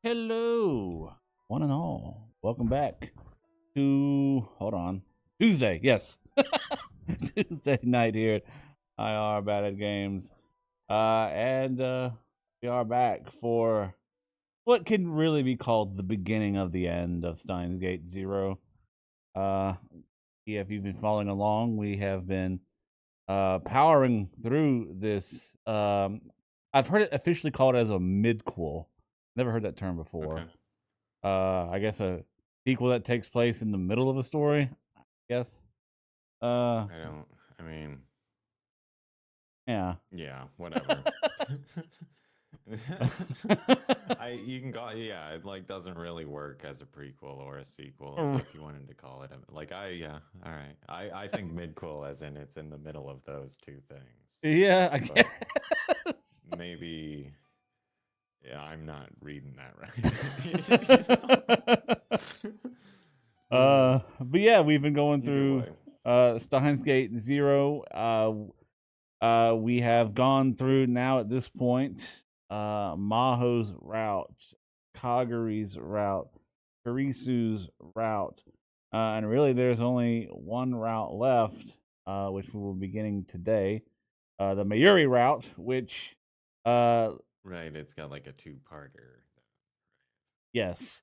Hello, one and all. Welcome back to Tuesday. Yes, Tuesday night here at IR Bad at Games, and we are back for what can really be called the beginning of the end of Steins Gate Zero. Uh, if you've been following along, we have been powering through this. I've heard it officially called as a midquel. Never heard that term before. Okay. I guess a sequel that takes place in the middle of a story. I guess. Uh, I don't. I mean, yeah. yeah, whatever. You can call. Yeah, it like doesn't really work as a prequel or a sequel. So if you wanted to call it, yeah, all right. I think midquel as in it's in the middle of those two things, Yeah, I but guess. maybe. Yeah, I'm not reading that right. But yeah, we've been going Either through way. Steins Gate Zero. We have gone through now at this point Maho's route, Kaguri's route, Kurisu's route, and really there's only one route left, which we will be getting today. The Mayuri route, which, uh, Right, it's got like a two-parter. yes,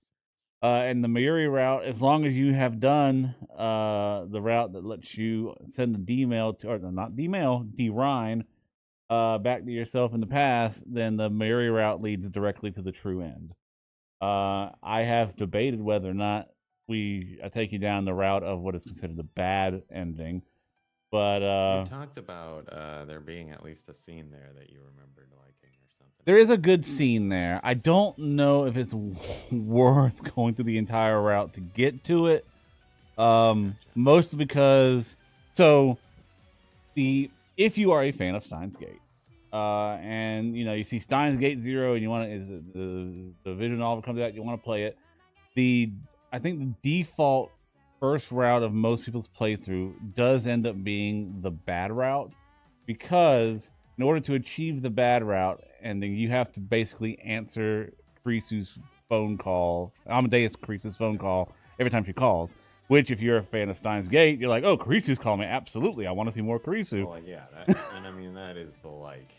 and the Mayuri route, as long as you have done the route that lets you send a D mail to, or not D mail, D Rhine, back to yourself in the past, then the Mayuri route leads directly to the true end. I have debated whether or not we take you down the route of what is considered the bad ending, but You talked about there being at least a scene there that you remembered liking or something. there is a good scene there. I don't know if it's worth going through the entire route to get to it. Gotcha. Mostly because so the if you are a fan of Steins Gate, and you see Steins Gate Zero, and you want to is the visual novel comes out, you want to play it. The I think the default first route of most people's playthrough does end up being the bad route, because in order to achieve the bad route ending, you have to basically answer Kurisu's phone call, Amadeus Kurisu's phone call every time she calls. Which, if you're a fan of Steins Gate, you're like, "Oh, Kurisu's calling me. Absolutely, I want to see more Kurisu." Well, yeah, and I mean that is the like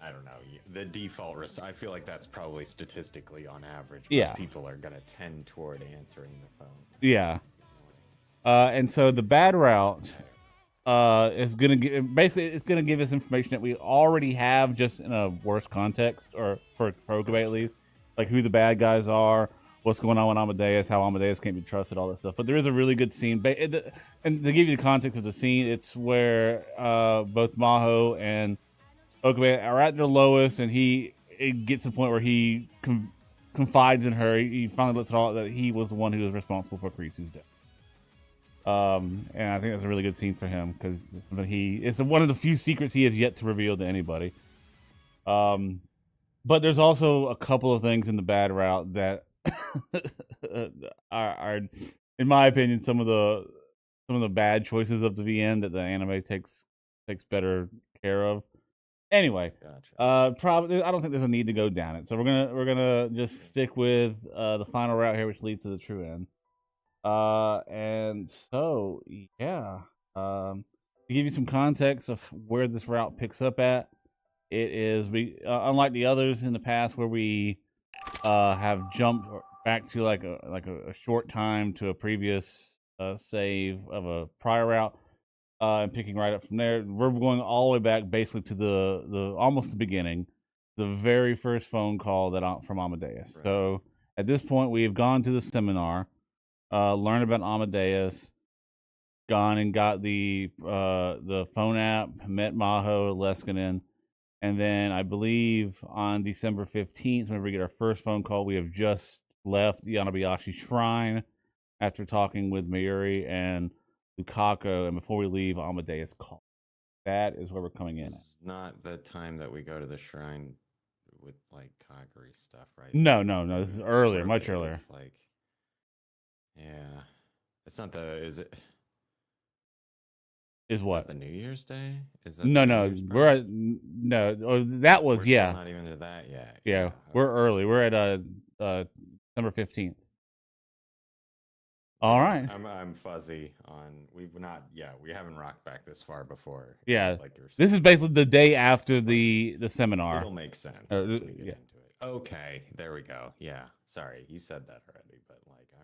I don't know the default risk. I feel like that's probably statistically on average. Most Yeah, people are gonna tend toward answering the phone. yeah. And so the bad route is gonna basically it's gonna give us information that we already have, just in a worse context, or for Okube at Gotcha. least, like who the bad guys are, what's going on with Amadeus, how Amadeus can't be trusted, all that stuff. But there is a really good scene, and to give you the context of the scene, it's where both Maho and Okube are at their lowest, and it gets to the point where he confides in her. He finally lets it all out that he was the one who was responsible for Kurisu's death. And I think that's a really good scene for him, because it's one of the few secrets he has yet to reveal to anybody. But there's also a couple of things in the bad route that are, in my opinion, some of the bad choices of the VN that the anime takes better care of. Anyway, Gotcha. probably I don't think there's a need to go down it, so we're gonna just stick with the final route here, which leads to the true end. And so yeah, to give you some context of where this route picks up at, it is we unlike the others in the past where we have jumped back to like a short time to a previous save of a prior route, and picking right up from there. We're going all the way back basically to the almost the beginning, the very first phone call that from Amadeus. Right. So at this point, we have gone to the seminar, learned about Amadeus, gone and got the phone app, met Maho Leskinen, and then I believe on December 15th, whenever we get our first phone call, we have just left Yanabayashi Shrine after talking with Mayuri and Lukako, and before we leave, Amadeus called. That is where we're coming in at. It's not the time that we go to the shrine with like Kaguri stuff, right? No, This no, is no. This the is earlier, where much earlier. it's like, yeah, it's not the is it? Is Is what? that the New Year's Day? Is that the No, New no, Year's we're party? at no. Oh, that was We're still yeah, not even to that yet. yeah. Yeah. We're Okay. early. We're at December 15th. All Okay. right. I'm fuzzy on. We've not. Yeah, we haven't rocked back this far before. Yeah. Like you're This is saying, basically the day after fuzzy. the seminar. It'll make sense as we get Yeah. into it. Okay, there we go. Yeah. Sorry, you said that already, but like I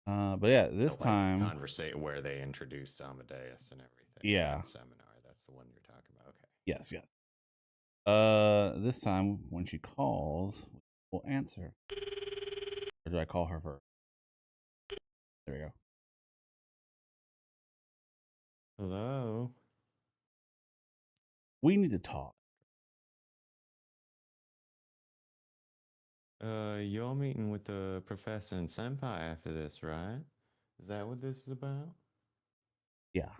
remember But yeah, now. this The like time, conversation where they introduced Amadeus and everything. yeah. That seminar. That's the one you're talking about. Okay. Yes, yes. This time when she calls, we'll answer. Or do I call her first? There we go. Hello. We need to talk. You're meeting with the professor and senpai after this, right? Is that what this is about? Yeah.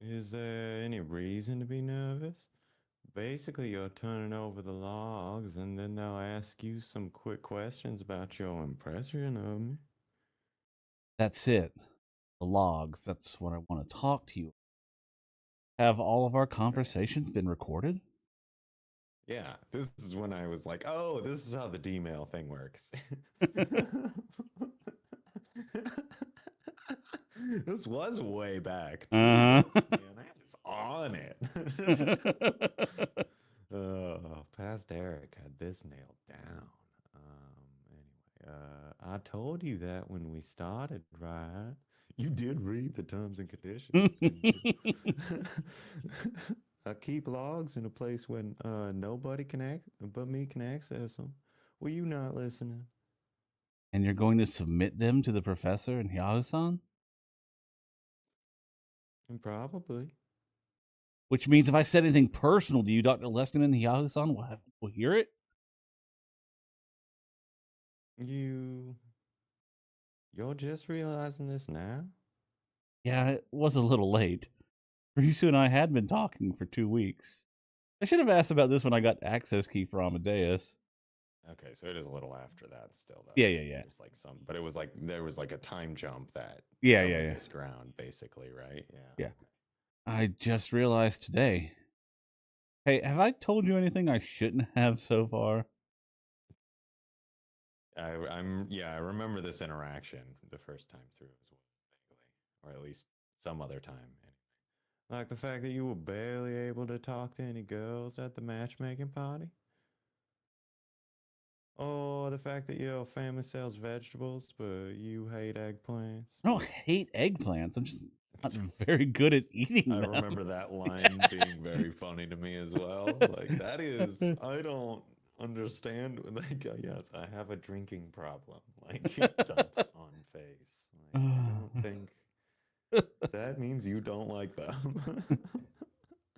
Is there any reason to be nervous? Basically, you're turning over the logs, and then they'll ask you some quick questions about your impression of me. That's it. The logs. That's what I want to talk to you. Have all of our conversations been recorded? Yeah, this is when I was like, oh, this is how the D-mail thing works. This was way back. Uh Jesus, man, that is on it. huh. Past Eric had this nailed down. I told you that when we started, right? You did read the terms and conditions, didn't you? I keep logs in a place when nobody can but me can access them. Were you not listening? And you're going to submit them to the professor and Hyaku-san? And probably Which means if I said anything personal to you, Dr. Leskin and Hyaku-san will hear it? you. You're just realizing this now. Yeah, it was a little late. Kurisu and I had been talking for 2 weeks. I should have asked about this when I got access key for Amadeus. Okay, so it is a little after that still though. Yeah, yeah, yeah. There's like some, but it was like there was like a time jump that Yeah, yeah, covered yeah. this ground basically, right? Yeah. Yeah. I just realized today. Hey, have I told you anything I shouldn't have so far? I remember this interaction the first time through as well, vaguely, or at least some other time. Anyway. Like the fact that you were barely able to talk to any girls at the matchmaking party. Or the fact that your family sells vegetables, but you hate eggplants. I don't hate eggplants. I'm just not very good at eating I them. remember that line being very funny to me as well. Like that is, I don't understand. Like, yes, I have a drinking problem. Like dumps on face. Like I don't think that means you don't like them.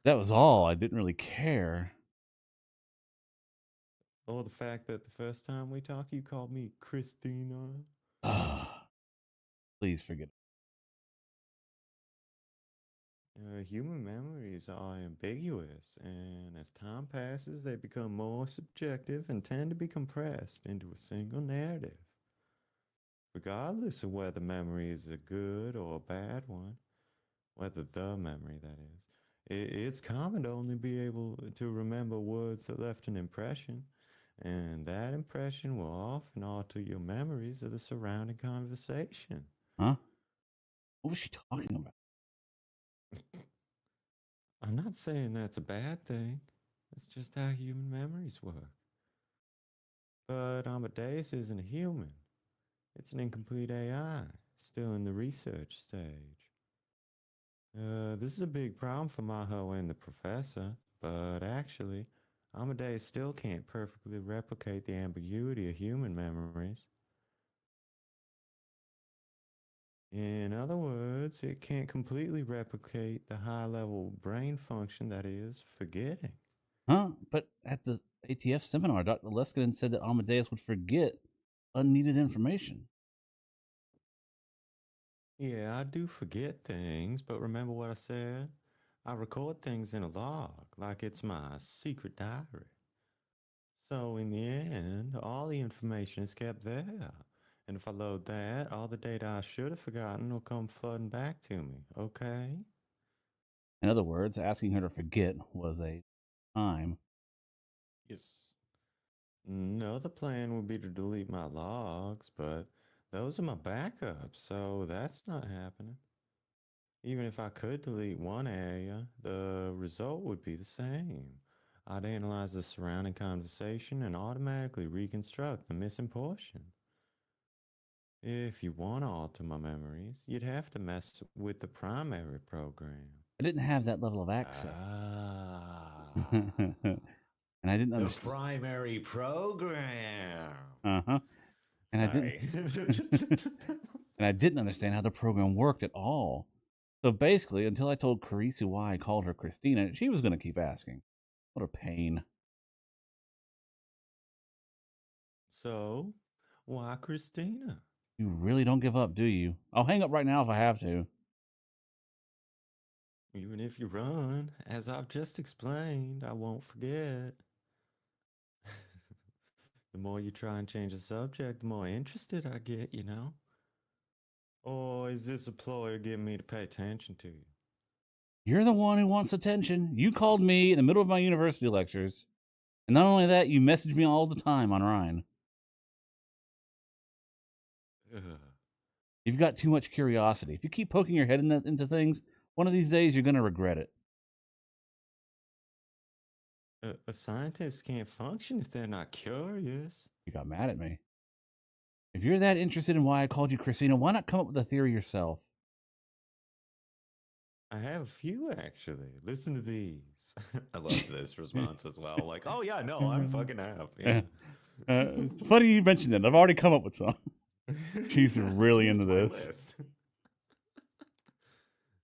That was all. I didn't really care. Or the fact that the first time we talked, you called me Christina. Please forget. Human memories are ambiguous, and as time passes, they become more subjective and tend to be compressed into a single narrative. Regardless of whether memory is a good or a bad one, whether the memory, that is, it's common to only be able to remember words that left an impression, and that impression will often alter your memories of the surrounding conversation. Huh? What was she talking about? I'm not saying that's a bad thing. It's just how human memories work. But Amadeus isn't a human. It's an incomplete AI, still in the research stage. This is a big problem for Maho and the professor, but actually, Amadeus still can't perfectly replicate the ambiguity of human memories. In other words, it can't completely replicate the high level brain function that is forgetting. Huh? But at the ATF seminar, Dr. Leskinen said that Amadeus would forget unneeded information. Yeah, I do forget things, but remember what I said? I record things in a log, like it's my secret diary. So in the end, all the information is kept there, And if I load that, all the data I should have forgotten will come flooding back to me, okay? In other words, asking her to forget was a time. Yes. Another plan would be to delete my logs, but those are my backups, so that's not happening. Even if I could delete one area, the result would be the same. I'd analyze the surrounding conversation and automatically reconstruct the missing portion. If you want to alter my memories, you'd have to mess with the primary program. I didn't have that level of access. Ah, And I didn't the understand. primary program. Uh-huh. And I didn't Sorry. and I didn't understand how the program worked at all. So basically, until I told Kurisu why I called her Christina, she was going to keep asking. What a pain. So, why Christina? You really don't give up, do you? I'll hang up right now if I have to. Even if you run, as I've just explained, I won't forget. The more you try and change the subject, the more interested I get, you know? Or is this a ploy to get me to pay attention to you? You're the one who wants attention. You called me in the middle of my university lectures. And not only that, you message me all the time on Rhine. Ugh. You've got too much curiosity. If you keep poking your head into things, one of these days you're going to regret it. A scientist can't function if they're not curious. You got mad at me. If you're that interested in why I called you Christina, why not come up with a theory yourself? I have a few actually. Listen to these. I love this response as well. Like, oh yeah, no, I'm fucking half. Yeah. It's funny you mentioned that. I've already come up with some. She's really Here's into my this. list.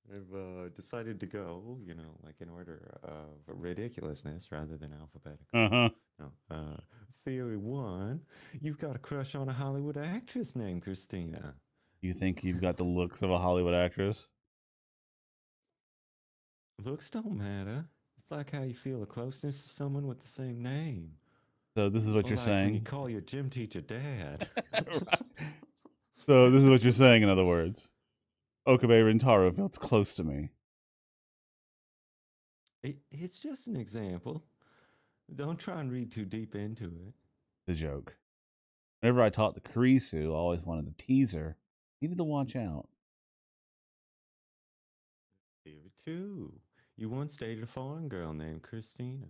I've decided to go, like in order of ridiculousness rather than alphabetical. Uh-huh. No, theory one: you've got a crush on a Hollywood actress named Christina. You think you've got the looks of a Hollywood actress? Looks don't matter. It's like how you feel a closeness to someone with the same name. So this is what Or you're like when you saying? call your gym teacher dad. Right. So this is what you're saying, in other words. Okabe Rintaro feels close to me. It's just an example. Don't try and read too deep into it. The joke. Whenever I talked to Kurisu, I always wanted to tease her. Needed to watch out. Theory two: you once dated a foreign girl named Christina.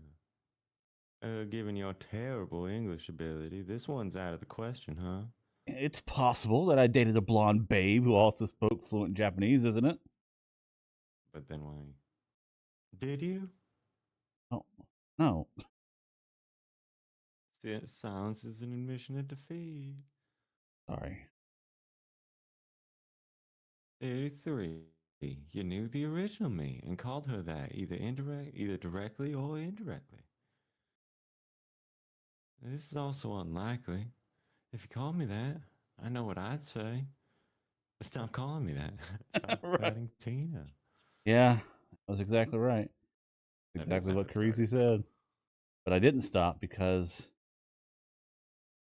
Given your terrible English ability, this one's out of the question, huh? It's possible that I dated a blonde babe who also spoke fluent Japanese, isn't it? But then why? Did you? Oh, no. Silence is an admission of defeat. Sorry. Theory three: you knew the original me and called her that, either directly or indirectly. This is also unlikely. If you called me that, I know what I'd say. Stop calling me that. Stop Right. adding Tina. Yeah, that was exactly right. That is Exactly how what it started, Kurisu though. said. But I didn't stop because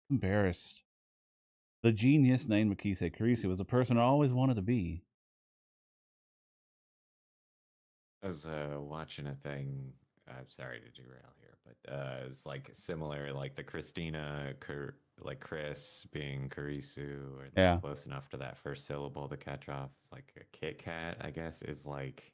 I'm embarrassed. The genius named Makise Kurisu was a person I always wanted to be. I was watching a thing. I'm sorry to derail here, but it's like similar, like the like Chris being Kurisu, or like Yeah. close enough to that first syllable to catch off. It's like a Kit Kat, I guess, is like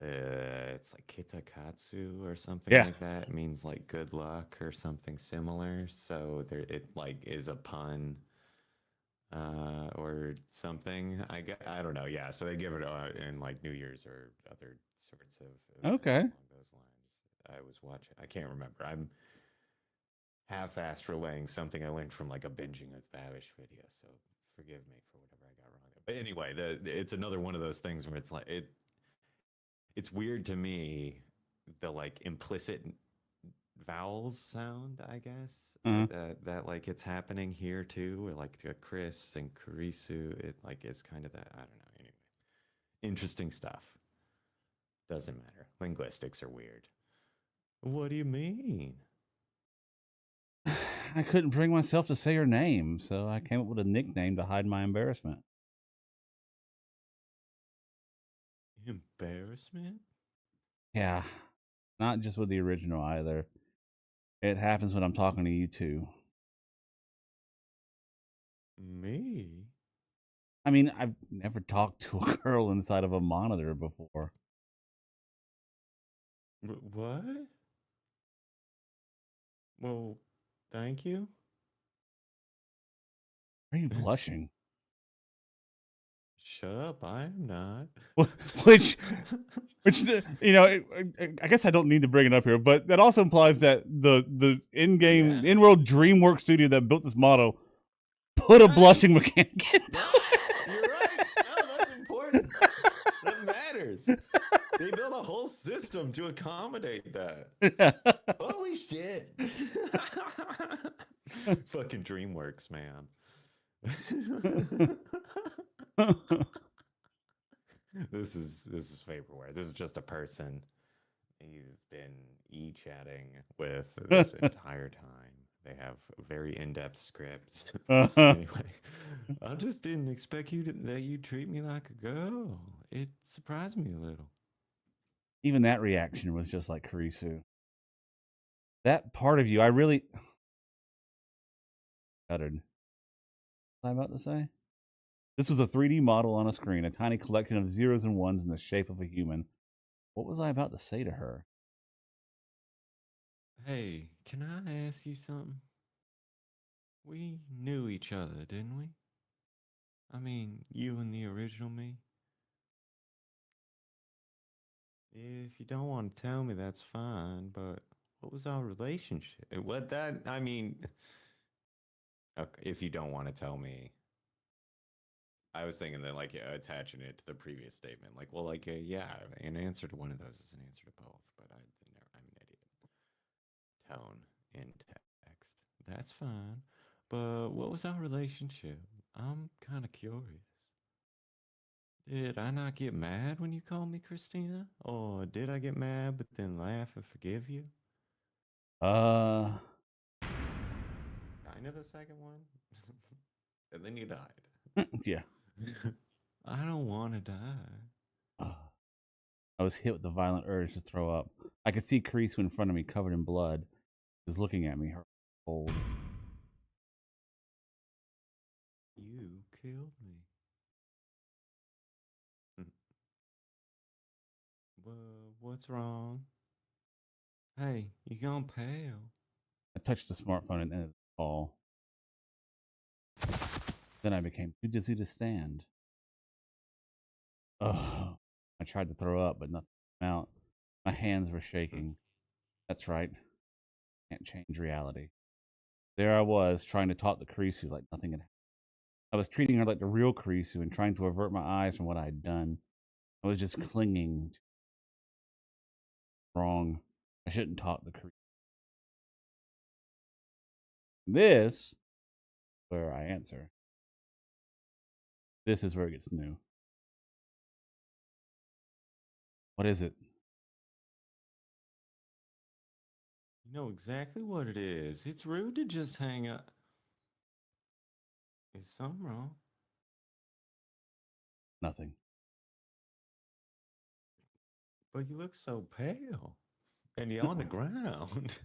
it's like Kitakatsu or something Yeah. like that. It means like good luck or something similar. So it like is a pun or something. I don't know. Yeah, so they give it in like New Year's or other sorts of events Okay. along those lines. I was watching. I can't remember. I'm half-assed relaying something I learned from like a binging of Babish video. So forgive me for whatever I got wrong there. But anyway, it's another one of those things where it's like it's weird to me, the like implicit vowels sound, I guess, Uh-huh. that like it's happening here too, or like Chris and Kurisu. It like is kind of that. I don't know. Anyway, interesting stuff. Doesn't matter. Linguistics are weird. What do you mean? I couldn't bring myself to say her name, so I came up with a nickname to hide my embarrassment. Embarrassment? Yeah, not just with the original either. It happens when I'm talking to you two. Me? I mean, I've never talked to a girl inside of a monitor before. What? Well, thank you. Why are you blushing? Shut up, I am not. which, I guess I don't need to bring it up here, but that also implies that the in-game, Yeah. in-world DreamWorks studio that built this model put a blushing mechanic into You're right. No, that's important. That matters. They built a whole system to accommodate that. it. Holy shit. Fucking DreamWorks, man. This is vaporware. This is just a person he's been e-chatting with this entire time. They have very in-depth scripts. Anyway, I just didn't expect that you'd treat me like a girl. It surprised me a little. Even that reaction was just like Kurisu. That part of you, I really uttered. What was I about to say? This was a 3D model on a screen, a tiny collection of zeros and ones in the shape of a human. What was I about to say to her? Hey, can I ask you something? We knew each other, didn't we? I mean, you and the original me. If you don't want to tell me, that's fine, but what was our relationship? What that, I mean, okay, if you don't want to tell me, I was thinking that like attaching it to the previous statement, like, well, like, yeah, an answer to one of those is an answer to both, but I'm an idiot. Tone in text. That's fine. But what was our relationship? I'm kind of curious. Did I not get mad when you called me Christina? Or did I get mad but then laugh and forgive you? Uh, Kind of the second one. And then you died. yeah. I don't want to die. I was hit with the violent urge to throw up. I could see Kurisu in front of me, covered in blood. She was looking at me, her cold. You killed me. Well, what's wrong? Hey, you gone pale. I touched the smartphone and ended the call. Then I became too dizzy to stand. Ugh. I tried to throw up, but nothing came out. My hands were shaking. That's right. Can't change reality. There I was, trying to talk to Kurisu like nothing had happened. I was treating her like the real Kurisu and trying to avert my eyes from what I had done. I was just clinging. Wrong. I shouldn't talk to Kurisu. This, where I answer. This is where it gets new. What is it? You know exactly what it is. It's rude to just hang up. Is something wrong? Nothing. But you look so pale. And you're on the ground.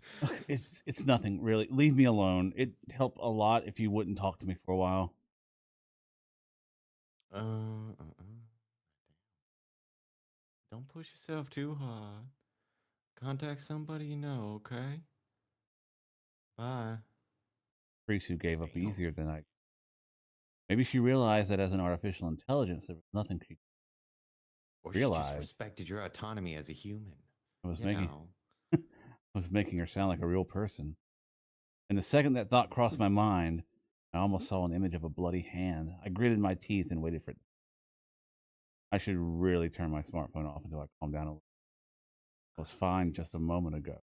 It's nothing really. Leave me alone. It helped a lot if you wouldn't talk to me for a while. Don't push yourself too hard. Contact somebody you know, okay? Bye. Kurisu gave up Damn. easier than I. Maybe she realized that as an artificial intelligence, there was nothing she Or she just realized. respected your autonomy as a human. I was You making know. I was making her sound like a real person. And the second that thought crossed my mind, I almost saw an image of a bloody hand. I gritted my teeth and waited for it. I should really turn my smartphone off until I calm down a little. I was fine just a moment ago.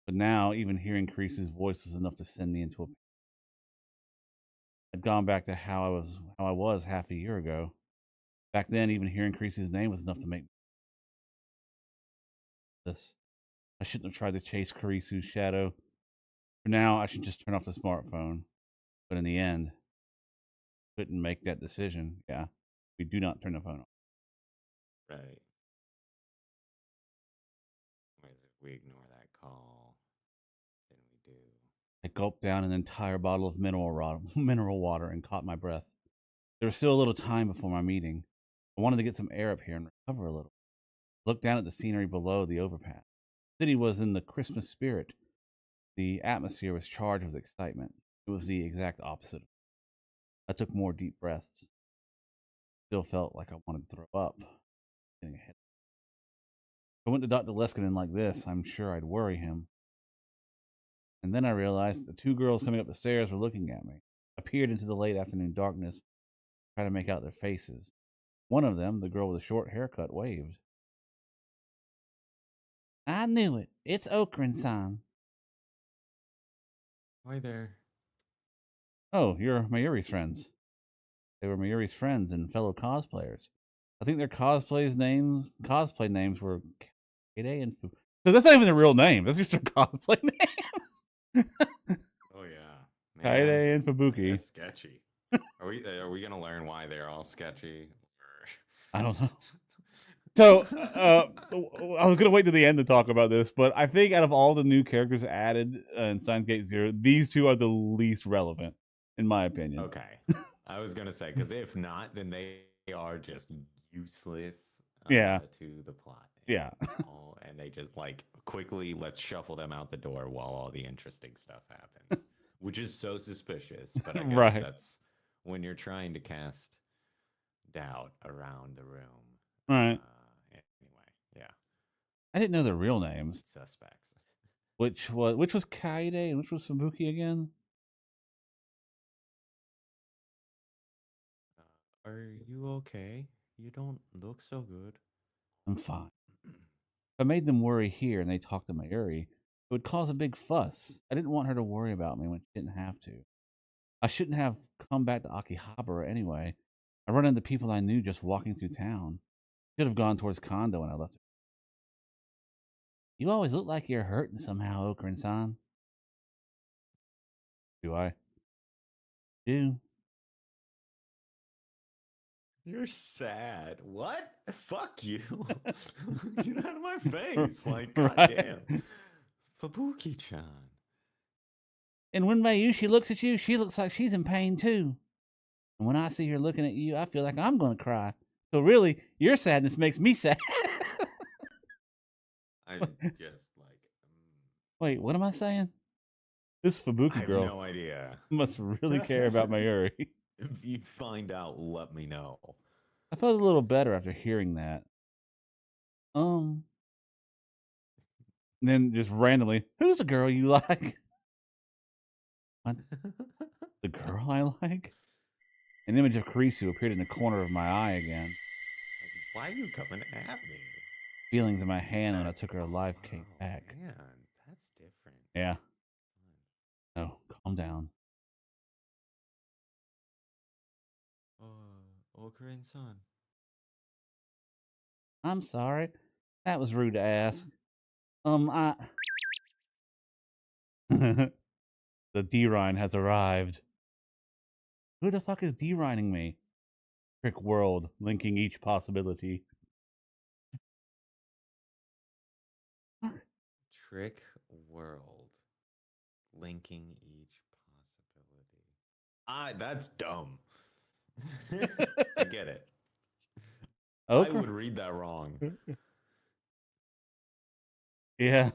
But now, even hearing Creasy's voice was enough to send me into a. I'd gone back to how I was half a year ago. Back then, even hearing Creasy's name was enough to make this. I shouldn't have tried to chase Kurisu's shadow. For now, I should just turn off the smartphone. But in the end, couldn't make that decision. Yeah, we do not turn the phone off. Right. Whereas if we ignore that call, then we do. I gulped down an entire bottle of mineral water and caught my breath. There was still a little time before my meeting. I wanted to get some air up here and recover a little. Looked down at the scenery below the overpass. The city was in the Christmas spirit. The atmosphere was charged with excitement. It was the exact opposite. I took more deep breaths. Still felt like I wanted to throw up. Getting ahead. If I went to Dr. Leskinen like this, I'm sure I'd worry him. And then I realized the two girls coming up the stairs were looking at me. I peered into the late afternoon darkness, trying to make out their faces. One of them, the girl with the short haircut, waved. I knew it. It's Okran-san. Hi there. Oh, you're Mayuri's friends. They were Mayuri's friends and fellow cosplayers. I think their cosplay names were Kaede and Fu. So that's not even their real name. That's just their cosplay names. Oh yeah, Kaede and Fubuki. That's sketchy. Are we gonna learn why they're all sketchy? I don't know. So I was gonna wait to the end to talk about this, but I think out of all the new characters added in Steins Gate Zero, these two are the least relevant, in my opinion. Okay, I was gonna say because if not, then they are just useless. Yeah. To the plot. Yeah. And they just like quickly let's shuffle them out the door while all the interesting stuff happens, which is so suspicious. But I guess that's when you're trying to cast doubt around the room. Right. Anyway, yeah. I didn't know their real names. Suspects. Which was Kaede and which was Fubuki again? Are you okay? You don't look so good. I'm fine. If I made them worry here and they talked to Mayuri, it would cause a big fuss. I didn't want her to worry about me when she didn't have to. I shouldn't have come back to Akihabara anyway. I run into people I knew just walking through town. Should have gone towards Kondo when I left her. You always look like you're hurting somehow, Okran-san. Do I? Do. You're sad. What? Fuck you. Get out of my face. Like, goddamn. Fubuki-chan. And when Mayushi looks at you, she looks like she's in pain too. And when I see her looking at you, I feel like I'm going to cry. So really, your sadness makes me sad. I just like. Wait, what am I saying? This Fubuki girl. I have no idea. Must really care about Mayuri. If you find out, let me know. I felt a little better after hearing that. And then just randomly, who's the girl you like? What? The girl I like? An image of Kurisu appeared in the corner of my eye again. Why are you coming at me? Feelings in my hand when I took her alive came back. Man, that's different. Yeah. Oh, calm down. Okran-san. I'm sorry. That was rude to ask. The D-Rhine has arrived. Who the fuck is D-Rhining me? Trick world, linking each possibility. Trick world, linking each possibility. That's dumb. I get it. Okay. I would read that wrong. Yeah.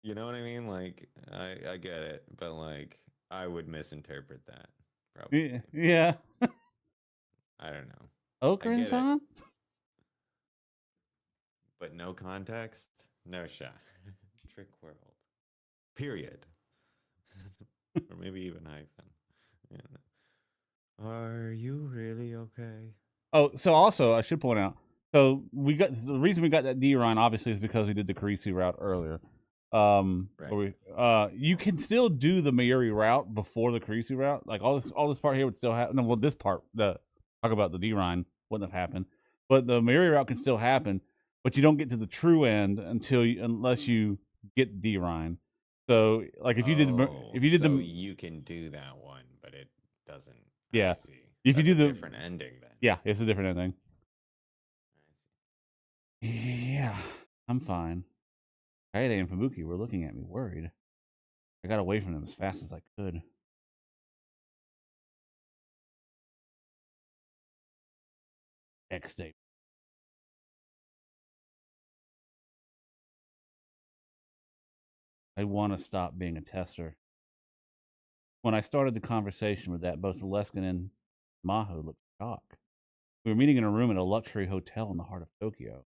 You know what I mean? Like, I get it, but like, I would misinterpret that. Probably. Yeah. I don't know. Okran-san? But no context, no shot. Trick world. Period. Or maybe even hyphen. Yeah. Are you really okay? Oh, so also I should point out. So we got the reason we got that D-Rhine obviously is because we did the Kurisu route earlier. Right. You can still do the Mayuri route before the Kurisu route. Like all this part here would still happen. No, well, this part, talk about the D-Rhine wouldn't have happened, but the Mayuri route can still happen. But you don't get to the true end unless you get D-Rhine. So, like, if you did Oh, if you did so the you can do that one, but it doesn't. I yeah, see. if you That's do a the different ending then. yeah, it's a different ending. I see. Yeah, I'm fine. Kaede and Fubuki were looking at me, worried. I got away from them as fast as I could. Next day. I want to stop being a tester. When I started the conversation with that, both Leskin and Maho looked shocked. We were meeting in a room at a luxury hotel in the heart of Tokyo.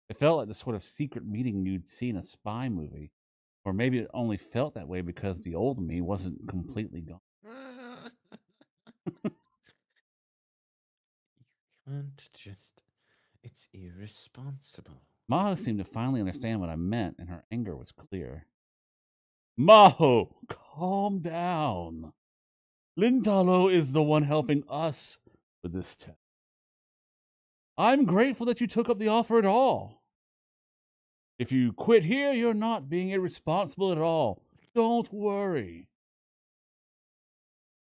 It felt like the sort of secret meeting you'd see in a spy movie. Or maybe it only felt that way because the old me wasn't completely gone. You can't just. It's irresponsible. Maho seemed to finally understand what I meant, and her anger was clear. Maho, calm down. Lintalo is the one helping us with this test. I'm grateful that you took up the offer at all. If you quit here, you're not being irresponsible at all. Don't worry.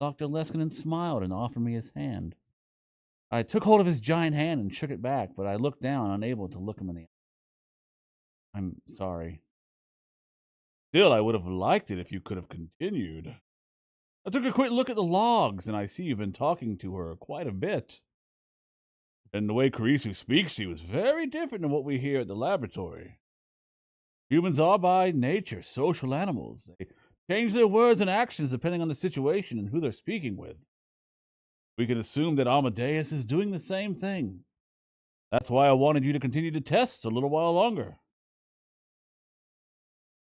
Dr. Leskinen smiled and offered me his hand. I took hold of his giant hand and shook it back, but I looked down, unable to look him in the eye. I'm sorry. Still, I would have liked it if you could have continued. I took a quick look at the logs, and I see you've been talking to her quite a bit. And the way Kurisu speaks to you is very different than what we hear at the laboratory. Humans are by nature social animals. They change their words and actions depending on the situation and who they're speaking with. We can assume that Amadeus is doing the same thing. That's why I wanted you to continue to test a little while longer.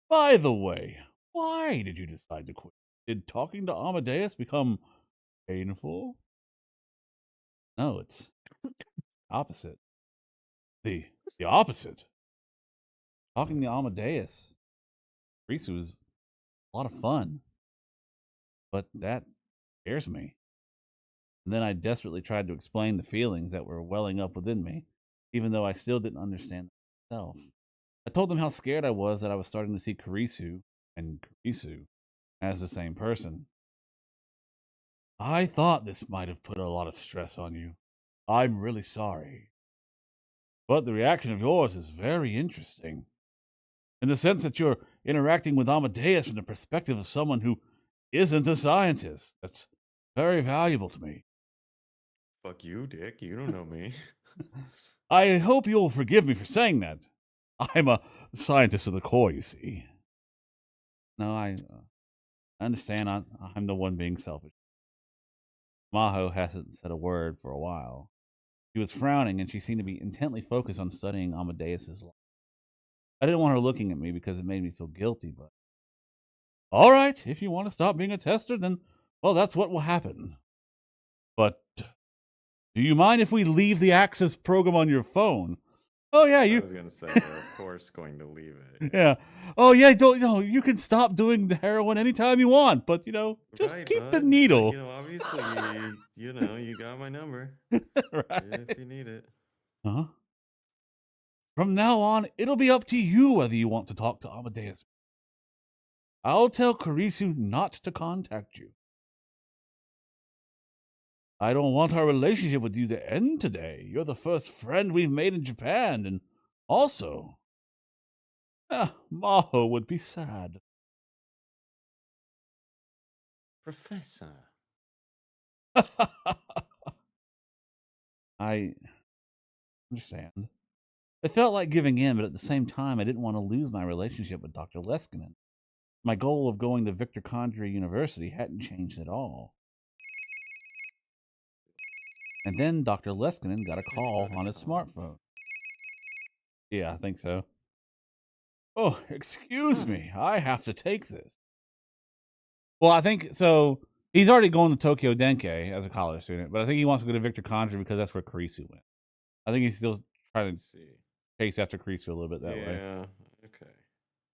By the way, why did you decide to quit? Did talking to Amadeus become painful? No, it's opposite. The opposite. Talking to Amadeus, Risu is a lot of fun, but that scares me. And then I desperately tried to explain the feelings that were welling up within me, even though I still didn't understand myself. I told them how scared I was that I was starting to see Kurisu and Kurisu as the same person. I thought this might have put a lot of stress on you. I'm really sorry. But the reaction of yours is very interesting. In the sense that you're interacting with Amadeus from the perspective of someone who isn't a scientist. That's very valuable to me. Fuck you, Dick. You don't know me. I hope you'll forgive me for saying that. I'm a scientist of the core, you see. No, I understand I'm the one being selfish. Maho hasn't said a word for a while. She was frowning, and she seemed to be intently focused on studying Amadeus's life. I didn't want her looking at me because it made me feel guilty, but... All right, if you want to stop being a tester, then, well, that's what will happen. But do you mind if we leave the Access program on your phone? Oh, yeah, I was gonna say, of course, going to leave it. Yeah. Oh, yeah, you can stop doing the heroin anytime you want, but, just Right, keep the bud. needle. But, obviously, you got my number. Right. If you need it. Huh? From now on, it'll be up to you whether you want to talk to Amadeus. I'll tell Kurisu not to contact you. I don't want our relationship with you to end today. You're the first friend we've made in Japan, and also, Maho would be sad. Professor. I understand. It felt like giving in, but at the same time, I didn't want to lose my relationship with Dr. Leskinen. My goal of going to Victor Condrey University hadn't changed at all. And then Dr. Leskinen got a call on his smartphone. Yeah, I think so. Oh, excuse me. I have to take this. Well, I think so. He's already going to Tokyo Denkai as a college student, but I think he wants to go to Victor Condrey because that's where Kurisu went. I think he's still trying to chase after Kurisu a little bit that way. Yeah, okay.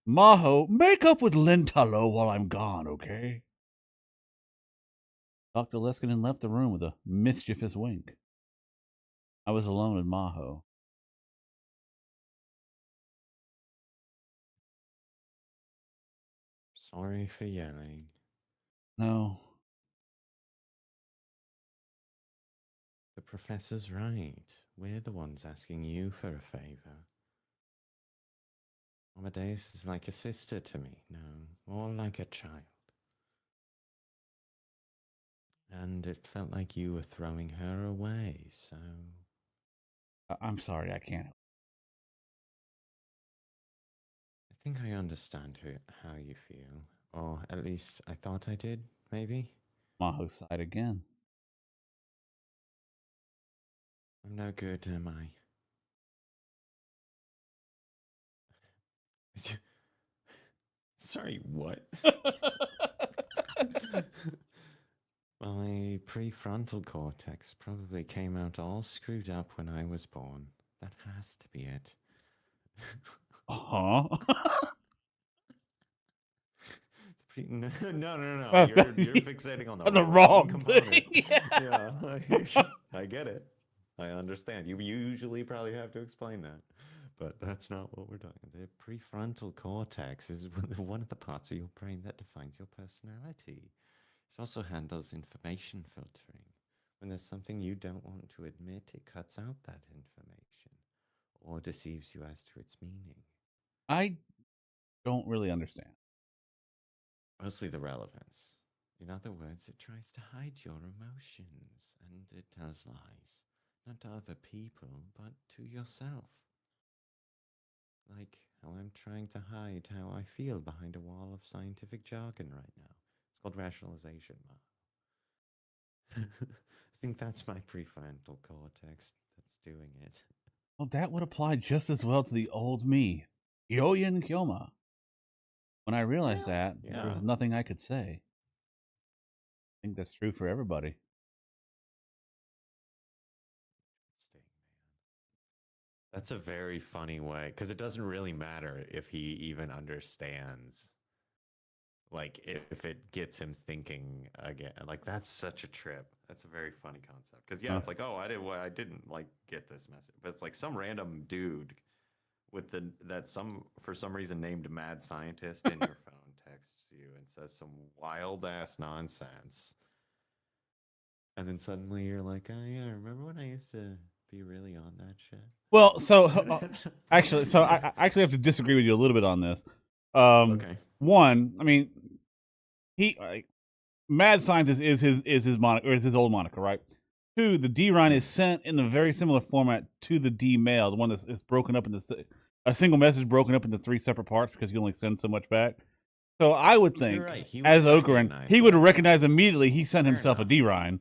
Maho, make up with Lintalo while I'm gone, okay? Dr. Leskinen left the room with a mischievous wink. I was alone with Maho. Sorry for yelling. No. The professor's right. We're the ones asking you for a favor. Amadeus is like a sister to me, no, more like a child. And it felt like you were throwing her away, so. I'm sorry, I can't. I think I understand how you feel. Or at least I thought I did, maybe? Maho sighed again. I'm no good, am I? Sorry, what? My prefrontal cortex probably came out all screwed up when I was born. That has to be it. Huh? No. You're fixating on the The wrong wrong thing. component. Yeah, I get it. I understand. You usually probably have to explain that, but that's not what we're talking. The prefrontal cortex is one of the parts of your brain that defines your personality. It also handles information filtering. When there's something you don't want to admit, it cuts out that information or deceives you as to its meaning. I don't really understand. Mostly the relevance. In other words, it tries to hide your emotions and it tells lies. Not to other people, but to yourself. Like how I'm trying to hide how I feel behind a wall of scientific jargon right now. It's called rationalization, Ma. I think that's my prefrontal cortex that's doing it. Well, that would apply just as well to the old me, Houoin Kyouma. When I realized Well, that, there yeah. was nothing I could say. I think that's true for everybody. Interesting, man. That's a very funny way because it doesn't really matter if he even understands. Like if it gets him thinking again, like that's such a trip. That's a very funny concept because yeah, Uh, it's like oh I didn't like get this message, but it's like some random dude with that some for some reason named mad scientist in your phone texts you and says some wild ass nonsense, and then suddenly you're like oh yeah, remember when I used to be really on that shit? well, I actually have to disagree with you a little bit on this. Okay. One, I mean, he mad scientist is his moniker or is his old moniker, right? Two, the D Rhine is sent in the very similar format to the D mail, the one that's is broken up into a single message broken up into three separate parts because you only send so much back. So I would You're think, right. He would as Ocarin, recognize he would that. recognize immediately he sent Fair himself a enough. D Rhine.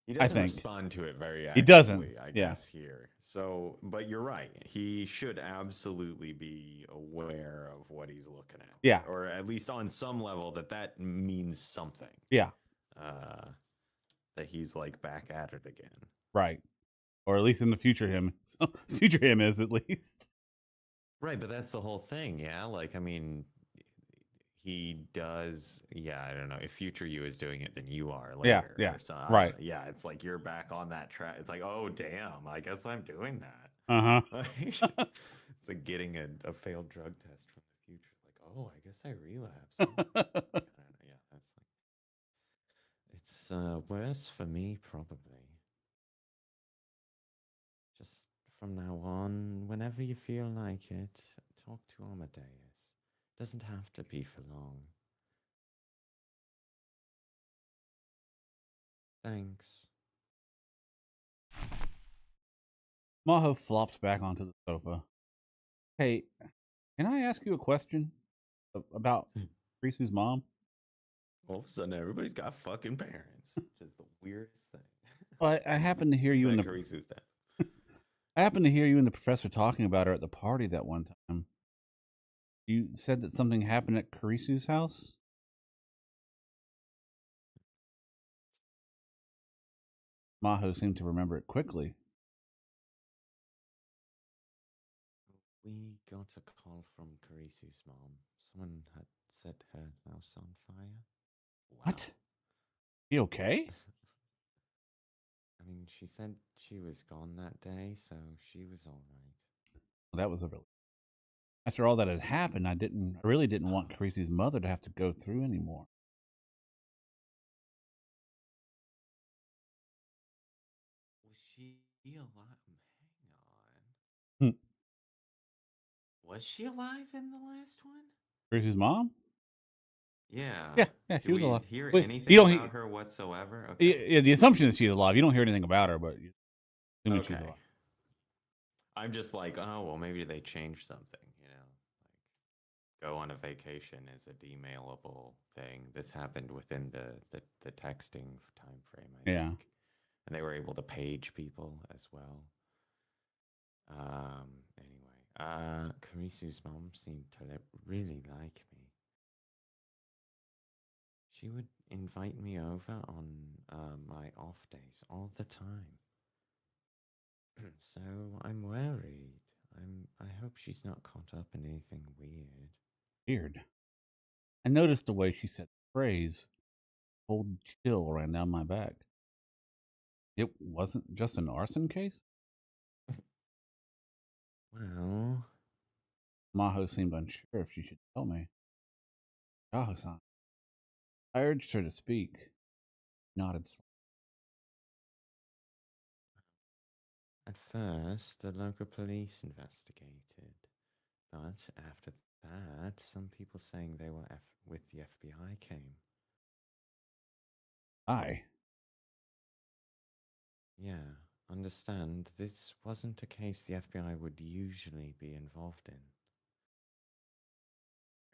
He I doesn't think respond to it very he doesn't. actively, I Yeah, guess, here. So, but you're right. He should absolutely be aware of what he's looking at, yeah, or at least on some level that means something. yeah, Uh, that he's like back at it again. right. Or at least in the future, future him is at least. Right, but that's the whole thing, yeah. Like, I mean, he does. Yeah, I don't know if future you is doing it, then you are Yeah, later yeah, or so. I don't right. know. Yeah, it's like you're back on that track. It's like, oh damn, I guess I'm doing that. Uh Like, huh. it's like getting a failed drug test from the future. Like, oh, I guess I relapsed. Huh? Yeah, that's like it's worse for me probably. Just from now on, whenever you feel like it, talk to Amadeus. Doesn't have to be for long. Thanks. Maho flops back onto the sofa. Hey, can I ask you a question about Risu's mom? All of a sudden, everybody's got fucking parents, which is the weirdest thing. Well, I happen to hear you in That the Carisu's dead. I happened to hear you and the professor talking about her at the party that one time. You said that something happened at Kurisu's house? Maho seemed to remember it quickly. We got a call from Carisu's mom. Someone had set her house on fire. Wow. What? You okay? I mean, she said she was gone that day, so she was all right. Well, that was a relief. After all that had happened, I really didn't want Carisu's mother to have to go through anymore. Was she alive? Hang on. Hmm. Was she alive in the last one? Carisu's mom? Yeah. Yeah, Do she was we alive. hear Wait, you anything don't. about her whatsoever? Okay. Yeah, the assumption is she's alive. You don't hear anything about her, but you assuming she's Okay. alive. I'm just like, oh, well, maybe they changed something, Like go on a vacation is a demailable thing. This happened within the texting time frame, I Yeah. think. And they were able to page people as well. Kurisu's mom seemed to really like me. She would invite me over on my off days all the time. So I'm worried. I hope she's not caught up in anything weird. Weird. I noticed the way she said the phrase. Cold chill ran down my back. It wasn't just an arson case? Well, Maho seemed unsure if she should tell me. Yaho-san. I urged her to speak. Nodded. at first, the local police investigated. But after that, some people saying they were with the FBI came. I. Yeah, understand, this wasn't a case the FBI would usually be involved in.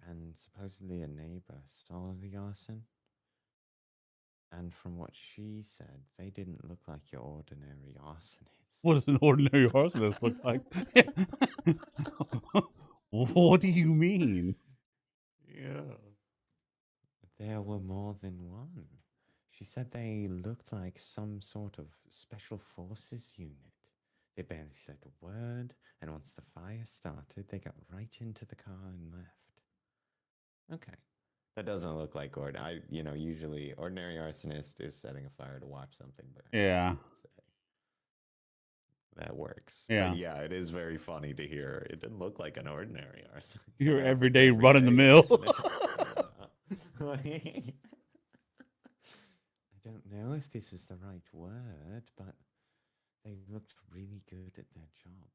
And supposedly a neighbor stole the arson. And from what she said, they didn't look like your ordinary arsonist. What does an ordinary arsonist look like? What do you mean? Yeah. There were more than one. She said they looked like some sort of special forces unit. They barely said a word, and once the fire started, they got right into the car and left. Okay. That doesn't look like usually ordinary arsonist is setting a fire to watch something burn. Yeah. Let's say. That works. Yeah. But yeah, it is very funny to hear. It didn't look like an ordinary arsonist. Your everyday run in the mill. I don't know if this is the right word, but they looked really good at their job.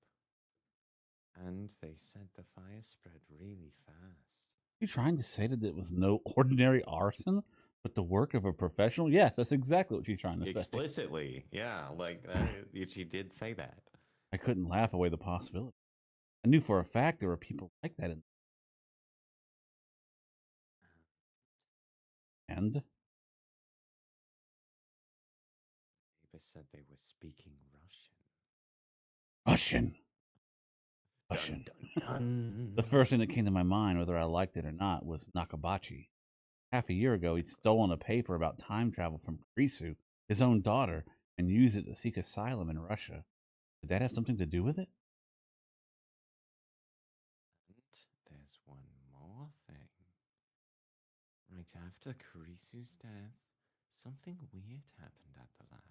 And they said the fire spread really fast. You trying to say that it was no ordinary arson, but the work of a professional? Yes, that's exactly what she's trying to say. Explicitly, yeah, like that. She did say that. I couldn't laugh away the possibility. I knew for a fact there were people like that. And They said they were speaking Russian. Russian. Dun, dun, dun. The first thing that came to my mind, whether I liked it or not, was Nakabachi. Half a year ago, he'd stolen a paper about time travel from Kurisu, his own daughter, and used it to seek asylum in Russia. Did that have something to do with it? And there's one more thing. Right after Kurisu's death, something weird happened at the lab.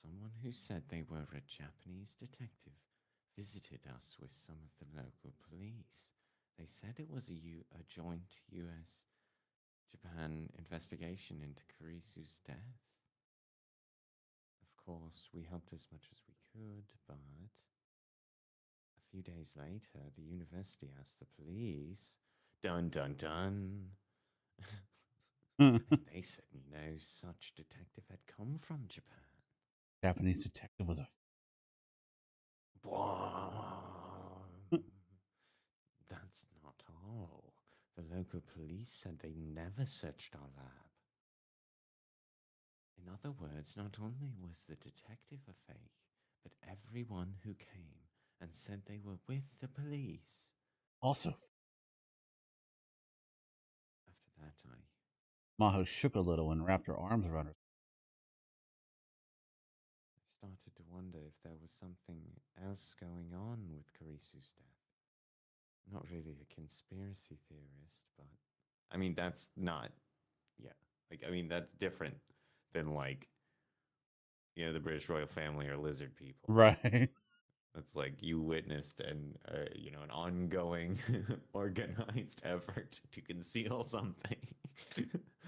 Someone who said they were a Japanese detective visited us with some of the local police. They said it was a joint US Japan investigation into Kurisu's death. Of course, we helped as much as we could, but a few days later, the university asked the police, dun dun dun. And they said no such detective had come from Japan. Japanese detective was a. That's not all. The local police said they never searched our lab. In other words, not only was the detective a fake, but everyone who came and said they were with the police. Also, After that, I Maho shook a little and wrapped her arms around her. started to wonder if there was something else going on with Kurisu's death. Not really a conspiracy theorist, but I mean, that's not, yeah. That's different than the British royal family or lizard people. Right. It's like you witnessed an ongoing organized effort to conceal something.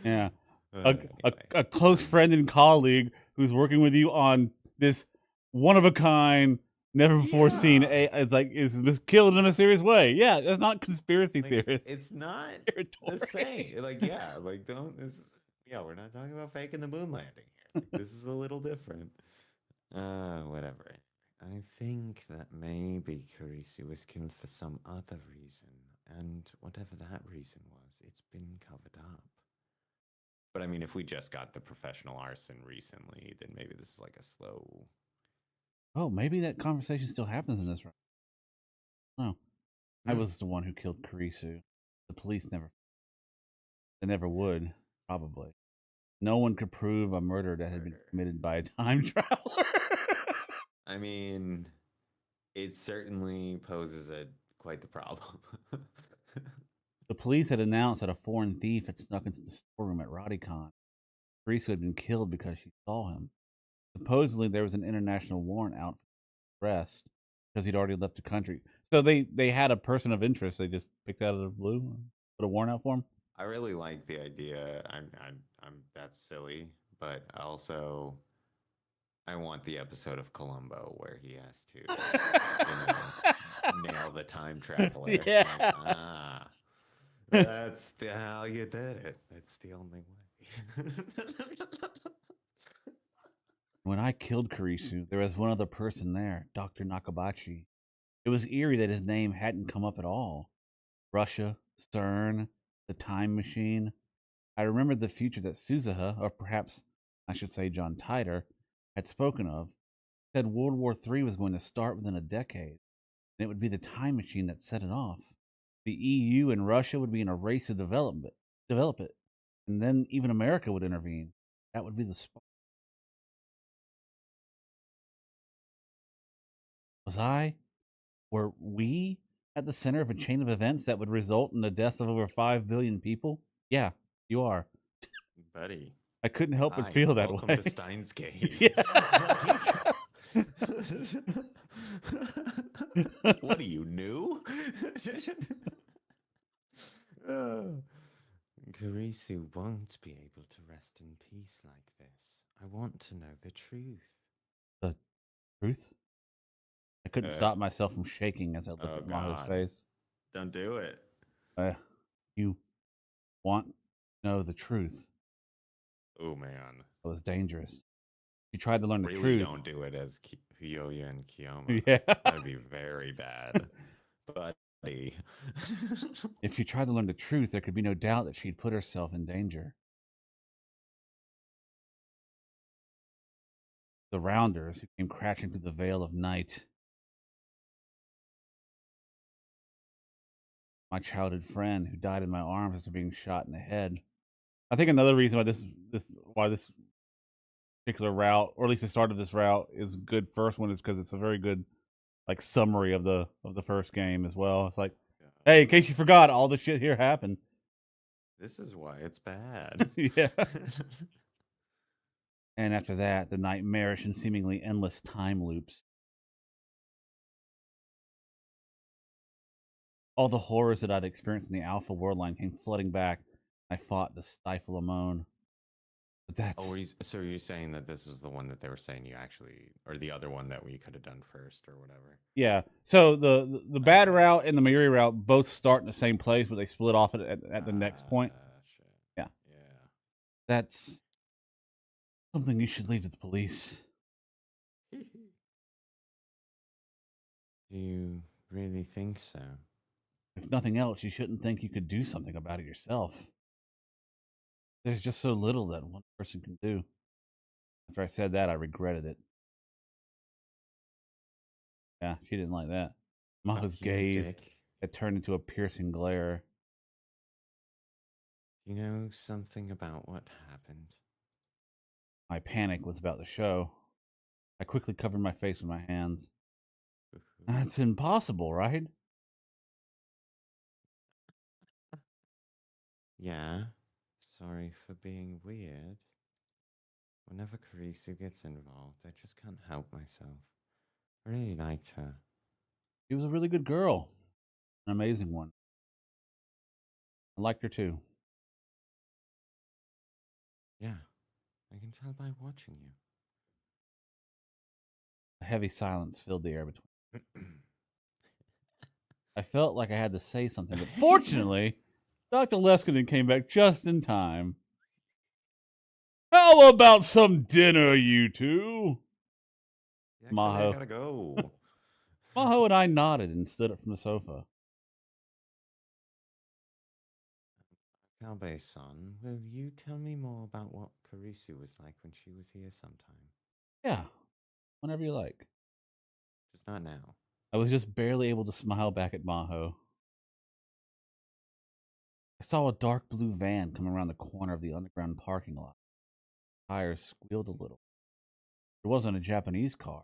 Yeah. Anyway, A close friend and colleague who's working with you on this one of a kind, never before seen. yeah, It's like is killed in a serious way. Yeah, that's not conspiracy like theorist it's not the territory. same. Like yeah, like don't this. Yeah, we're not talking about faking the moon landing here. Like this is a little different. Whatever. I think that maybe Kurisu was killed for some other reason, and whatever that reason was, it's been covered up. But I mean, if we just got the professional arson recently, then maybe this is like a slow. Oh, maybe that conversation still happens in this room. No, I Hmm. was the one who killed Kurisu. The police never. They never would. Probably. No one could prove a murder that had been Murder. committed by a time traveler. I mean, it certainly poses a quite the problem. The police had announced that a foreign thief had snuck into the storeroom at Rodicon. Kurisu had been killed because she saw him. Supposedly, there was an international warrant out for arrest because he'd already left the country. So they had a person of interest. They just picked out of the blue, put a warrant out for him. I really like the idea. I'm that's silly, but also I want the episode of Columbo where he has to, nail the time traveler. Yeah. Like, that's how you did it. That's the only way. When I killed Kurisu, there was one other person there, Dr. Nakabachi. It was eerie that his name hadn't come up at all. Russia, CERN, the time machine. I remembered the future that Suzuha, or perhaps I should say John Titor, had spoken of. Said World War III was going to start within a decade, and it would be the time machine that set it off. The EU and Russia would be in a race to develop it, and then even America would intervene. That would be the spark. Was I? Were we at the center of a chain of events that would result in the death of over 5 billion people? Yeah, you are. Buddy, I couldn't help but hi, feel that welcome way. to Steins Gate. Yeah. What are you new? Kurisu won't be able to rest in peace like this. I want to know the truth. The truth? I couldn't Uh, stop myself from shaking as I looked oh at Maho's God, face. don't do it. Uh, you want to know the truth? Oh man, It was dangerous. She tried to learn the really truth. don't do it as Houoin and Kyouma. Yeah. That'd be very bad, buddy. If she tried to learn the truth, there could be no doubt that she'd put herself in danger. The Rounders, who came crashing through the veil of night. My childhood friend who died in my arms after being shot in the head. I think another reason why this particular route, or at least the start of this route, is good. First one is because it's a very good like summary of the first game as well. It's like, hey, in case you forgot, all the shit here happened. This is why it's bad. Yeah. And after that, the nightmarish and seemingly endless time loops. All the horrors that I'd experienced in the Alpha world line came flooding back. I fought to stifle a moan. But Oh, that's so you're saying that this was the one that they were saying you actually, or the other one that we could have done first, or whatever? yeah. So the bad Okay. route and the Mayuri route both start in the same place, but they split off at the next point. Shit. Yeah. Yeah. That's something you should leave to the police. Do you really think so? If nothing else, you shouldn't think you could do something about it yourself. There's just so little that one person can do. After I said that, I regretted it. Yeah, she didn't like that. Fuck Maho's you, gaze dick. had turned into a piercing glare. Do you know something about what happened? My panic was about to show. I quickly covered my face with my hands. That's impossible, right? Yeah. Sorry for being weird. Whenever Kurisu gets involved, I just can't help myself. I really liked her. She was a really good girl. An amazing one. I liked her too. Yeah, I can tell by watching you. A heavy silence filled the air between. I felt like I had to say something, but fortunately, Dr. Leskinen came back just in time. How about some dinner, you two? Actually, Maho. I gotta go. Maho and I nodded and stood up from the sofa. Kalbe-san, will you tell me more about what Kurisu was like when she was here sometime? Yeah, whenever you like. Just not now. I was just barely able to smile back at Maho. I saw a dark blue van come around the corner of the underground parking lot. Tires squealed a little. It wasn't a Japanese car.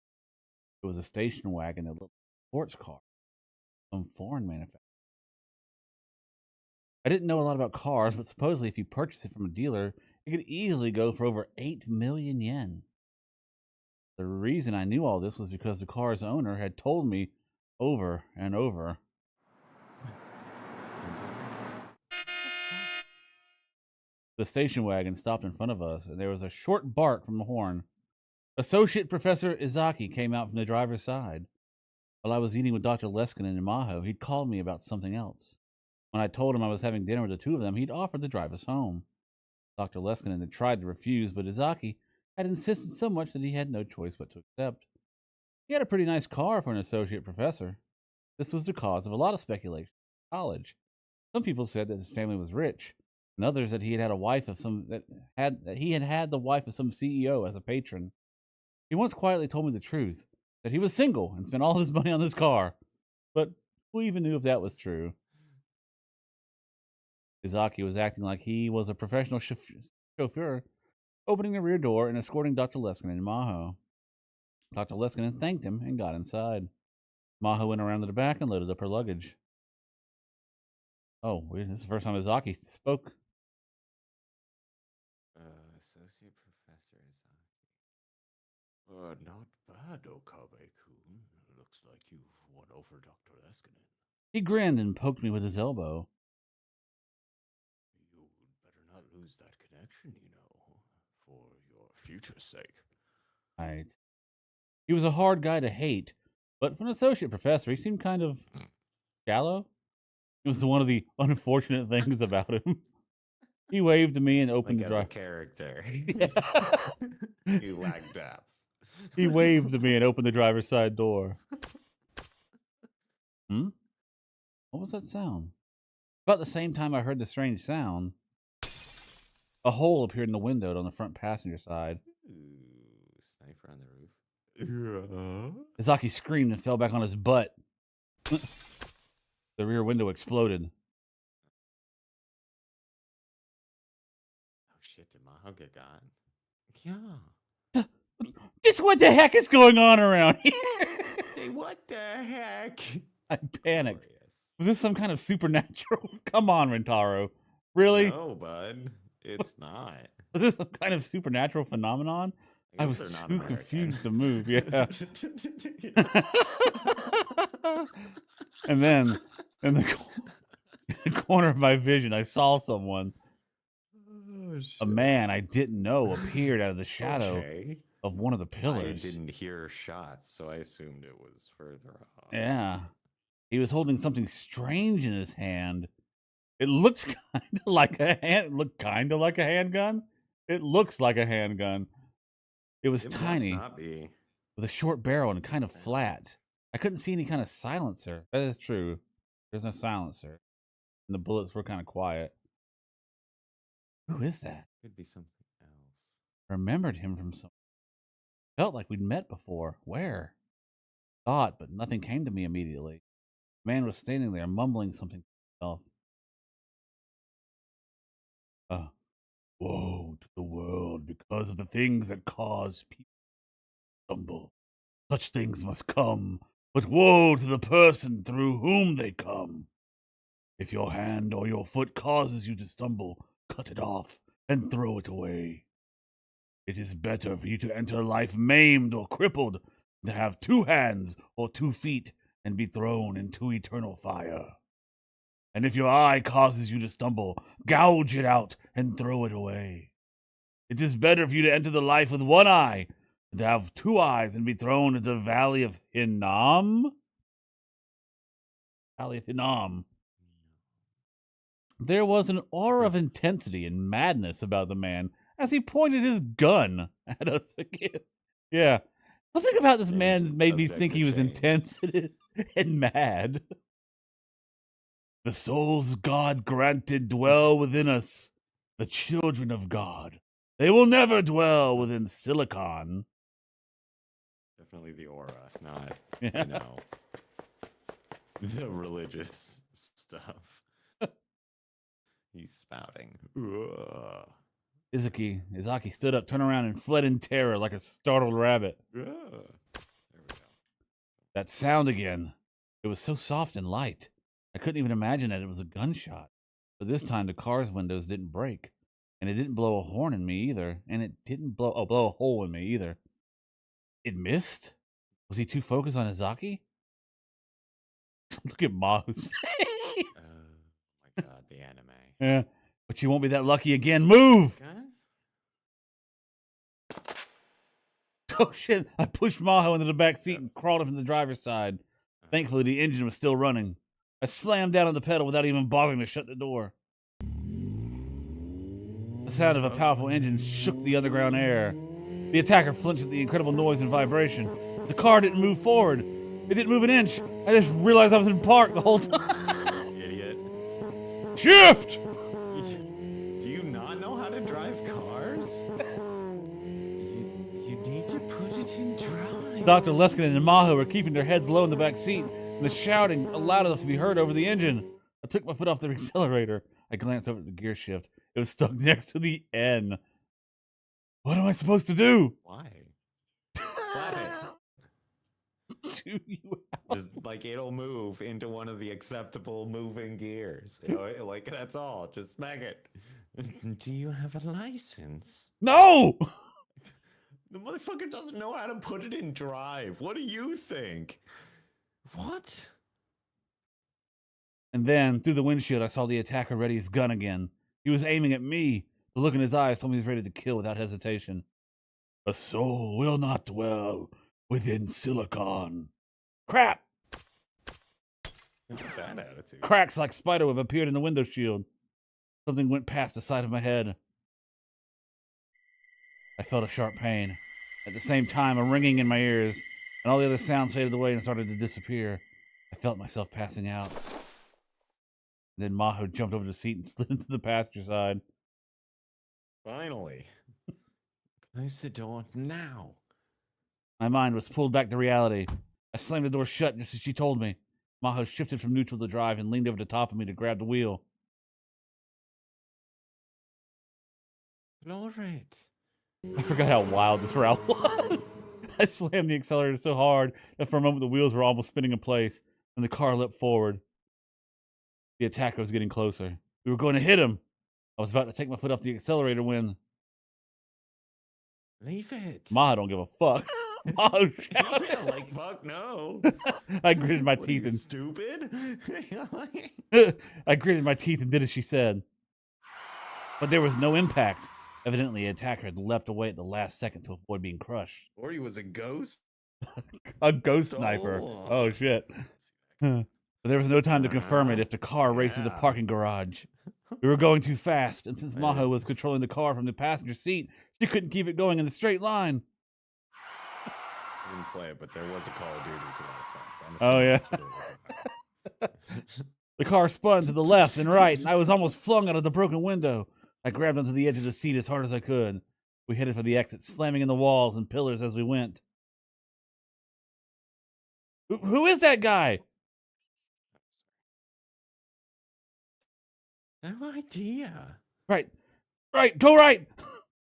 It was a station wagon that looked like a sports car, some foreign manufacturer. I didn't know a lot about cars, but supposedly if you purchase it from a dealer, it could easily go for over 8 million yen. The reason I knew all this was because the car's owner had told me over and over. The station wagon stopped in front of us, and there was a short bark from the horn. Associate Professor Izaki came out from the driver's side. While I was eating with Dr. Leskinen and Maho, he'd called me about something else. When I told him I was having dinner with the two of them, he'd offered to drive us home. Dr. Leskinen had tried to refuse, but Izaki had insisted so much that he had no choice but to accept. He had a pretty nice car for an associate professor. This was the cause of a lot of speculation in college. Some people said that his family was rich, and others that he had had a wife of some that he had the wife of some CEO as a patron. He once quietly told me the truth, that he was single and spent all his money on this car. But who even knew if that was true? Izaki was acting like he was a professional chauffeur, opening the rear door and escorting Dr. Leskinen and Maho. Dr. Leskinen thanked him and got inside. Maho went around to the back and loaded up her luggage. Oh, this is the first time Izaki spoke. Associate Professor Izaki. Not bad, Okabe-kun. Looks like you've won over Dr. Leskinen. He grinned and poked me with his elbow. You better not lose that connection, for your future's sake. Right. He was a hard guy to hate, but for an associate professor, he seemed kind of shallow. It was one of the unfortunate things about him. He waved to me and opened the As drive. a character. Yeah. You lack depth. He waved to me and opened the driver's side door. What was that sound? About the same time I heard the strange sound, a hole appeared in the window on the front passenger side. Ooh, sniper on the roof. Yeah. Izaki screamed and fell back on his butt. The rear window exploded. Oh shit, did Maho get got? Yeah. Just what the heck is going on around here? Say what the heck? I panicked. Glorious. Was this some kind of supernatural? Come on, Rentaro. Really? No, bud. It's not. Was this some kind of supernatural phenomenon? I was too confused to move. Yeah. And then, in the corner of my vision, I saw someone. Oh, a man I didn't know appeared out of the shadow of one of the pillars. I didn't hear shots, so I assumed it was further off. Yeah. He was holding something strange in his hand. It looked kind of like a handgun. It looks like a handgun. It was tiny, must not be. with a short barrel and kind of flat. I couldn't see any kind of silencer. That is true. There's no silencer. And the bullets were kind of quiet. Who is that? Could be something else. I remembered him from somewhere. Felt like we'd met before. Where? Thought, but nothing came to me immediately. The man was standing there, mumbling something to himself. Woe to the world because of the things that cause people to stumble. Such things must come, but woe to the person through whom they come. If your hand or your foot causes you to stumble, cut it off and throw it away. It is better for you to enter life maimed or crippled to have 2 hands or 2 feet and be thrown into eternal fire. And if your eye causes you to stumble, gouge it out and throw it away. It is better for you to enter the life with 1 eye than to have 2 eyes and be thrown into the Valley of Hinnom. Valley of Hinnom. There was an aura of intensity and madness about the man as he pointed his gun at us again. Yeah. Something about this man made me think he was intense and mad. The souls God granted dwell within us, the children of God. They will never dwell within Silicon. Definitely the aura, not, you know, the religious stuff. He's spouting. Izaki stood up, turned around, and fled in terror like a startled rabbit. There we go. That sound again. It was so soft and light. I couldn't even imagine that it was a gunshot. But this time the car's windows didn't break. And it didn't blow a horn in me either. And it didn't blow a hole in me either. It missed? Was he too focused on Izaki? Look at Maho's face. Oh my god, the anime. Yeah, but you won't be that lucky again. Move! Okay. Oh shit, I pushed Maho into the back seat and crawled up into the driver's side. Thankfully, the engine was still running. I slammed down on the pedal without even bothering to shut the door. The sound of a powerful engine shook the underground air. The attacker flinched at the incredible noise and vibration. The car didn't move forward. It didn't move an inch. I just realized I was in park the whole time. Idiot. Shift! Do you not know how to drive cars? You need to put it in drive. Dr. Leskinen and Maho were keeping their heads low in the back seat, and the shouting allowed us to be heard over the engine. I took my foot off the accelerator. I glanced over at the gear shift. It was stuck next to the N. What am I supposed to do? Why? Slap it. Do you Just like it'll move into one of the acceptable moving gears. You know, like that's all. Just smack it. Do you have a license? No! The motherfucker doesn't know how to put it in drive. What do you think? What? And then, through the windshield, I saw the attacker ready his gun again. He was aiming at me. The look in his eyes told me he was ready to kill without hesitation. A soul will not dwell within Silicon. Crap! Bad attitude. Cracks like spiderweb appeared in the window shield. Something went past the side of my head. I felt a sharp pain. At the same time, a ringing in my ears, and all the other sounds faded away and started to disappear. I felt myself passing out. Then Maho jumped over the seat and slid into the passenger side. Finally. Close the door now. My mind was pulled back to reality. I slammed the door shut just as she told me. Maho shifted from neutral to drive and leaned over the top of me to grab the wheel. Floor it. I forgot how wild this route was. I slammed the accelerator so hard that for a moment the wheels were almost spinning in place, and the car leapt forward. The attacker was getting closer. We were going to hit him. I was about to take my foot off the accelerator when... Leave it. Maho don't give a fuck. Maho shouted. Yeah, like, fuck no. I gritted my What, teeth are you and... stupid? I gritted my teeth and did as she said. But there was no impact. Evidently, the attacker had leapt away at the last second to avoid being crushed. Or he was a ghost? A ghost sniper. Oh, shit. But there was no time to confirm it if the car raced through the parking garage. We were going too fast, and since Maho was controlling the car from the passenger seat, she couldn't keep it going in a straight line. I didn't play it, but there was a Call of Duty to that effect. Oh, yeah. That's what it was about. The car spun to the left and right, and I was almost flung out of the broken window. I grabbed onto the edge of the seat as hard as I could. We headed for the exit, slamming in the walls and pillars as we went. Who is that guy? No idea. Right, go right!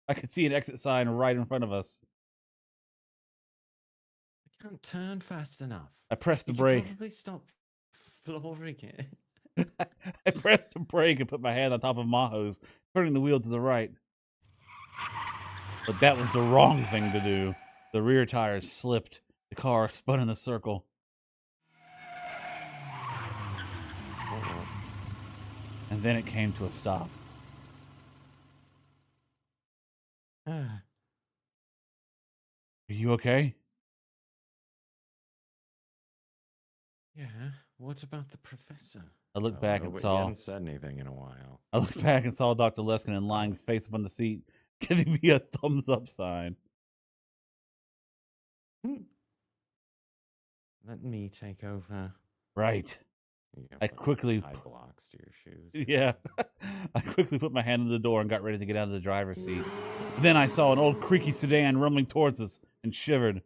I could see an exit sign right in front of us. I can't turn fast enough. I pressed the You brake. should probably stop flooring it. I pressed the brake and put my hand on top of Maho's, turning the wheel to the right. But that was the wrong thing to do. The rear tires slipped, The car spun in a circle. And then it came to a stop. Ah, Are you okay? yeah. What about the professor? I looked Oh, back no, and but he saw hadn't said anything in a while. I looked back and saw Dr. Leskinen lying Oh. face up on the seat, giving me a thumbs up sign. Let me take over. Right. You got I fucking quickly tie blocks to your shoes. Yeah. I quickly put my hand on the door and got ready to get out of the driver's seat. Then I saw an old creaky sedan rumbling towards us and shivered.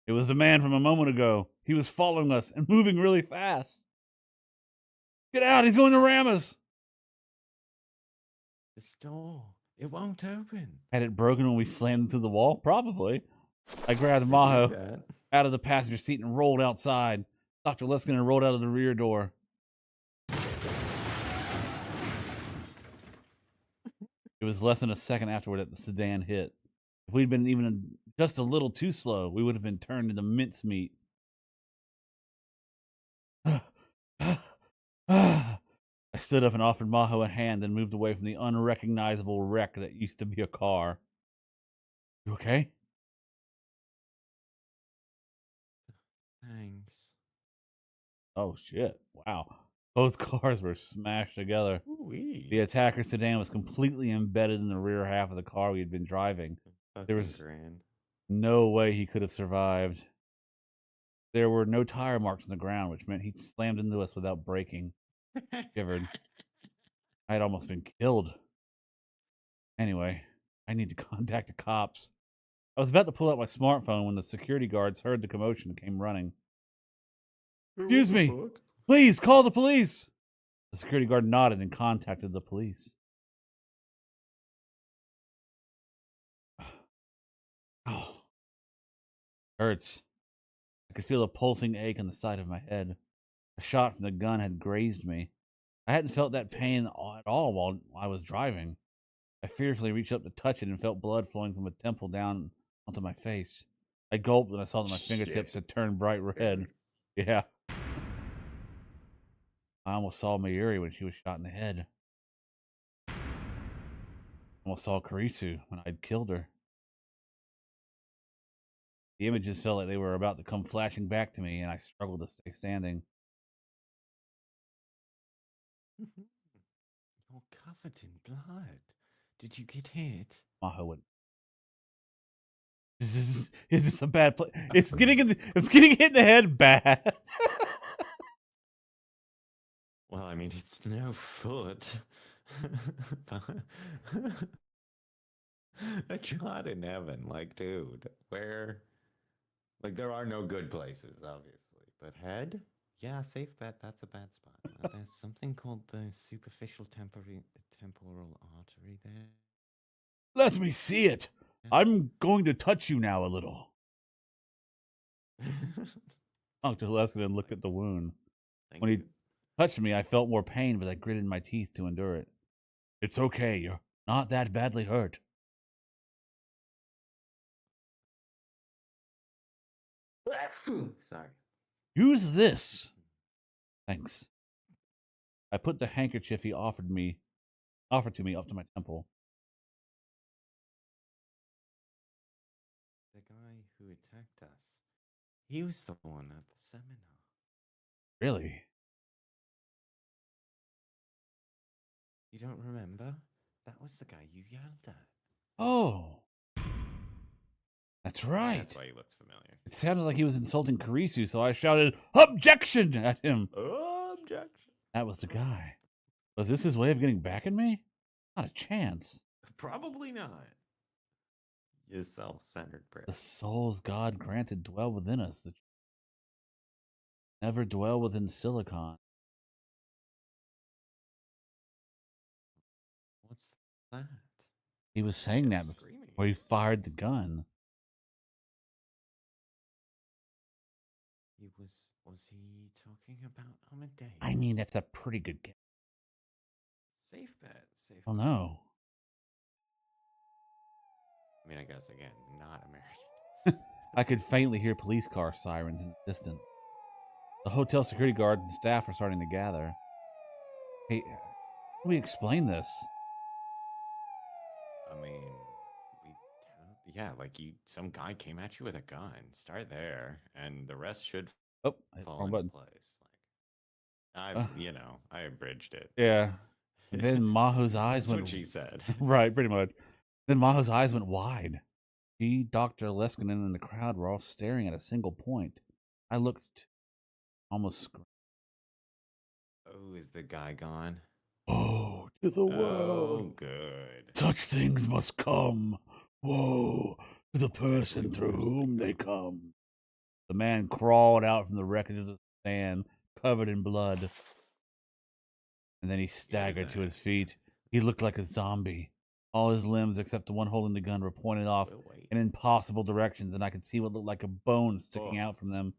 It was the man from a moment ago. He was following us and moving really fast. Get out, he's going to ram us. This door, it won't open. Had it broken when we slammed into the wall? Probably. I grabbed Could be Maho that. out of the passenger seat and rolled outside. Dr. Leskinen rolled out of the rear door. It was less than a second afterward that the sedan hit. If we'd been even just a little too slow, we would have been turned into mincemeat. I stood up and offered Maho a hand, then moved away from the unrecognizable wreck that used to be a car. You okay? Thanks. Oh, shit. Wow. Both cars were smashed together. Ooh-wee. The attacker sedan was completely embedded in the rear half of the car we had been driving. There was grand. no way he could have survived. There were no tire marks on the ground, which meant he'd slammed into us without braking. Shivered. I had almost been killed. Anyway, I need to contact the cops. I was about to pull out my smartphone when the security guards heard the commotion and came running. Excuse me. Please call the police. The security guard nodded and contacted the police. Oh, hurts. I could feel a pulsing ache on the side of my head. A shot from the gun had grazed me. I hadn't felt that pain at all while I was driving. I fearfully reached up to touch it and felt blood flowing from a temple down onto my face. I gulped when I saw that my fingertips had turned bright red. Yeah. I almost saw Mayuri when she was shot in the head. I almost saw Kurisu when I'd killed her. The images felt like they were about to come flashing back to me, and I struggled to stay standing. You're covered in blood. Did you get hit? Maho went. Is this a bad play? It's getting hit in the head bad. Well, I mean, it's no foot. A God in heaven, like, dude, where? Like, there are no good places, obviously. But head? Yeah, safe bet. That's a bad spot. There's something called the superficial temporal artery there. Let me see it. I'm going to touch you now a little. Dr. Leskinen looked at the wound. Thank When he you. touched me, I felt more pain, but I gritted my teeth to endure it. It's okay. You're not that badly hurt. Sorry. Use this. Thanks. I put the handkerchief he offered to me up to my temple. The guy who attacked us, he was the one at the seminar. Really? You don't remember? That was the guy you yelled at. Oh. That's right. That's why he looked familiar. It sounded like he was insulting Kurisu, so I shouted, "Objection!" at him. Objection. That was the guy. Was this his way of getting back at me? Not a chance. Probably not. You self-centered prick. The souls God granted dwell within us. Never dwell within silicon. What's that? He was saying that before he fired the gun. Was he talking about Amadeus? I mean, that's a pretty good guess. Safe bet. Safe Oh bet. no. I mean, I guess again, not American. I could faintly hear police car sirens in the distance. The hotel security guards and staff are starting to gather. Hey, how do we explain this? I mean, we, yeah, like some guy came at you with a gun. Start there, and the rest should Oh, I hit the fall wrong into button. place. Like Uh, I abridged it. yeah. And then Maho's eyes That's went what she said. right, pretty much. Then Maho's eyes went wide. She, Dr. Leskinen, and the crowd were all staring at a single point. I looked, almost screamed. Oh, is the guy gone? Woe to the Oh, world. good. Such things must come. Woe to the Exactly. person through Where's the whom they guy? come. The man crawled out from the wreckage of the stand, covered in blood, and then he Get his staggered to his ass. feet. He looked like a zombie. All his limbs, except the one holding the gun, were pointed off We'll wait. in impossible directions, and I could see what looked like a bone sticking Oh. out from them.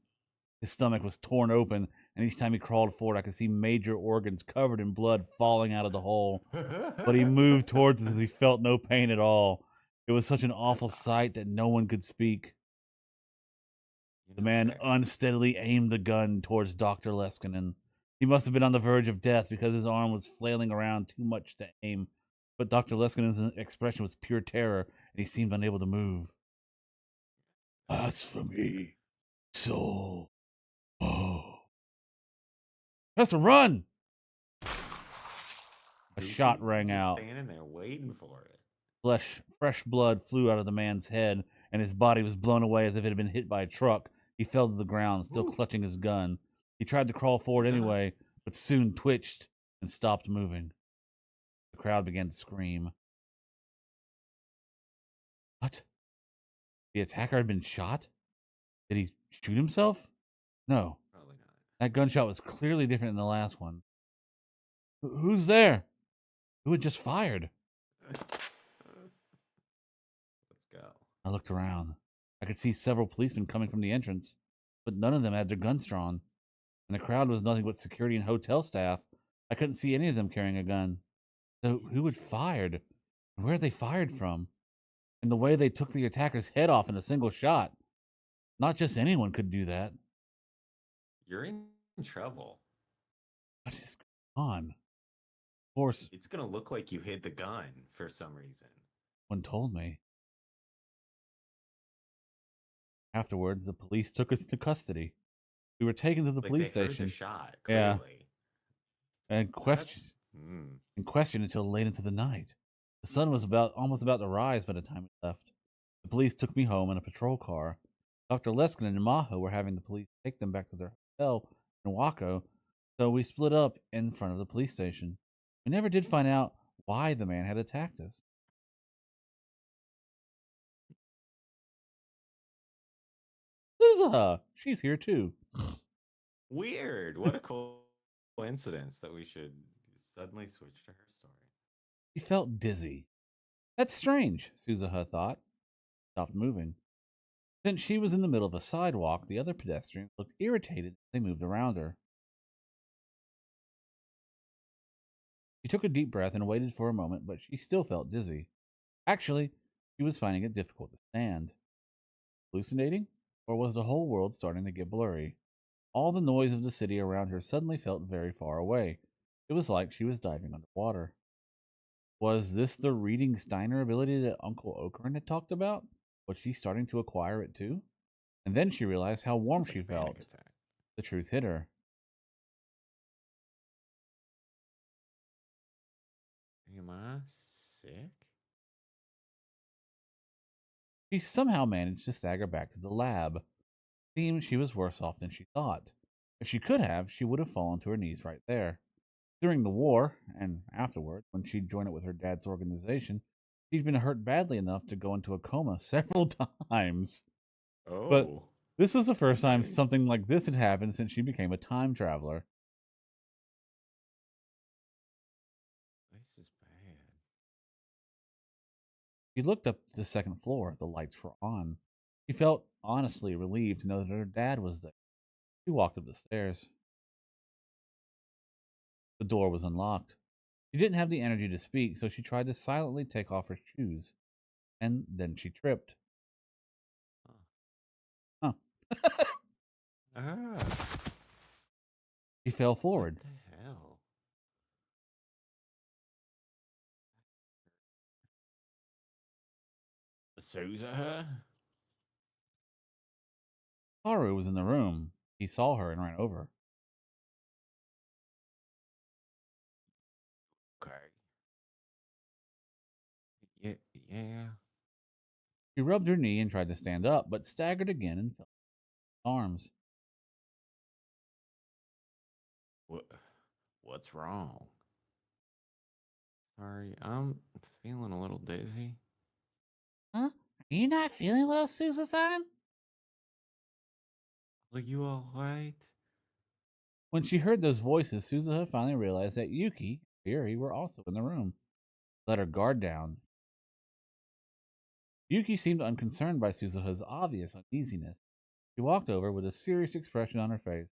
His stomach was torn open, and each time he crawled forward, I could see major organs covered in blood falling out of the hole. But he moved towards us as he felt no pain at all. It was such an awful That's sight that no one could speak. The man okay. unsteadily aimed the gun towards Dr. Leskinen. He must have been on the verge of death because his arm was flailing around too much to aim. But Dr. Leskinen's expression was pure terror, and he seemed unable to move. Blasphemy, soul. Oh. Professor, run! A shot Goofy, rang just out. standing there waiting for it. Fresh blood flew out of the man's head, and his body was blown away as if it had been hit by a truck. He fell to the ground, still Ooh, clutching his gun. He tried to crawl forward he's up. anyway, but soon twitched and stopped moving. The crowd began to scream. What? The attacker had been shot? Did he shoot himself? No. Probably not. That gunshot was clearly different than the last one. Who's there? Who had just fired? Let's go. I looked around. I could see several policemen coming from the entrance, but none of them had their guns drawn. And the crowd was nothing but security and hotel staff. I couldn't see any of them carrying a gun. So who had fired? And where had they fired from? And the way they took the attacker's head off in a single shot. Not just anyone could do that. You're in trouble. What is going on? Of course, It's gonna look like you hid the gun for some reason. one told me. Afterwards, the police took us to custody. We were taken to the Like police they heard the station. shot, Yeah, clearly. and questioned. That's mm, And questioned until late into the night. The sun was almost about to rise by the time we left. The police took me home in a patrol car. Dr. Leskin and Maho were having the police take them back to their hotel in Waco, so we split up in front of the police station. We never did find out why the man had attacked us. Suzuha! She's here too. weird. What a coincidence that we should suddenly switch to her story. She felt dizzy. That's strange, Suzuha thought. Stopped moving. Since she was in the middle of a sidewalk, the other pedestrians looked irritated as they moved around her. She took a deep breath and waited for a moment, but she still felt dizzy. Actually, she was finding it difficult to stand. Hallucinating? Or was the whole world starting to get blurry? All the noise of the city around her suddenly felt very far away. It was like she was diving underwater. Was this the reading Steiner ability that Uncle Okran had talked about? Was she starting to acquire it too? And then she realized how warm Sounds like she a panic felt. attack. The truth hit her. Am I sick? She somehow managed to stagger back to the lab. It seemed she was worse off than she thought. If she could have, she would have fallen to her knees right there. During the war, and afterward, when she'd joined it with her dad's organization, she'd been hurt badly enough to go into a coma several times. But Oh, this was the first time okay. something like this had happened since she became a time traveler. This is bad. She looked up to the second floor. The lights were on. She felt honestly relieved to know that her dad was there. She walked up the stairs. The door was unlocked. She didn't have the energy to speak, so she tried to silently take off her shoes. And then she tripped. Huh. Ah, She fell what forward. the hell? Souza? Haru was in the room. He saw her and ran over. Okay. Yeah, yeah. She rubbed her knee and tried to stand up, but staggered again and fell in his arms. What? What's wrong? Sorry, I'm feeling a little dizzy. Huh? Are you not feeling well, Susan? Are you all right? When she heard those voices, Suzuha finally realized that Yuki and Yuri were also in the room. Let her guard down. Yuki seemed unconcerned by Suzuha's obvious uneasiness. She walked over with a serious expression on her face.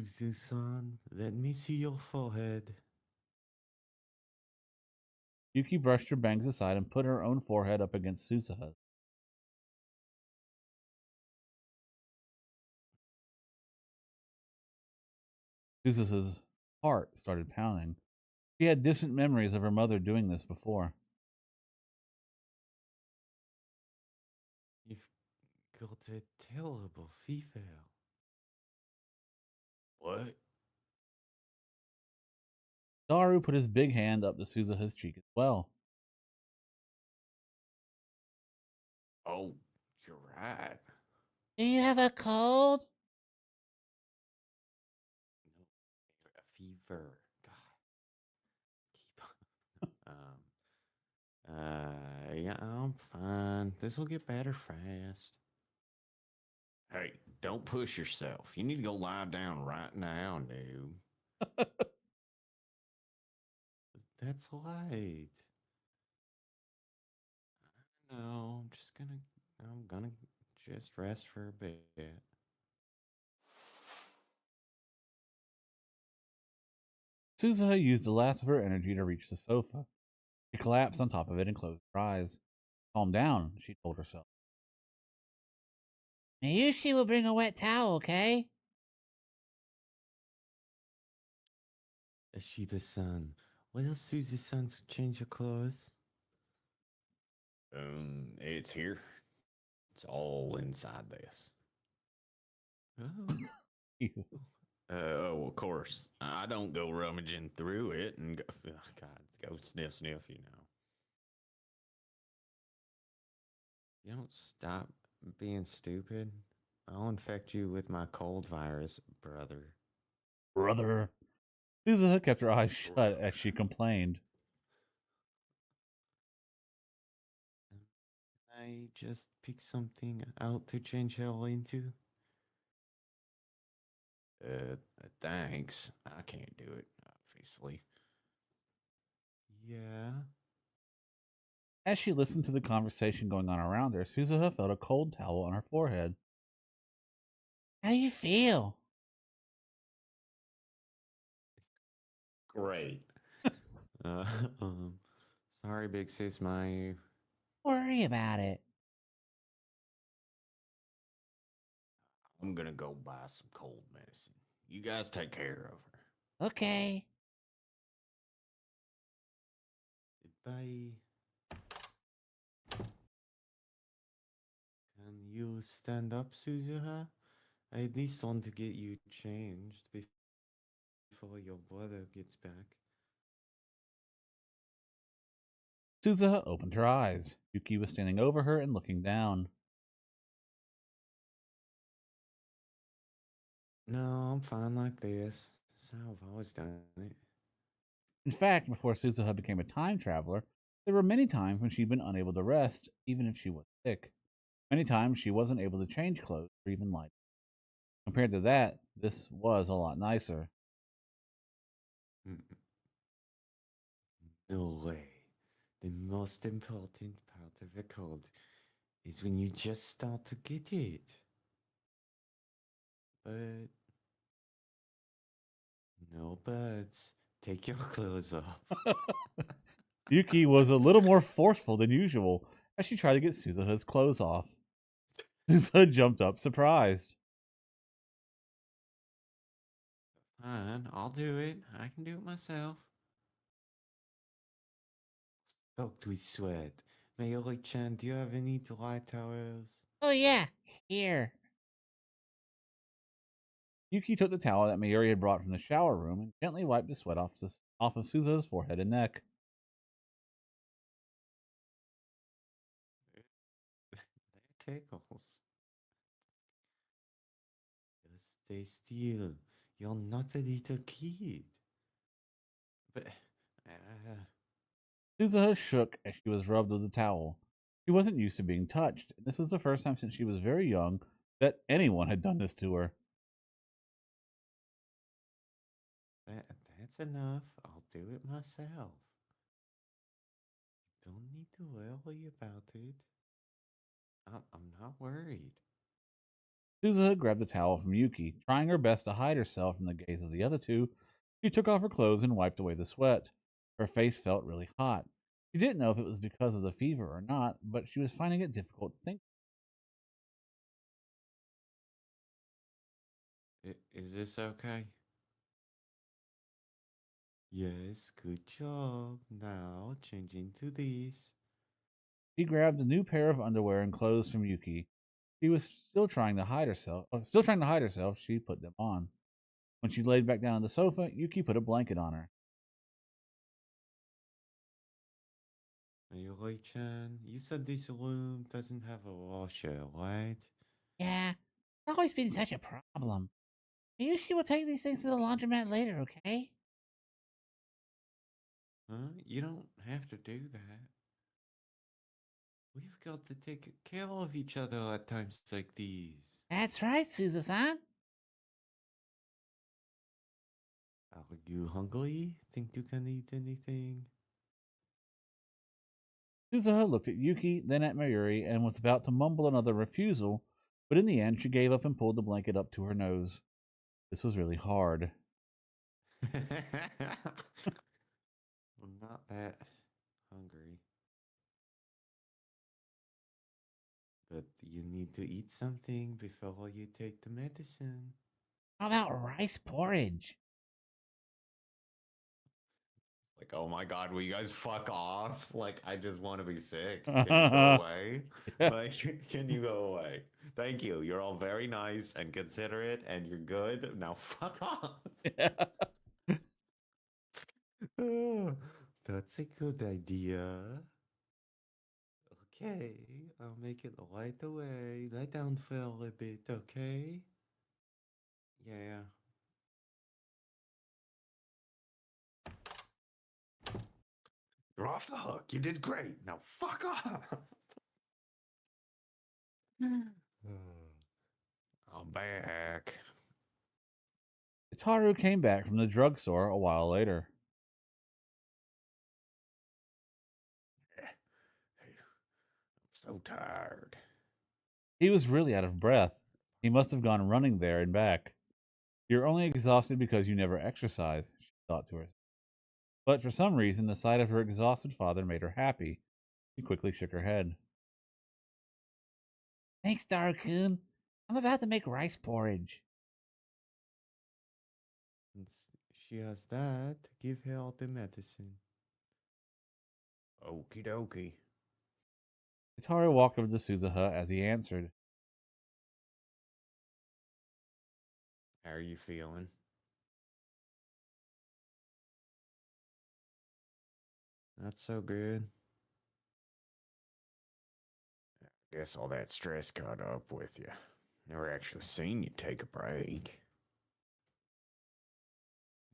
Susan, let me see your forehead. Yuki brushed her bangs aside and put her own forehead up against Suzuha's. Suzuha's heart started pounding. She had distant memories of her mother doing this before. You've got a terrible fever. What? Daru put his big hand up to Suzuha's cheek as well. Oh, you're right. Do you have a cold? No, a fever. God, keep yeah, I'm fine. This will get better fast. Hey, don't push yourself. You need to go lie down right now, dude. That's light. No, I'm gonna just rest for a bit. Suzuha used the last of her energy to reach the sofa. She collapsed on top of it and closed her eyes. Calm down, she told herself. Mayushi will bring a wet towel, okay? Is she the sun? Will Susie Sun's change your clothes? It's here. It's all inside this. Oh. Jesus. Oh, of course. I don't go rummaging through it and go, oh, God, go sniff, sniff, you know. You don't stop being stupid. I'll infect you with my cold virus, brother. Brother. Suzuha kept her eyes shut Brother. as she complained. I just pick something out to change hell into? Thanks. I can't do it, obviously. Yeah. As she listened to the conversation going on around her, Suzuha felt a cold towel on her forehead. How do you feel? Great. Uh, um, sorry, big sis, my Worry about it. I'm gonna go buy some cold medicine. You guys take care of her. Okay. Bye. Can you stand up, Suzuha? I at least want to get you changed before your brother gets back. Suzuha opened her eyes. Yuki was standing over her and looking down. No, I'm fine like this. That's how I've always done it. In fact, before Suzuha became a time traveler, there were many times when she'd been unable to rest, even if she was sick. Many times she wasn't able to change clothes or even light. Compared to that, this was a lot nicer. Mm, no way. The most important part of a cold is when you just start to get it. But no buts. Take your clothes off. Yuki was a little more forceful than usual as she tried to get Suzuha's clothes off. Susa jumped up, surprised. Fine, I'll do it. I can do it myself. Talk to his sweat. Mayori-chan, do you have any dry towels? Oh, yeah. Here. Yuki took the towel that Mayuri had brought from the shower room and gently wiped the sweat off of Suza's forehead and neck. That tickles. Just stay still. You're not a little kid. But, Suzuha shook as she was rubbed with the towel. She wasn't used to being touched, and this was the first time since she was very young that anyone had done this to her. that's enough. I'll do it myself. Don't need to worry about it. I'm not worried. Suzuha grabbed the towel from Yuki, trying her best to hide herself from the gaze of the other two. She took off her clothes and wiped away the sweat. Her face felt really hot. She didn't know if it was because of the fever or not, but she was finding it difficult to think. Is this okay? Yes, good job. Now change into this. She grabbed a new pair of underwear and clothes from Yuki. She was still trying to hide herself. Still trying to hide herself, she put them on. When she laid back down on the sofa, Yuki put a blanket on her. Mayuri-chan, you said this room doesn't have a washer, right? Yeah. It's always been such a problem. Maybe will take these things to the laundromat later, okay? Huh? You don't have to do that. We've got to take care of each other at times like these. That's right, Suzu-san. Are you hungry? Think you can eat anything? Suzuha looked at Yuki, then at Mayuri, and was about to mumble another refusal, but in the end she gave up and pulled the blanket up to her nose. This was really hard. I'm not that hungry. But you need to eat something before you take the medicine. How about rice porridge? Like, oh my god, will you guys fuck off? Like, I just want to be sick. Can you go Yeah. away? Like, can you go away? Thank you. You're all very nice and considerate and you're good. Now fuck off. That's a good idea. Okay, I'll make it right away. Lie down for a little bit, okay? Yeah. You're off the hook. You did great. Now fuck off. I'm back. Itaru came back from the drugstore a while later. I'm so tired. He was really out of breath. He must have gone running there and back. You're only exhausted because you never exercise, she thought to herself. But for some reason, the sight of her exhausted father made her happy. She quickly shook her head. Thanks, Daru-kun. I'm about to make rice porridge. Since she has that, give her all the medicine. Okie dokie. Itaru walked over to Suzuha as he answered. How are you feeling? Not so good. Guess all that stress caught up with you. Never actually seen you take a break.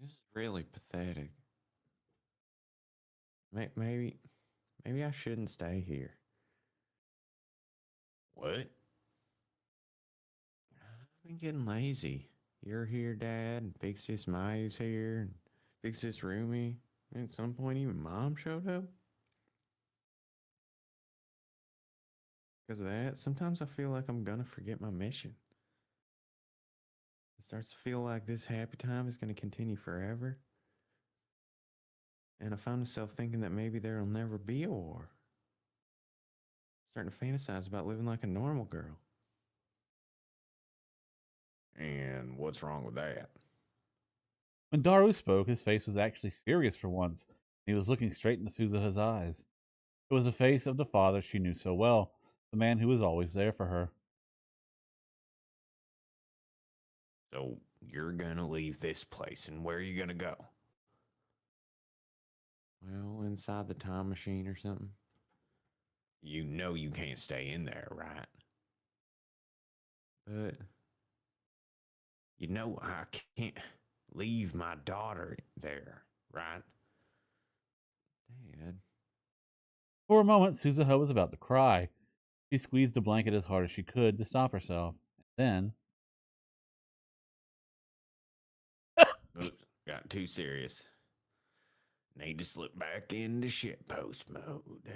This is really pathetic. Maybe I shouldn't stay here. What? I've been getting lazy. You're here, Dad, and big sis Maya's here, and big sis Rumi. And at some point, even Mom showed up. Because of that, sometimes I feel like I'm gonna forget my mission. It starts to feel like this happy time is gonna continue forever. And I found myself thinking that maybe there'll never be a war. Starting to fantasize about living like a normal girl. And what's wrong with that? When Daru spoke, his face was actually serious for once. He was looking straight into Suzuha's eyes. It was the face of the father she knew so well, the man who was always there for her. So you're gonna leave this place, and where are you gonna go? Well, inside the time machine or something. You know you can't stay in there, right? But you know I can't leave my daughter there, right? Dad. For a moment, Suzuha was about to cry. She squeezed the blanket as hard as she could to stop herself. Then, Oops, got too serious. Need to slip back into shitpost mode.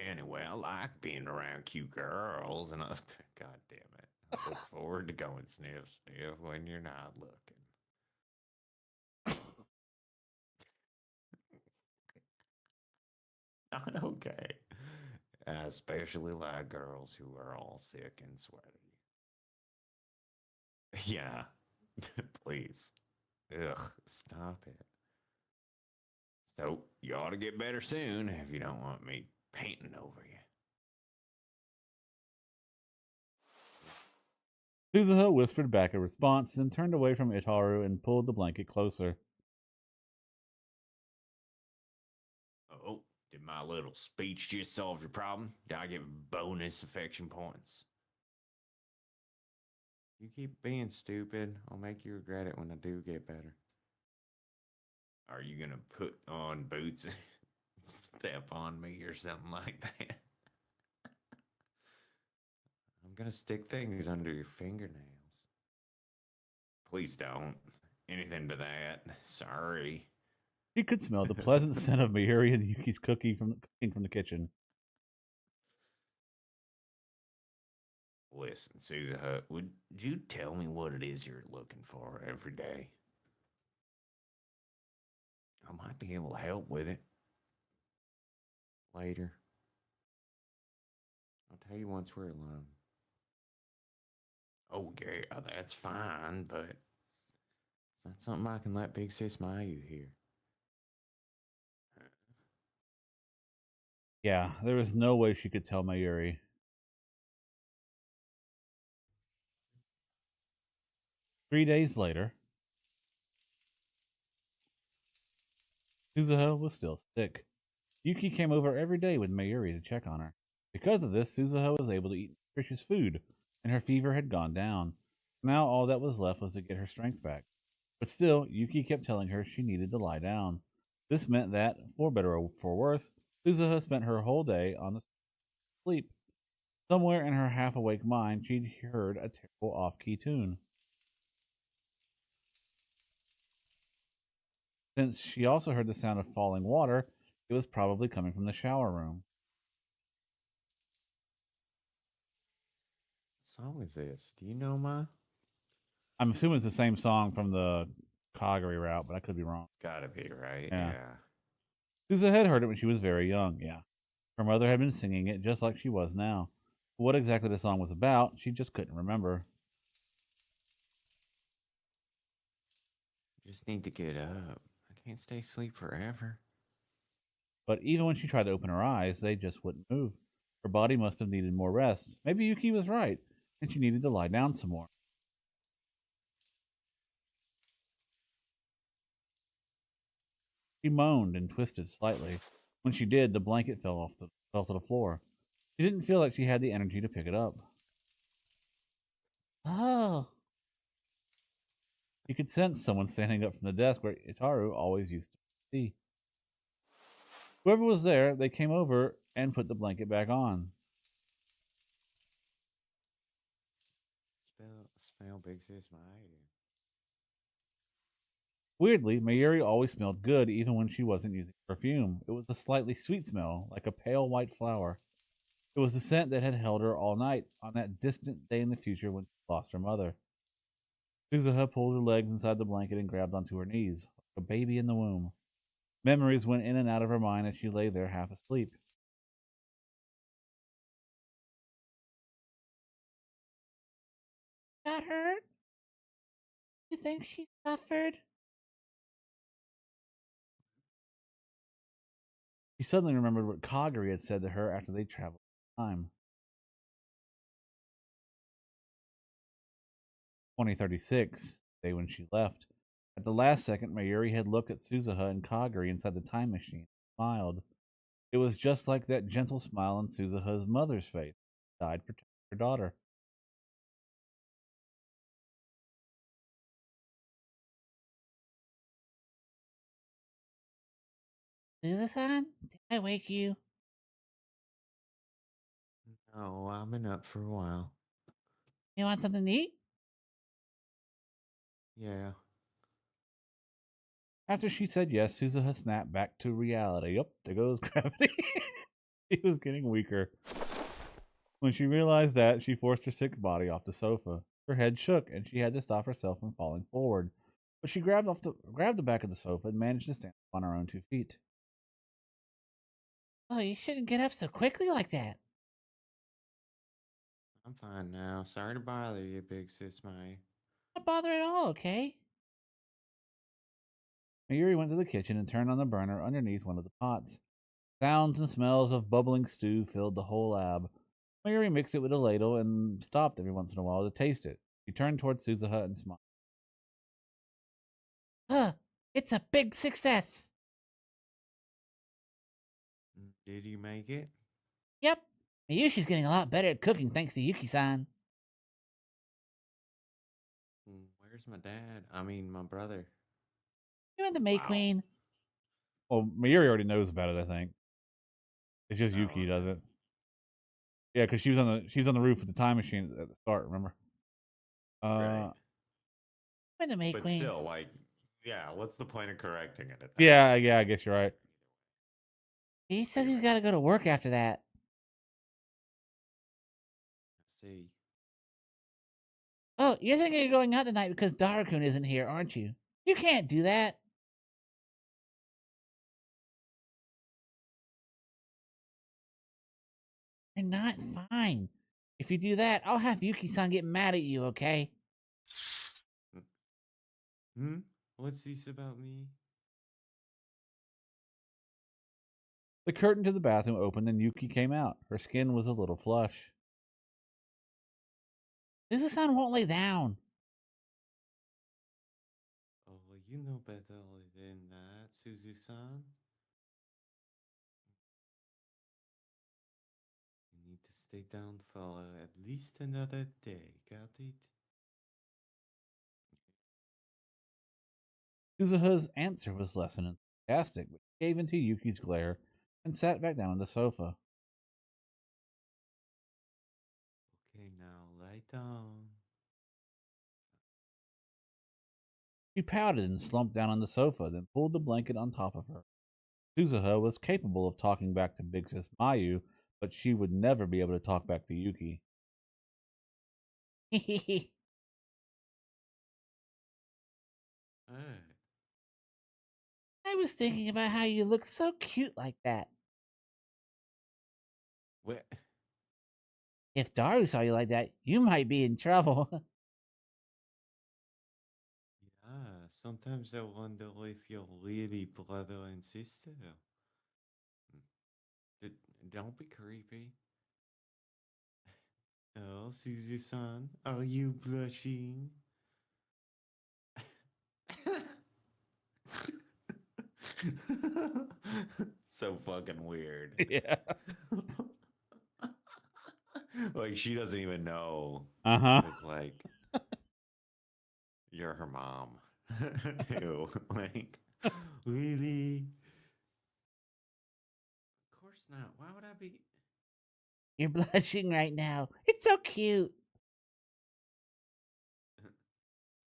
Anyway, I like being around cute girls, and God damn it, I look forward to going sniff when you're not looking. Not okay. I especially like girls who are all sick and sweaty. Yeah, please. Ugh, stop it. So, you ought to get better soon if you don't want me painting over you. Suzuha whispered back a response, then turned away from Itaru and pulled the blanket closer. Oh, did my little speech just solve your problem? Did I get bonus affection points? You keep being stupid. I'll make you regret it when I do get better. Are you gonna put on boots and step on me or something like that? I'm gonna stick things under your fingernails. Please don't. Anything but that. Sorry. She could smell the pleasant scent of Mayuri and Yuki's cooking from the kitchen. Listen, Suzuha, would you tell me what it is you're looking for every day? I might be able to help with it. Later. I'll tell you once we're alone. Oh, yeah, that's fine, but it's not something I can let Big Sis Mayu hear. Yeah, there was no way she could tell Mayuri. 3 days later, Suzuha was still sick. Yuki came over every day with Mayuri to check on her. Because of this, Suzuha was able to eat nutritious food, and her fever had gone down. Now all that was left was to get her strength back. But still, Yuki kept telling her she needed to lie down. This meant that, for better or for worse, Suzuha spent her whole day on the sleep. Somewhere in her half-awake mind, she'd heard a terrible off-key tune. Since she also heard the sound of falling water, it was probably coming from the shower room. What song is this? Do you know, Ma? I'm assuming it's the same song from the Calgary route, but I could be wrong. It's gotta be, right? Yeah. Yeah. Suzuha had heard it when she was very young, yeah. Her mother had been singing it just like she was now. But what exactly the song was about, she just couldn't remember. Just need to get up. I can't stay asleep forever. But even when she tried to open her eyes, they just wouldn't move. Her body must have needed more rest. Maybe Yuki was right, and she needed to lie down some more. She moaned and twisted slightly. When she did, the blanket fell to the floor. She didn't feel like she had the energy to pick it up. Oh, She could sense someone standing up from the desk where Itaru always used to be. Whoever was there, they came over and put the blanket back on. Smell Big Sis Mayu. Weirdly, Mayuri always smelled good even when she wasn't using perfume. It was a slightly sweet smell, like a pale white flower. It was the scent that had held her all night on that distant day in the future when she lost her mother. Suzuha pulled her legs inside the blanket and grabbed onto her knees, like a baby in the womb. Memories went in and out of her mind as she lay there half asleep. got hurt? You think she suffered? She suddenly remembered what Kagari had said to her after they traveled time. 2036, the day when she left. At the last second, Mayuri had looked at Suzuha and Kagari inside the time machine and smiled. It was just like that gentle smile on Suzuha's mother's face. She died protecting her daughter. Susan, did I wake you? No, I've been up for a while. You want something to eat? Yeah. After she said yes, Suzuha snapped back to reality. Yep, there goes gravity. She was getting weaker. When she realized that, she forced her sick body off the sofa. Her head shook, and she had to stop herself from falling forward. But she grabbed the back of the sofa and managed to stand up on her own 2 feet. Oh, you shouldn't get up so quickly like that. I'm fine now. Sorry to bother you, big sis Mai. Not bother at all, okay? Mayuri went to the kitchen and turned on the burner underneath one of the pots. Sounds and smells of bubbling stew filled the whole lab. Mayuri mixed it with a ladle and stopped every once in a while to taste it. She turned towards Suzuha and smiled. Huh, it's a big success. Did you make it? Yep, Miyushi's getting a lot better at cooking thanks to Yuki-san. Where's my dad? I mean, my brother. You and the May Wow. Queen. Well, Mayuri already knows about it, I think. It's just Oh, Yuki okay. does it. Yeah, because she was on the roof with the time machine at the start. Remember? Right. You and the May But Queen. still, like, yeah, what's the point of correcting it at that Yeah, point? yeah. I guess you're right. He says he's got to go to work after that. Let's see. Oh, you're thinking of going out tonight because Darakun isn't here, aren't you? You can't do that. You're not fine. If you do that, I'll have Yuki-san get mad at you, okay? Hmm? What's this about me? The curtain to the bathroom opened and Yuki came out. Her skin was a little flush. Suzu-san won't lay down. Oh, well, you know better than that, Suzu-san. You need to stay down for at least another day, got it? Suzuha's answer was less than enthusiastic, but she gave into Yuki's glare and sat back down on the sofa. Okay, now lie down. She pouted and slumped down on the sofa, then pulled the blanket on top of her. Suzuha was capable of talking back to Big Sis Mayu, but she would never be able to talk back to Yuki. Hey. I was thinking about how you look so cute like that. What? If Daru saw you like that, you might be in trouble. Yeah, sometimes I wonder if you're really brother and sister. D- Don't be creepy. Oh, Suzu-san, are you blushing? So fucking weird. Yeah. Like she doesn't even know. Uh-huh. It's like you're her mom. Ew. Like really? Of course not. Why would I be? You're blushing right now. It's so cute.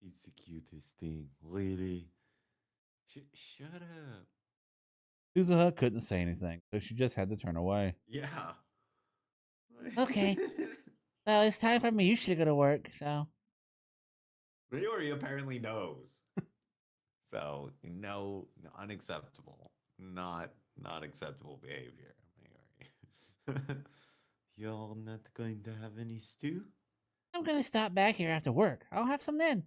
It's the cutest thing. Really? Shut up. Suzuha couldn't say anything, so she just had to turn away. Yeah. Okay. Well, it's time for Miyushi to go to work, so. Mayuri apparently knows. So no, unacceptable. Not acceptable behavior, Mayuri. You're not going to have any stew? I'm gonna stop back here after work. I'll have some then.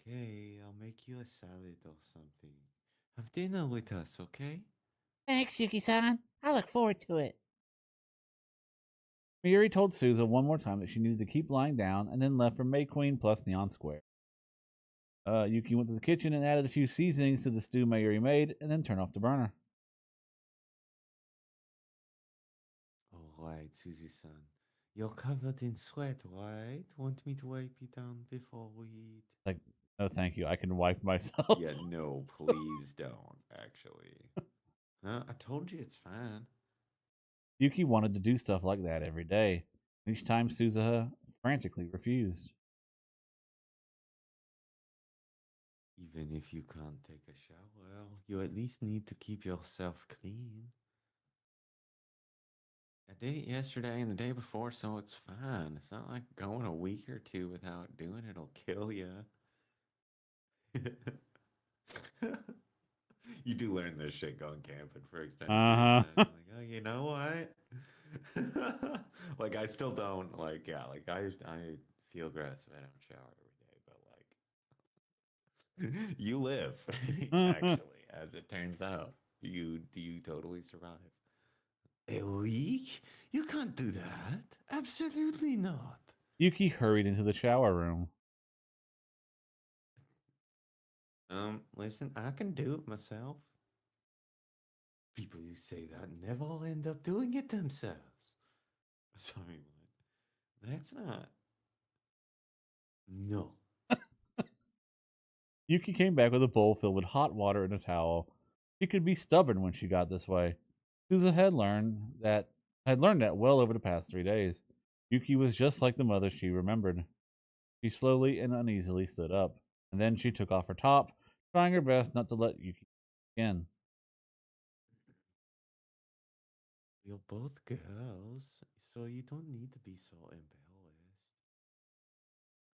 Okay, I'll make you a salad or something. Have dinner with us, okay? Thanks, Yuki-san. I look forward to it. Miuri told Souza one more time that she needed to keep lying down and then left for May Queen plus Neon Square. Yuki went to the kitchen and added a few seasonings to the stew Mayuri made and then turned off the burner. Alright, Suzy-san. You're covered in sweat, right? Want me to wipe you down before we eat? Like, no, thank you. I can wipe myself. Yeah, no, please don't, actually. Huh? I told you it's fine. Yuki wanted to do stuff like that every day. Each time Suzuha frantically refused. Even if you can't take a shower, you at least need to keep yourself clean. I did it yesterday and the day before, so it's fine. It's not like going a week or two without doing it'll kill you. You do learn this shit going camping for extended periods of Uh-huh. time. Like, oh, you know what? Like, I still don't like. Yeah, like I feel gross if I don't shower every day. But like, you live. Actually, as it turns out, you totally survive. A week? You can't do that. Absolutely not. Yuki hurried into the shower room. Listen, I can do it myself. People who say that never end up doing it themselves. Sorry, what? That's not. No. Yuki came back with a bowl filled with hot water and a towel. She could be stubborn when she got this way. Suza had learned that well over the past 3 days. Yuki was just like the mother she remembered. She slowly and uneasily stood up, and then she took off her top, trying her best not to let Yuki again. We're both girls, so you don't need to be so embarrassed.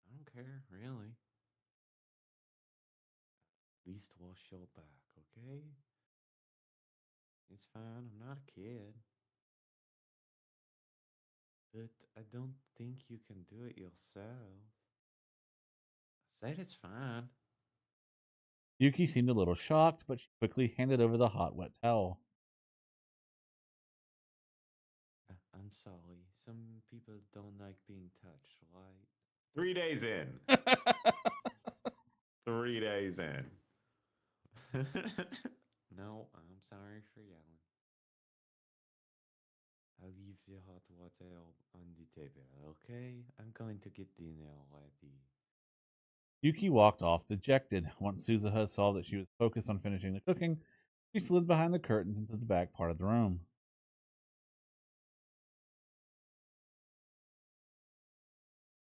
I don't care, really. At least wash your back, okay? It's fine, I'm not a kid. But I don't think you can do it yourself. I said it's fine. Yuki seemed a little shocked, but she quickly handed over the hot, wet towel. I'm sorry. Some people don't like being touched, right? 3 days in. 3 days in. No, I'm sorry for yelling. I'll leave the hot water on the table, okay? I'm going to get dinner ready. Yuki walked off dejected. Once Suzuha saw that she was focused on finishing the cooking, she slid behind the curtains into the back part of the room.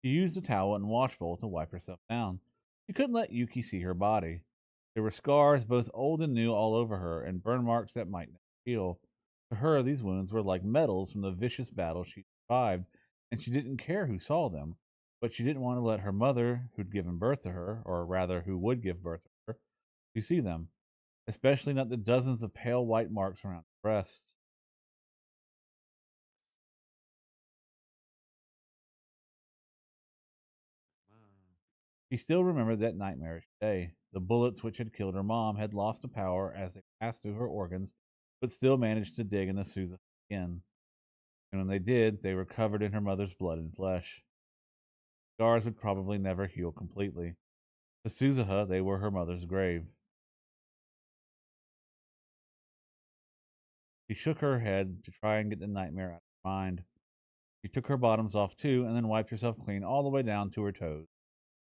She used a towel and wash bowl to wipe herself down. She couldn't let Yuki see her body. There were scars, both old and new, all over her, and burn marks that might never heal. To her, these wounds were like medals from the vicious battle she survived, and she didn't care who saw them. But she didn't want to let her mother, who'd given birth to her, or rather, who would give birth to her, to see them, especially not the dozens of pale white marks around her breasts. Wow. She still remembered that nightmarish day. The bullets which had killed her mom had lost the power as they passed through her organs, but still managed to dig into Susan's skin. And when they did, they were covered in her mother's blood and flesh. Scars would probably never heal completely. To Suzuha, they were her mother's grave. She shook her head to try and get the nightmare out of her mind. She took her bottoms off too, and then wiped herself clean all the way down to her toes.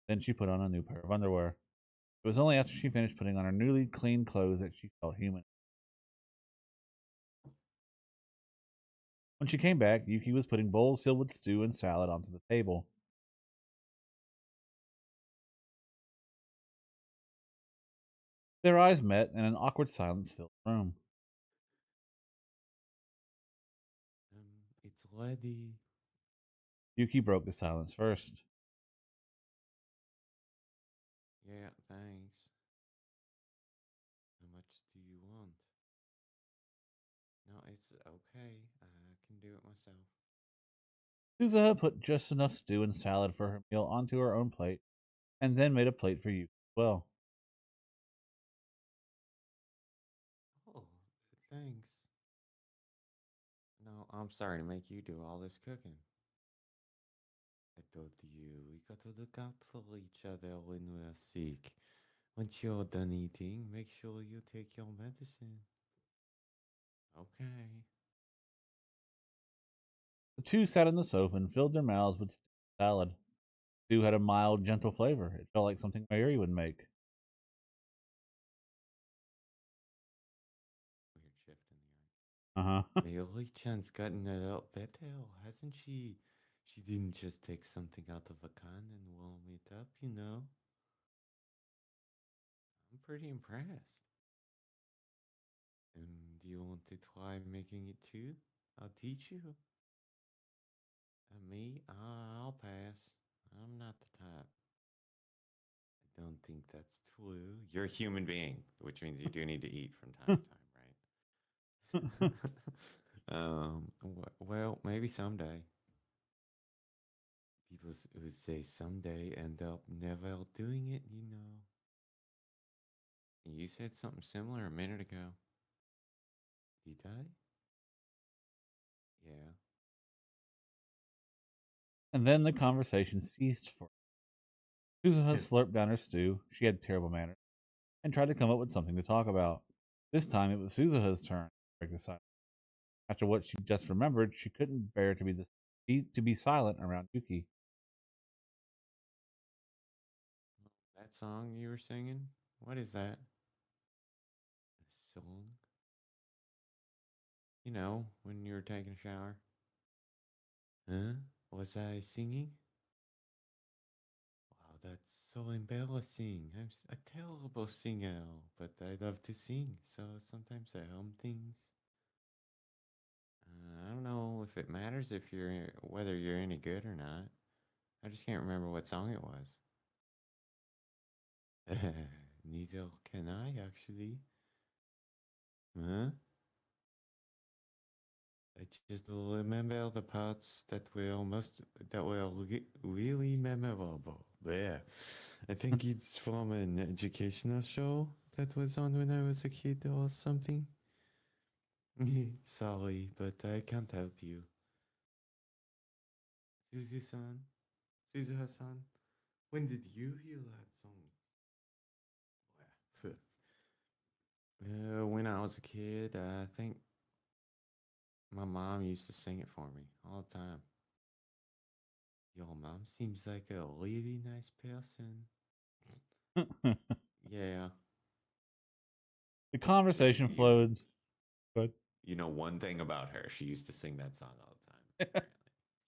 Then she put on a new pair of underwear. It was only after she finished putting on her newly clean clothes that she felt human. When she came back, Yuki was putting bowls filled with stew and salad onto the table. Their eyes met, and an awkward silence filled the room. It's ready. Yuki broke the silence first. Yeah, thanks. How much do you want? No, it's okay. I can do it myself. Suzuha put just enough stew and salad for her meal onto her own plate, and then made a plate for you as well. Oh, thanks. No, I'm sorry to make you do all this cooking. I told you we got to look out for each other when we're sick. Once you're done eating, make sure you take your medicine. Okay. The two sat on the sofa and filled their mouths with stew and salad. Stew had a mild, gentle flavor. It felt like something Mary would make. Weird shift in the art. Uh huh. Mayori-chan's gotten a lot better, hasn't she? She didn't just take something out of a can and warm it up, you know? I'm pretty impressed. And do you want to try making it too? I'll teach you. Me? I'll pass. I'm not the type. I don't think that's true. You're a human being, which means you do need to eat from time to time, right? Well, maybe someday. People would say someday end up never doing it, you know. You said something similar a minute ago. Did I? Yeah. And then the conversation ceased for. Suzuha slurped down her stew. She had terrible manners and tried to come up with something to talk about. This time it was Suzuha's turn to break the silence. After what she just remembered, she couldn't bear to be silent around Yuki. That song you were singing? What is that? A song? You know, when you were taking a shower? Huh? Was I singing? Wow, that's so embarrassing. I'm a terrible singer, but I love to sing, so sometimes I hum things. I don't know if it matters if you're whether you're any good or not. I just can't remember what song it was. Neither can I actually. Huh? I just remember the parts that were really memorable. There, I think it's from an educational show that was on when I was a kid or something. Sorry, but I can't help you. Suzu-san, Suzu-san, when did you hear that song? When I was a kid, I think my mom used to sing it for me all the time. Your mom seems like a really nice person. The Yeah, which conversation flowed. But you know one thing about her. She used to sing that song all the time. Apparently,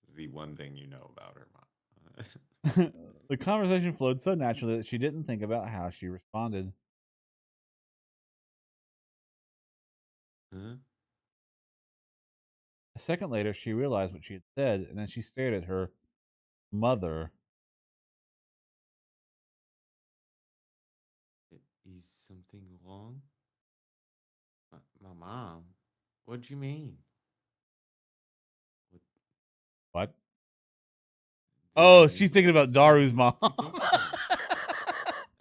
it's the one thing you know about her mom. the conversation flowed so naturally that she didn't think about how she responded. Huh? A second later, she realized what she had said, and then she stared at her mother. Is something wrong? My mom? What do you mean? What What? did Oh, she's I thinking about sing Daru's mom. 2 days ago?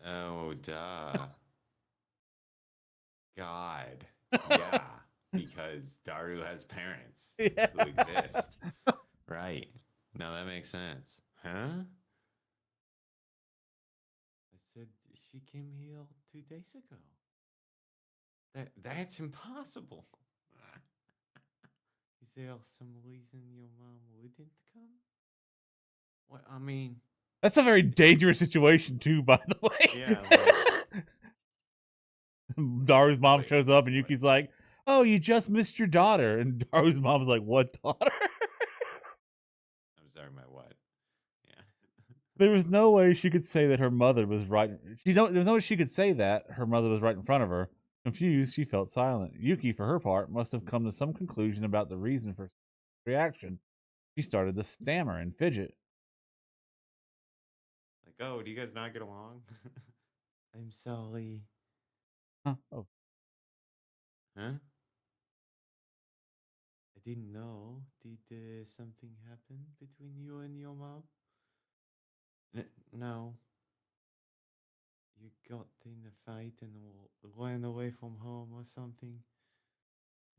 Oh, duh. God. Yeah, because Daru has parents Yeah. who exist. Right. No, that makes sense. Huh? I said she came here 2 days ago. That's impossible. Is there some reason your mom wouldn't come? What I mean, That's a very dangerous situation, too, by the yeah, like way. Daru's mom wait, shows up, and wait. Yuki's like, "Oh, you just missed your daughter." And Daru's mom's like, "What daughter?" I'm sorry, my what? Yeah. There was no way she could say that her mother was right. There's no way she could say that her mother was right in front of her. Confused, she felt silent. Yuki, for her part, must have come to some conclusion about the reason for reaction. She started to stammer and fidget. Like, oh, do you guys not get along? I'm sorry. Huh? Oh, Huh? I didn't know. Did something happen between you and your mom? No. You got in a fight and ran away from home or something?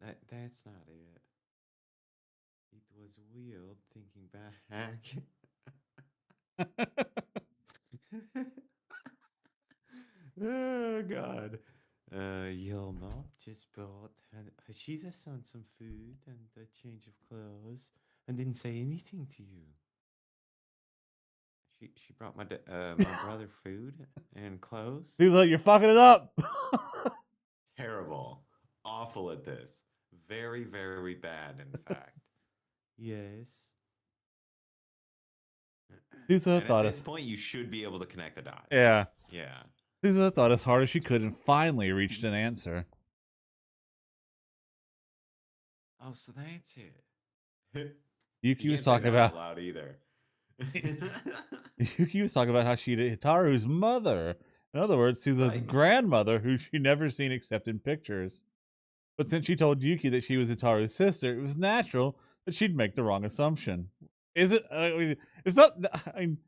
That's not it. It was weird thinking back. Oh God. Your mom just brought Hashida-san some food and a change of clothes and didn't say anything to you. She brought my brother food and clothes. Susan, you're fucking it up. Terrible. Awful at this. Very, very bad, in fact. Yes. Susan And at thought this it. point, you should be able to connect the dots. Yeah. Yeah. Susan thought as hard as she could and finally reached an answer. Oh, so that's it. Yuki You was can't say talking that out about loud either. Yuki was talking about how she'd Hitaru's mother. In other words, Susan's Right. grandmother, who she'd never seen except in pictures. But since she told Yuki that she was Hitaru's sister, it was natural that she'd make the wrong assumption. Is it? I mean, it's not. I mean,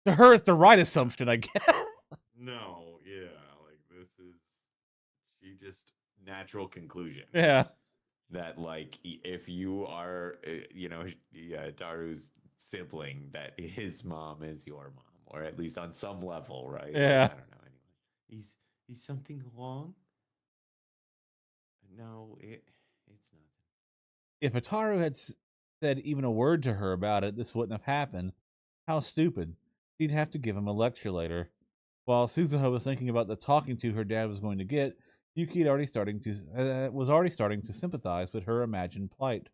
to her, it's the right assumption, I guess. No, yeah, like this is she just natural conclusion Yeah. that like if you are Daru's sibling, that his mom is your mom, or at least on some level, right? Yeah. Like, I don't know. Anyway, is something wrong? No, it's nothing. If Hitaru had said even a word to her about it, this wouldn't have happened. How stupid. She'd have to give him a lecture later. While Suzuha was thinking about the talking to her dad was going to get, Yuki had was already starting to sympathize with her imagined plight.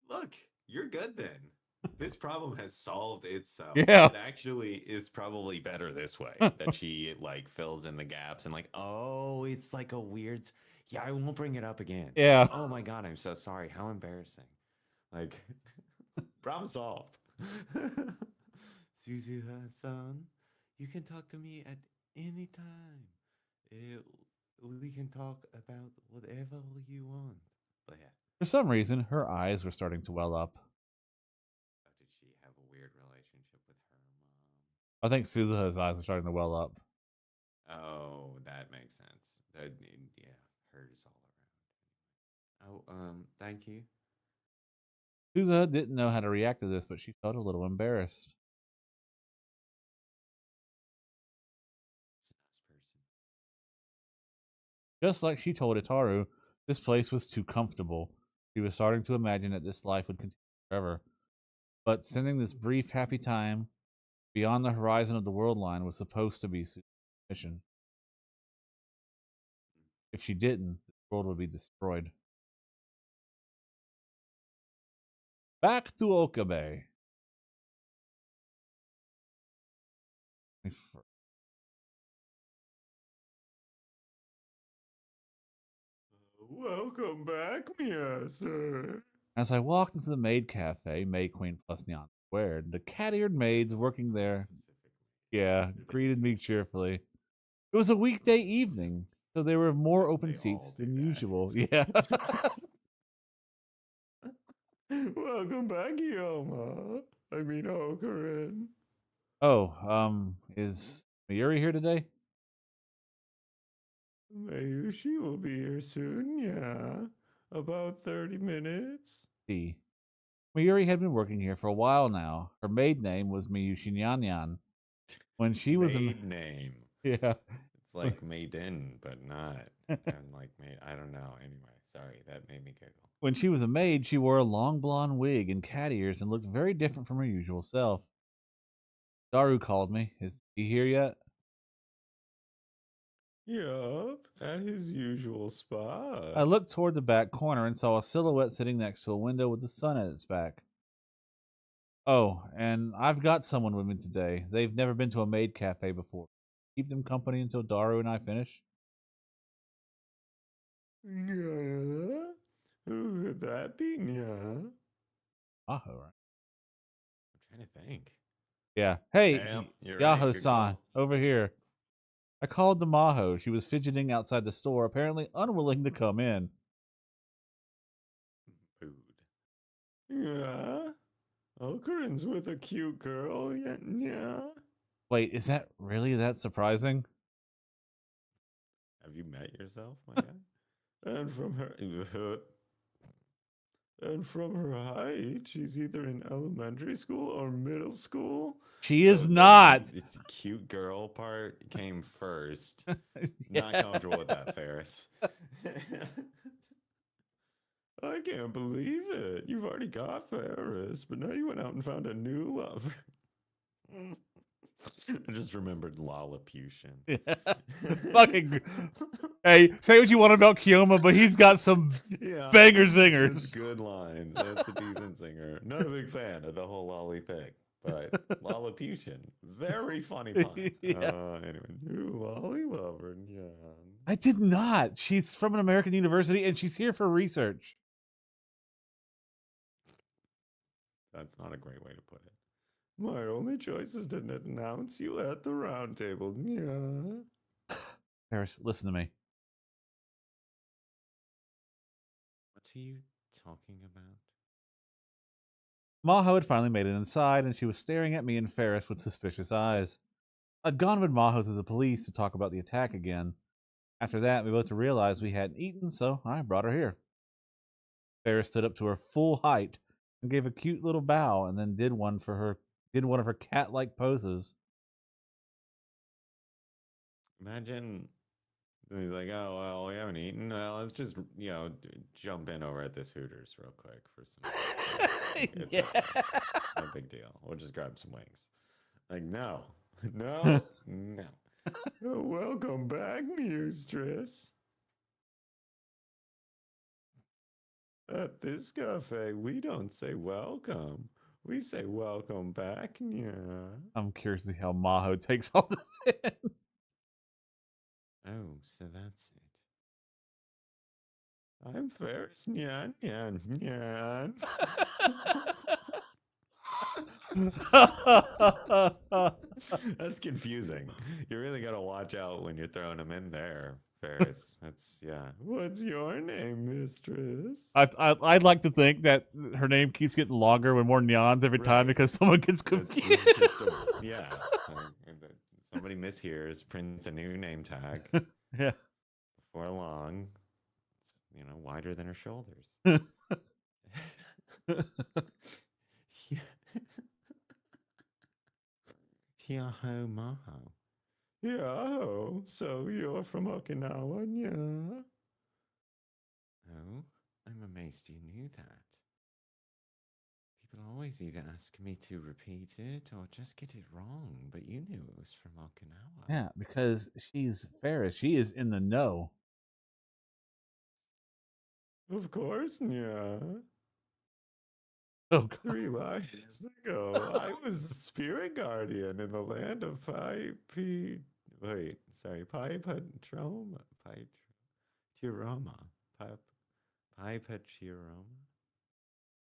Look, you're good then. This problem has solved itself. Yeah. It actually is probably better this way that she like fills in the gaps and like, oh, it's like a weird. Yeah, I won't bring it up again. Yeah. Oh my God, I'm so sorry. How embarrassing. Like, problem solved. Suzuha-san, you can talk to me at any time. We can talk about whatever you want. But yeah. For some reason, her eyes were starting to well up. Did she have a weird relationship with her mom? I think Suzuha's eyes were starting to well up. Oh, that makes sense. Yeah, hers all around. Oh, thank you. Suzuha didn't know how to react to this, but she felt a little embarrassed. She's a nice person. Just like she told Itaru, this place was too comfortable. She was starting to imagine that this life would continue forever. But sending this brief, happy time beyond the horizon of the world line was supposed to be Suzuha's mission. If she didn't, the world would be destroyed. Back to Okabe. Welcome back, Miaster. As I walked into the maid cafe, May Queen plus Nyan squared, the cat-eared maids working there, greeted me cheerfully. It was a weekday evening, so there were more open They all seats do than that. usual. Yeah. Welcome back, Kyouma. I mean, Okarin. Oh, is Mayuri here today? Mayushi will be here soon, yeah. About 30 minutes. See. Mayuri had been working here for a while now. Her maid name was Miyushi Nyan. When she was Maid name. yeah. It's like maiden, but not. And like maid, I don't know. Anyway, sorry, that made me giggle. When she was a maid, she wore a long blonde wig and cat ears and looked very different from her usual self. Daru called me. Is he here yet? Yup, at his usual spot. I looked toward the back corner and saw a silhouette sitting next to a window with the sun at its back. Oh, and I've got someone with me today. They've never been to a maid cafe before. Keep them company until Daru and I finish. Yeah. Who could that be, yeah? Aho, right? I'm trying to think. Yeah. Hey, Yep, you're right. Good Yaho-san, call. over here. I called to Maho. She was fidgeting outside the store, apparently unwilling to come in. Food. Korin's with a cute girl. Yeah. Wait, is that really that surprising? Have you met yourself, my guy? And from her, and from her height, she's either in elementary school or middle school. She So is not. the cute girl part came first. Yeah. Not comfortable with that, Ferris. I can't believe it. You've already got Ferris, but now you went out and found a new lover. I just remembered Lilliputian. Yeah. Fucking. Hey, say what you want about Kyouma, but he's got some banger That's zingers. good lines. That's a decent singer. Not a big fan of the whole lolly thing, but Lilliputian, very funny pun. Yeah. Anyway, new lolly lover. Yeah. I did not. She's from an American university and she's here for research. That's not a great way to put it. My only choice is to announce you at the round table. Yeah. Ferris, listen to me. What are you talking about? Maho had finally made it inside, and she was staring at me and Ferris with suspicious eyes. I'd gone with Maho to the police to talk about the attack again. After that, we both realized we hadn't eaten, so I brought her here. Ferris stood up to her full height and gave a cute little bow, and then did one of her cat-like poses. Imagine he's like, oh, well, we haven't eaten. Well, let's just, jump in over at this Hooters real quick for some. It's okay. No big deal. We'll just grab some wings. Like, no. Oh, welcome back, mistress. At this cafe, we don't say welcome. We say welcome back, yeah. I'm curious to see how Maho takes all this in. Oh, so that's it. I'm Ferris, nyan, nyan, nyan. That's confusing. You really got to watch out when you're throwing them in there, Ferris. That's, yeah. What's your name, mistress? I'd like to think that her name keeps getting longer with more nyans every time because someone gets confused. Somebody mishears, prints a new name tag. Yeah. Before long, it's, wider than her shoulders. Yaho Maho. Yaho, so you're from Okinawa, yeah? Oh, I'm amazed you knew that. People always either ask me to repeat it or just get it wrong, but you knew it was from Okinawa. Yeah, because she's Ferris. She is in the know. Of course, yeah. Oh, God. 3 lives ago, I was a spirit guardian in the land of Paipatroma.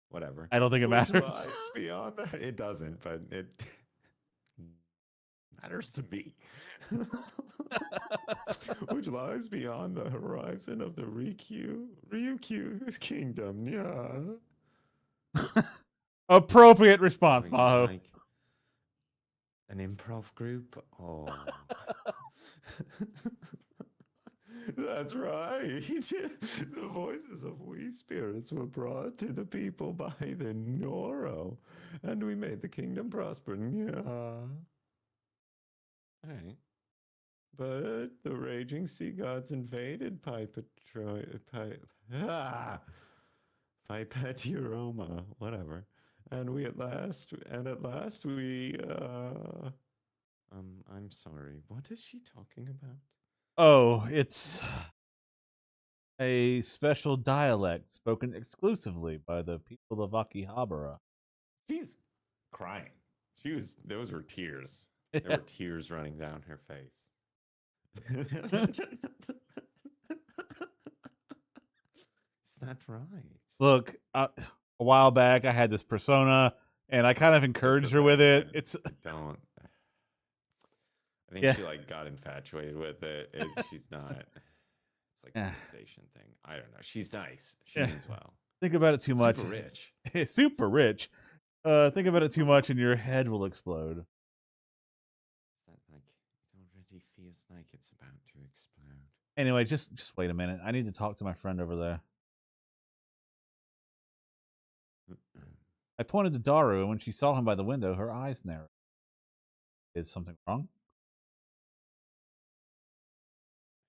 Whatever. I don't think it Which matters. lies beyond that? It doesn't, but it matters to me. Which lies beyond the horizon of the Ryukyu kingdom, yeah. Appropriate response, So Maho. like an improv group? Oh. That's right. The voices of we spirits were brought to the people by the Noro, and we made the kingdom prosper. Yeah. All right. But the raging sea gods invaded Paipeturoma, whatever. And at last we I'm sorry. What is she talking about? Oh, it's a special dialect spoken exclusively by the people of Akihabara. She's crying. Those were tears. There were tears running down her face. Is that right? Look, a while back I had this persona, and I kind of encouraged her with it. Don't. I think she got infatuated with it. She's not. It's like a fixation thing. I don't know. She's nice. She means well. Think about it too much. Super rich. Super rich. Think about it too much and your head will explode. Is that like it already feels like it's about to explode? Anyway, just wait a minute. I need to talk to my friend over there. I pointed to Daru, and when she saw him by the window, her eyes narrowed. Is something wrong?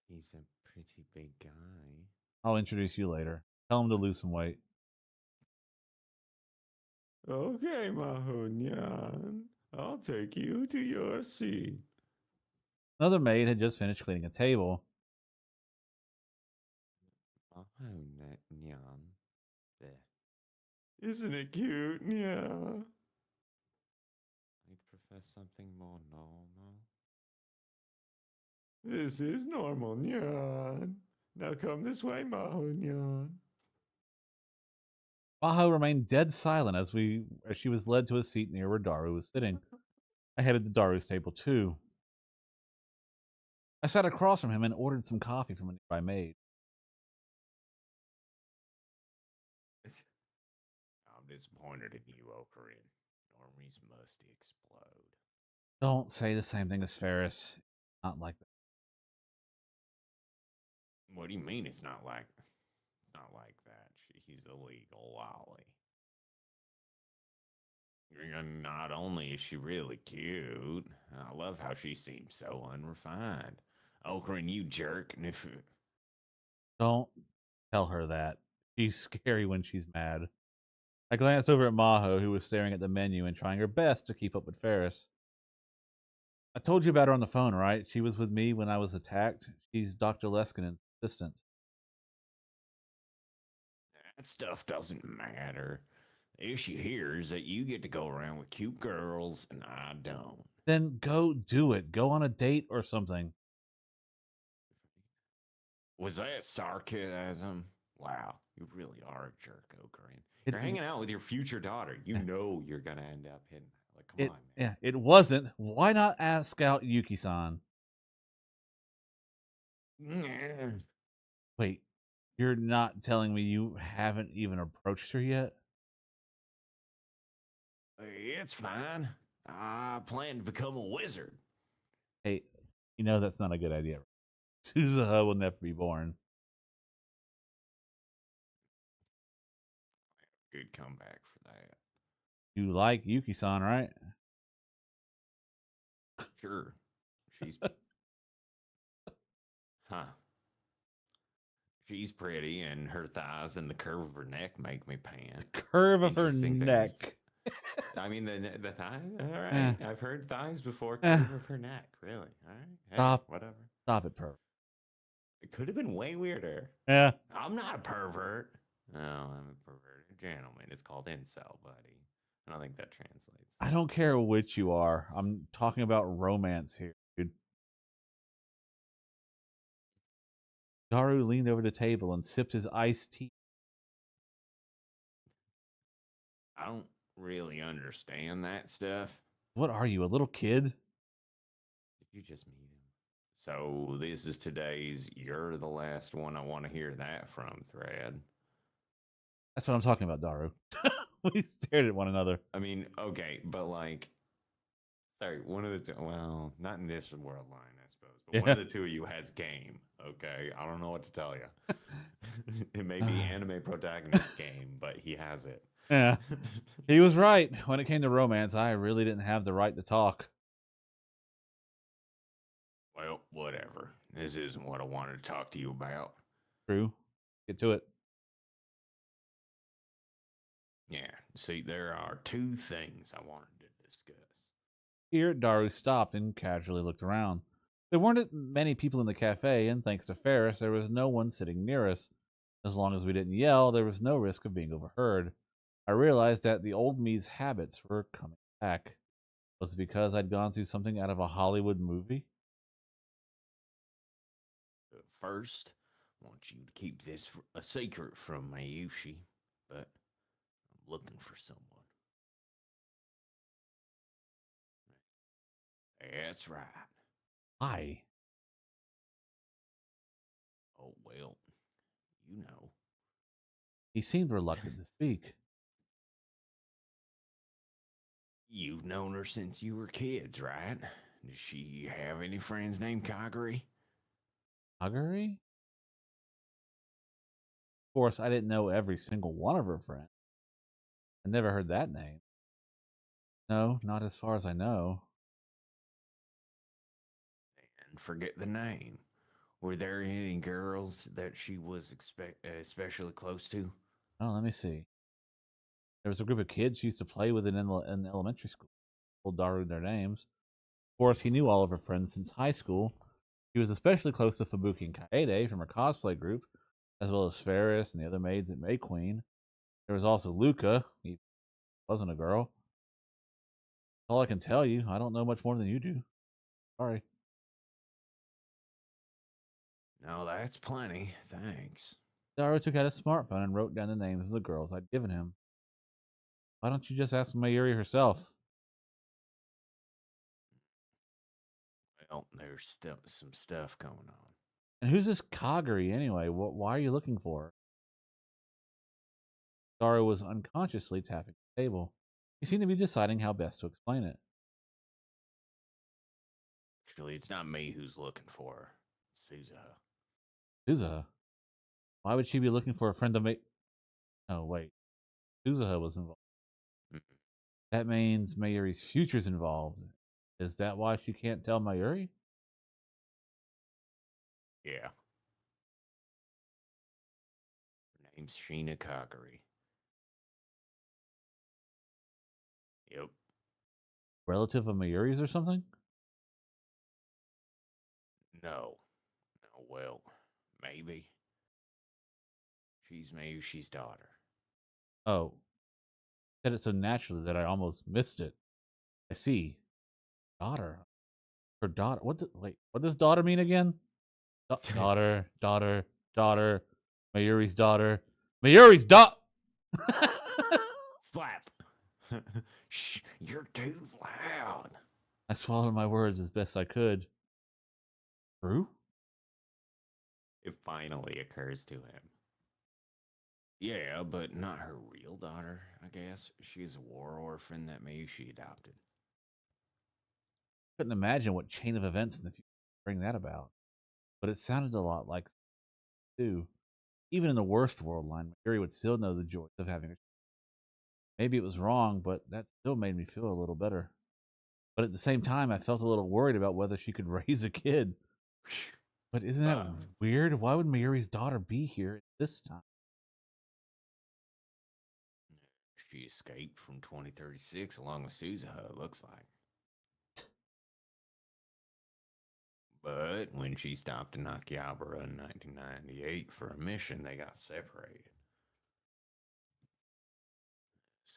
He's a pretty big guy. I'll introduce you later. Tell him to lose some weight. Okay, Mahonyan. I'll take you to your seat. Another maid had just finished cleaning a table. Mahonyan. There. Isn't it cute? Yeah. I'd prefer something more normal. This is normal, Nyan. Now come this way, Mahonyan. Maho remained dead silent as she was led to a seat near where Daru was sitting. I headed to Daru's table too. I sat across from him and ordered some coffee from a nearby maid. I'm disappointed in you, Ocarin. Normies must explode. Don't say the same thing as Ferris. Not like that. What do you mean it's not like that? He's a legal lolly. And not only is she really cute, I love how she seems so unrefined. Ocarin, you jerk. Don't tell her that. She's scary when she's mad. I glanced over at Maho, who was staring at the menu and trying her best to keep up with Ferris. I told you about her on the phone, right? She was with me when I was attacked. She's Dr. Leskinen's assistant. That stuff doesn't matter. The issue here is that you get to go around with cute girls and I don't. Then go do it. Go on a date or something. Was that sarcasm? Wow, you really are a jerk, Ocarin. It- You're hanging out with your future daughter. You know you're gonna end up hitting that. Like, come It, on, man. yeah, it wasn't. Why not ask out Yuki-san? Wait, you're not telling me you haven't even approached her yet? It's fine. I plan to become a wizard. Hey, you know that's not a good idea. Suzuha will never be born. Good comeback for that. You like Yuki-san, right? Sure. She's huh. She's pretty, and her thighs and the curve of her neck make me pant. Curve of her Interesting neck. things. I mean the thigh. All Eh. right, I've heard thighs before. Eh. Curve of her neck. Really? All right. Hey, Stop. whatever. Stop it, pervert. It could have been way weirder. Yeah. I'm not a pervert. No, I'm a perverted gentleman. It's called incel, buddy. I don't think that translates. I don't care which you are. I'm talking about romance here, dude. Daru leaned over the table and sipped his iced tea. I don't really understand that stuff. What are you, a little kid? Did you just meet him? So this is today's "You're the last one I want to hear that from" thread. That's what I'm talking about, Daru. We stared at one another. I mean, okay, but like, sorry, one of the two. Well, not in this world line, I suppose. But one of the two of you has game. Okay, I don't know what to tell you. It may be anime protagonist game, but he has it. Yeah, he was right. When it came to romance, I really didn't have the right to talk. Well, whatever. This isn't what I wanted to talk to you about. True. Get to it. Yeah, see, there are two things I wanted to discuss. Here, Daru stopped and casually looked around. There weren't many people in the cafe, and thanks to Ferris, there was no one sitting near us. As long as we didn't yell, there was no risk of being overheard. I realized that the old me's habits were coming back. Was it because I'd gone through something out of a Hollywood movie? First, I want you to keep this a secret from Mayushi, but I'm looking for someone. That's right. Why? Oh, well, you know. He seemed reluctant to speak. You've known her since you were kids, right? Does she have any friends named Kagari? Kagari? Of course, I didn't know every single one of her friends. I never heard that name. No, not as far as I know. And forget the name. Were there any girls that she was especially close to? Oh, let me see. There was a group of kids she used to play with in elementary school. Told Daru their names. Of course, he knew all of her friends since high school. He was especially close to Fubuki and Kaede from her cosplay group, as well as Ferris and the other maids at May Queen. There was also Luca. He wasn't a girl. That's all I can tell you. I don't know much more than you do. Sorry. No, that's plenty. Thanks. Daru took out his smartphone and wrote down the names of the girls I'd given him. Why don't you just ask Mayuri herself? Well, there's still some stuff going on. And who's this Kagari anyway? Why are you looking for her? Daru was unconsciously tapping the table. He seemed to be deciding how best to explain it. Actually, it's not me who's looking for her. It's Suzuha. Suzuha? Why would she be looking for a friend to make... Oh, wait. Suzuha was involved. Mm. That means Mayuri's future's involved. Is that why she can't tell Mayuri? Yeah. Her name's Sheena Kagari. Yep. Relative of Mayuri's or something? No. No, well, maybe. She's Mayushi's daughter. Oh. Said it so naturally that I almost missed it. I see. Daughter. Her daughter. Wait, what does daughter mean again? Daughter, daughter. Mayuri's daughter. Mayuri's daughter! Slap! Shh, you're too loud. I swallowed my words as best I could. True? It finally occurs to him. Yeah, but not her real daughter, I guess. She's a war orphan that Mayushi adopted. Couldn't imagine what chain of events in the future would bring that about. But it sounded a lot like too. Even in the worst world line, Mayuri would still know the joys of having her. Maybe it was wrong, but that still made me feel a little better. But at the same time, I felt a little worried about whether she could raise a kid. But isn't that weird? Why would Mayuri's daughter be here at this time? She escaped from 2036 along with Suzuha, it looks like. But when she stopped in Akihabara in 1998 for a mission, they got separated.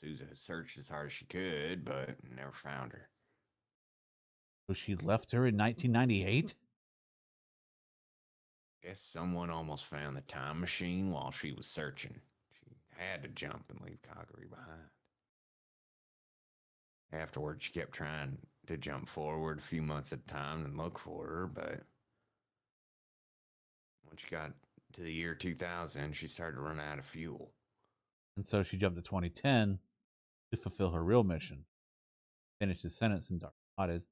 Suzuha searched as hard as she could, but never found her. So she left her in 1998? Guess someone almost found the time machine while she was searching. She had to jump and leave Kagari behind. Afterwards, she kept trying to jump forward a few months at a time and look for her, but when she got to the year 2000, she started to run out of fuel. And so she jumped to 2010 to fulfill her real mission. Finished his sentence and Dark nodded.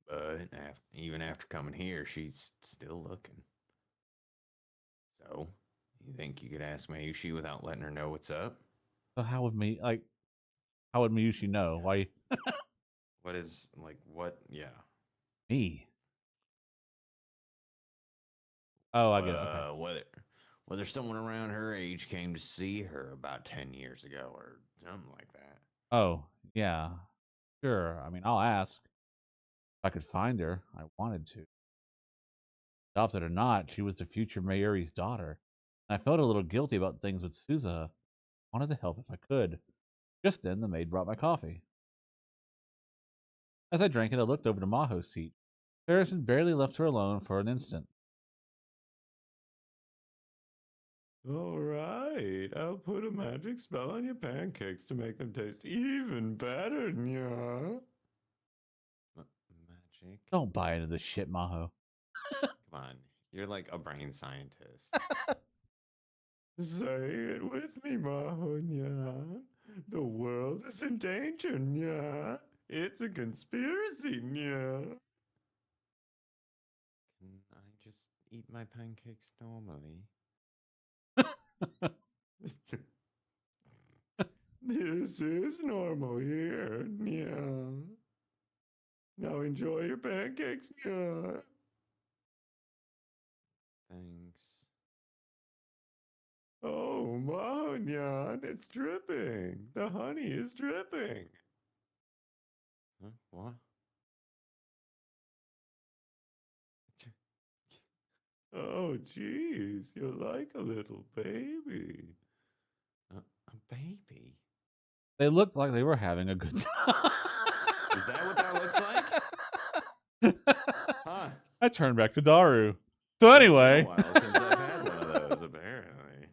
But even after coming here, she's still looking. So, you think you could ask Mayushi without letting her know what's up? So how would Miyushi know? Why what? Yeah. me? Oh, I get it. Okay. Whether someone around her age came to see her about 10 years ago or something like that. Oh, yeah. Sure. I mean, I'll ask. If I could find her, I wanted to. Adopted or not, she was the future Mayuri's daughter. And I felt a little guilty about things with Suzuha. I wanted to help if I could. Just then, the maid brought my coffee. As I drank it, I looked over to Maho's seat. Ferris had barely left her alone for an instant. All right, I'll put a magic spell on your pancakes to make them taste even better, yeah. Magic? Don't buy into this shit, Maho. Come on, you're like a brain scientist. Say it with me, Mahonya. The world is in danger, yeah. It's a conspiracy, yeah. Can I just eat my pancakes normally? This is normal here, yeah. Now enjoy your pancakes, yeah. Thanks. Oh, Mahonyan, it's dripping. The honey is dripping. Huh? What? Oh, geez, you're like a little baby. A baby? They looked like they were having a good time. Is that what that looks like? Huh? I turned back to Daru. So It's been a anyway, while since I've had one of those, apparently.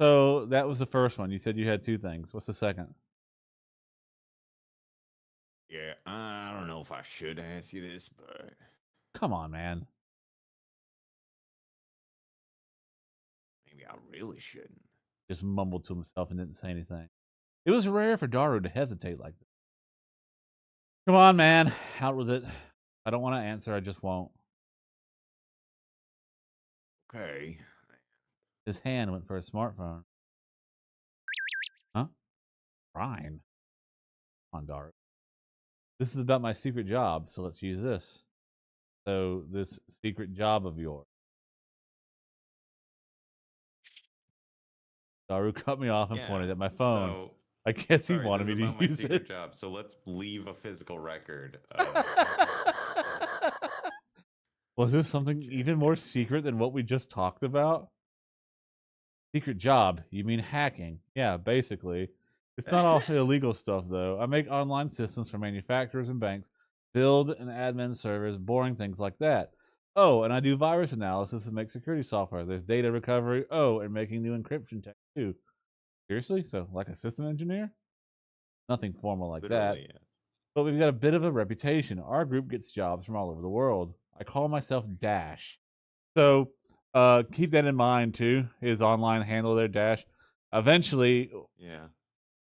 so that was the first one. You said you had two things. What's the second? Yeah, I don't know if I should ask you this, but Come on, man. maybe I really shouldn't. Just mumbled to himself and didn't say anything. It was rare for Daru to hesitate like this. Come on, man. Out with it. I don't want to answer. I just won't. Okay. His hand went for his smartphone. Huh? Ryan. Come on, Daru. This is about my secret job, so let's use this. So, this secret job of yours. Daru cut me off and pointed at my phone. So, I guess he sorry, wanted this me is to about my use secret it. job. So let's leave a physical record. Was this something even more secret than what we just talked about? Secret job? You mean hacking? Yeah, basically. It's not all illegal stuff, though. I make online systems for manufacturers and banks, build and admin servers, boring things like that. Oh, and I do virus analysis and make security software. There's data recovery. Oh, and making new encryption tech, too. Seriously? So, like a system engineer? Nothing formal like that. Literally, yeah. But we've got a bit of a reputation. Our group gets jobs from all over the world. I call myself Dash. So keep that in mind too. His online handle there, Dash. Eventually, Yeah.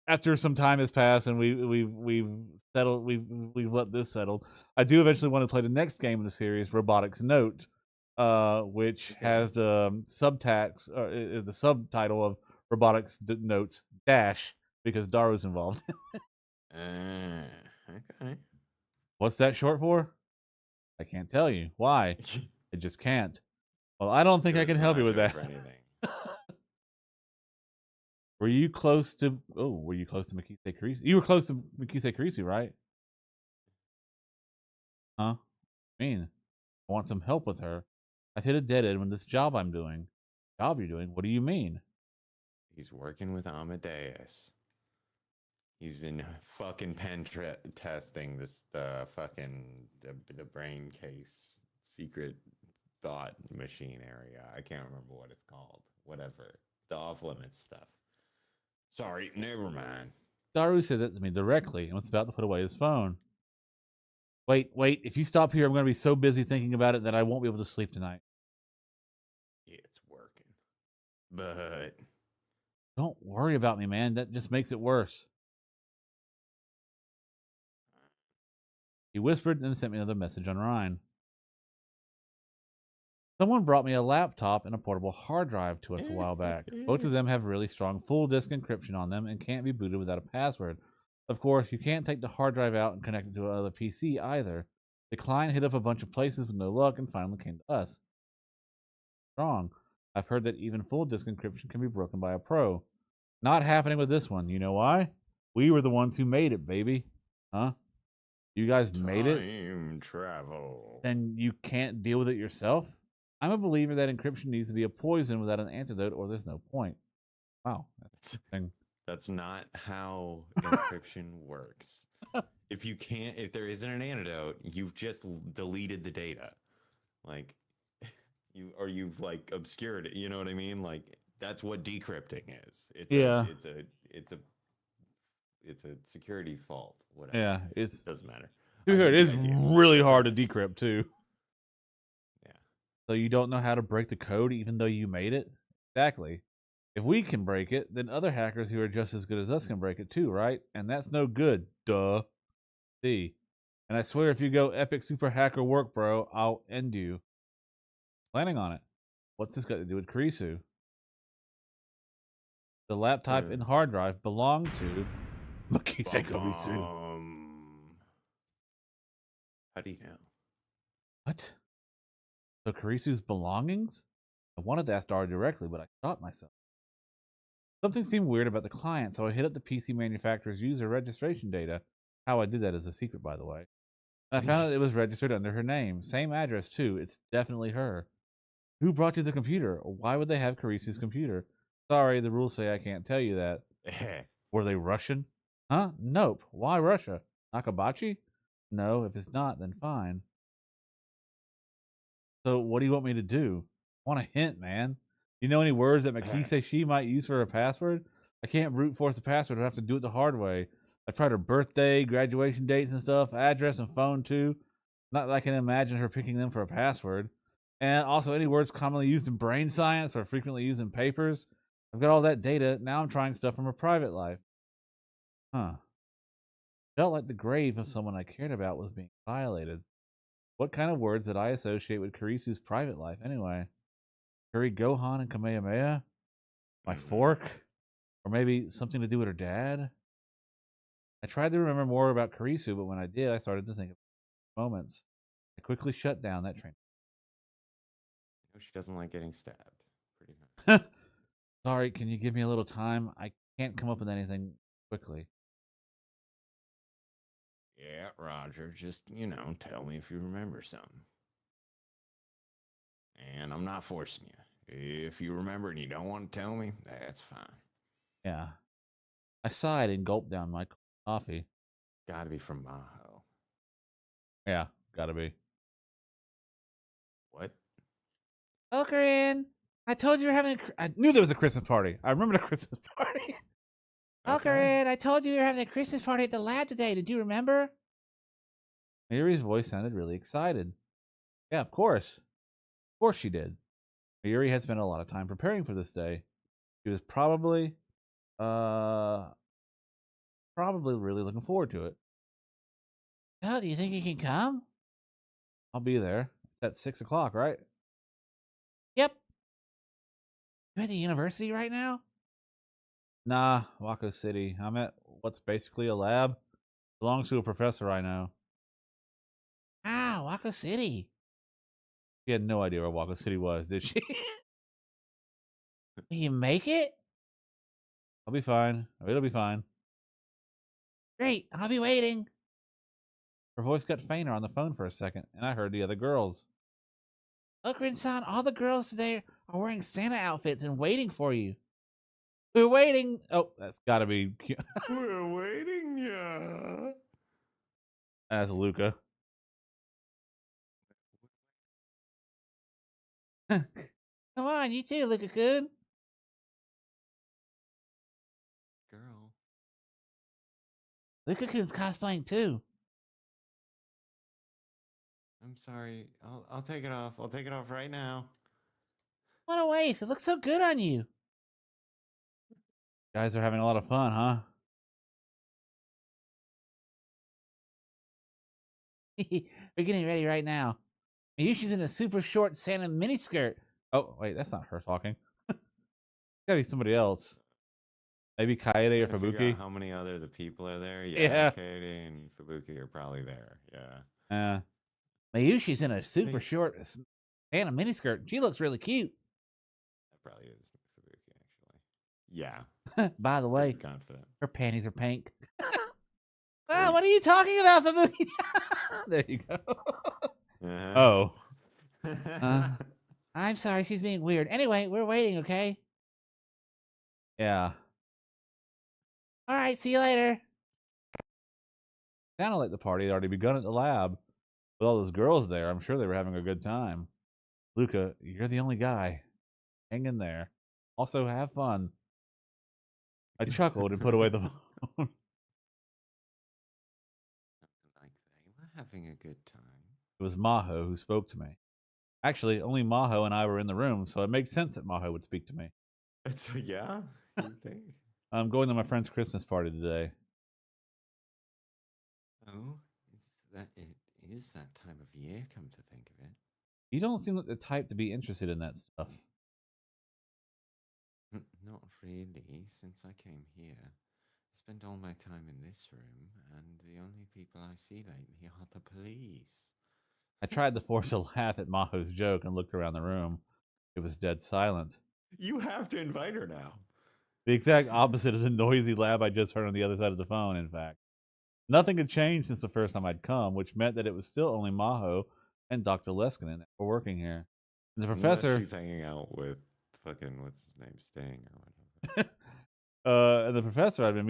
after some time has passed and we've settled, we've let this settle. I do eventually want to play the next game in the series, Robotics Note, which has the subtax, the subtitle of Robotics Notes Dash because Daru's involved. Okay. What's that short for? I can't tell you. Why? I just can't. Well, I don't think I can It's help not you with short that. for anything. Were you close to? Oh, were you close to Mikise Kurisu? You were close to Mikise Kurisu, right? Huh? I mean, I want some help with her. I've hit a dead end with this job I'm doing. Job you're doing? What do you mean? He's working with Amadeus. He's been fucking testing the brain case secret thought machine area. I can't remember what it's called. Whatever. The off limits stuff. Sorry, never mind. Daru said that to me directly and was about to put away his phone. Wait. If you stop here, I'm going to be so busy thinking about it that I won't be able to sleep tonight. It's working. But Don't worry about me, man. That just makes it worse. He whispered and then sent me another message on Rhine. Someone brought me a laptop and a portable hard drive to us a while back. Both of them have really strong full disk encryption on them and can't be booted without a password. Of course, you can't take the hard drive out and connect it to another PC either. The client hit up a bunch of places with no luck and finally came to us. Strong. I've heard that even full disk encryption can be broken by a pro. Not happening with this one. You know why? We were the ones who made it, baby. Huh? You guys made it? time travel. Then you can't deal with it yourself? I'm a believer that encryption needs to be a poison without an antidote, or there's no point. Wow, that's interesting. That's not how encryption works. If there isn't an antidote, you've just deleted the data. Like you've like obscured it. You know what I mean? Like that's what decrypting is. It's a security fault. Whatever. Yeah, it doesn't matter. it is really hard to decrypt too. Yeah. So you don't know how to break the code even though you made it? Exactly. If we can break it, then other hackers who are just as good as us can break it too, right? And that's no good. Duh. See. And I swear if you go epic super hacker work, bro, I'll end you. Planning on it. What's this got to do with Kurisu? The laptop and hard drive belong to Makise Kurisu. How do you know? What? So Kurisu's belongings? I wanted to ask Dara directly, but I stopped myself. Something seemed weird about the client, so I hit up the PC manufacturer's user registration data. How I did that is a secret, by the way. And I found out it was registered under her name. Same address, too. It's definitely her. Who brought you the computer? Why would they have Kurisu's computer? Sorry, the rules say I can't tell you that. Were they Russian? Huh? Nope. Why Russia? Nakabachi? No, if it's not, then fine. So what do you want me to do? I want a hint, man. You know any words that Makise she might use for her password? I can't brute force a password. I have to do it the hard way. I tried her birthday, graduation dates and stuff, address and phone too. Not that I can imagine her picking them for a password. And also any words commonly used in brain science or frequently used in papers. I've got all that data. Now I'm trying stuff from her private life. Huh. Felt like the grave of someone I cared about was being violated. What kind of words did I associate with Kurisu's private life anyway? Curry Gohan and Kamehameha? My fork? Or maybe something to do with her dad? I tried to remember more about Kurisu, but when I did, I started to think of moments. I quickly shut down that train. She doesn't like getting stabbed. Pretty much. Sorry, can you give me a little time? I can't come up with anything quickly. Yeah, Roger. Just, tell me if you remember something. And I'm not forcing you. If you remember and you don't want to tell me, that's fine. Yeah. I sighed and gulped down my coffee. Gotta be from Maho. Yeah, gotta be. What? Ocarin, I told you you were having I knew there was a Christmas party. I remember the Christmas party. Ocarin, I told you you were having a Christmas party at the lab today. Did you remember? Mayuri's voice sounded really excited. Yeah, of course. Of course she did. Mayuri had spent a lot of time preparing for this day. She was probably really looking forward to it. Oh, do you think you can come? I'll be there. It's at 6 o'clock, right? Yep. You at the university right now? Nah, Wako City. I'm at what's basically a lab. Belongs to a professor I know. Ah, Wako City. She had no idea where Wako City was, did she? Will you make it? I'll be fine. It'll be fine. Great, I'll be waiting. Her voice got fainter on the phone for a second, and I heard the other girls. Ocarin-san, all the girls today are wearing Santa outfits and waiting for you. We're waiting. Oh, that's gotta be. We're waiting, yeah. That's Luca. Come on, you too, Luka-kun. Girl. Luka-kun's cosplaying too. I'm sorry. I'll take it off. I'll take it off right now. What a waste. It looks so good on you. Guys are having a lot of fun, huh? We're getting ready right now. Miyushi's in a super short Santa miniskirt. Oh, wait, that's not her talking. Gotta be somebody else. Maybe Kaede or Fubuki. How many other the people are there? Yeah. Kaede and Fubuki are probably there. Yeah. Miyushi's in a super short Santa miniskirt. She looks really cute. That probably is Fubuki, actually. Yeah. By the way, Confident. her panties are pink. Ah, what are you talking about, Fubuki? There you go. Uh-huh. Oh. I'm sorry, she's being weird. Anyway, we're waiting, okay? Yeah. All right, see you later. Sounded like the party had already begun at the lab. With all those girls there, I'm sure they were having a good time. Luca, you're the only guy. Hang in there. Also, have fun. I chuckled and put away the phone. Like they were having a good time. It was Maho who spoke to me. Actually, only Maho and I were in the room, so it made sense that Maho would speak to me. It's yeah, you think? I'm going to my friend's Christmas party today. Oh, it is that time of year, come to think of it. You don't seem like the type to be interested in that stuff. Not really, since I came here. I spend all my time in this room, and the only people I see lately are the police. I tried to force a laugh at Maho's joke and looked around the room. It was dead silent. You have to invite her now. The exact opposite of the noisy laugh I just heard on the other side of the phone, in fact. Nothing had changed since the first time I'd come, which meant that it was still only Maho and Dr. Leskinen that were working here. And the Unless professor she's hanging out with fucking what's his name, Sting or whatever. and the professor had been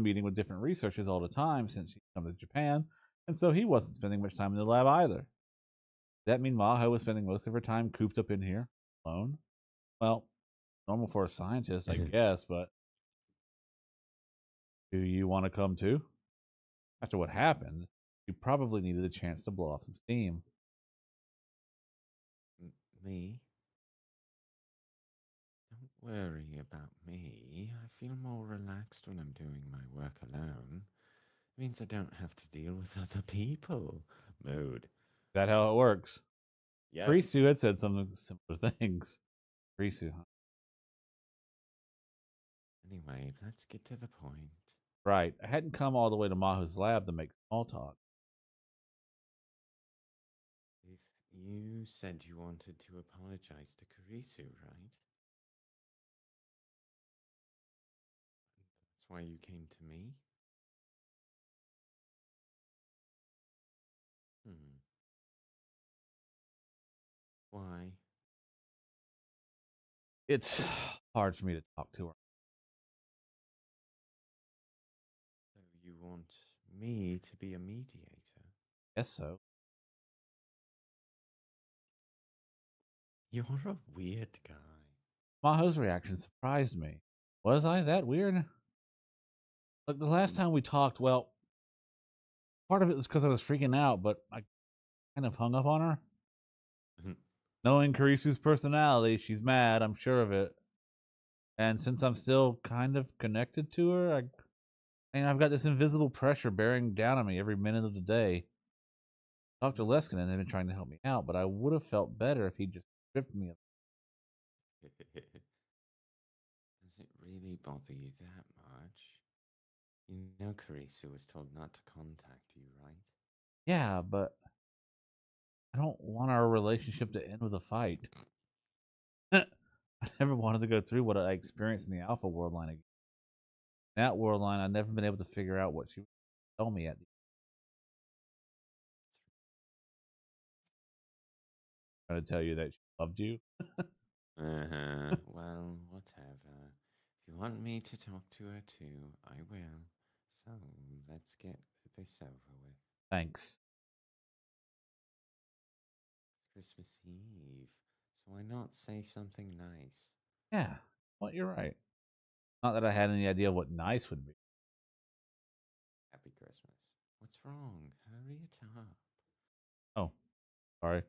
meeting with different researchers all the time since she'd come to Japan, and so he wasn't spending much time in the lab either. Does that mean Maho was spending most of her time cooped up in here, alone? Well, normal for a scientist, I guess, but do you want to come too? After what happened, you probably needed a chance to blow off some steam. Me? Don't worry about me. I feel more relaxed when I'm doing my work alone. It means I don't have to deal with other people. Mood. Is that how it works? Yes. Kurisu had said some similar things. Kurisu, huh? Anyway, let's get to the point. Right. I hadn't come all the way to Maho's lab to make small talk. If you said you wanted to apologize to Kurisu, right? That's why you came to me? Hmm. Why? It's hard for me to talk to her. So you want me to be a mediator? Guess so. You're a weird guy. Maho's reaction surprised me. Was I that weird? Like the last time we talked, well, part of it was because I was freaking out, but I kind of hung up on her. Knowing Kurisu's personality, she's mad, I'm sure of it. And since I'm still kind of connected to her, I've got this invisible pressure bearing down on me every minute of the day. Dr. Leskinen had been trying to help me out, but I would have felt better if he'd just stripped me of Does it really bother you that much? You know Kurisu was told not to contact you, right? Yeah, but I don't want our relationship to end with a fight. I never wanted to go through what I experienced in the Alpha World line again. In that world line, I've never been able to figure out what she was tell me at the trying to tell you that she loved you. Well, whatever. If you want me to talk to her too, I will. So let's get this over with. Thanks. It's Christmas Eve, so why not say something nice? Yeah, well, you're right. Not that I had any idea what nice would be. Happy Christmas. What's wrong? Hurry it up. Oh, sorry.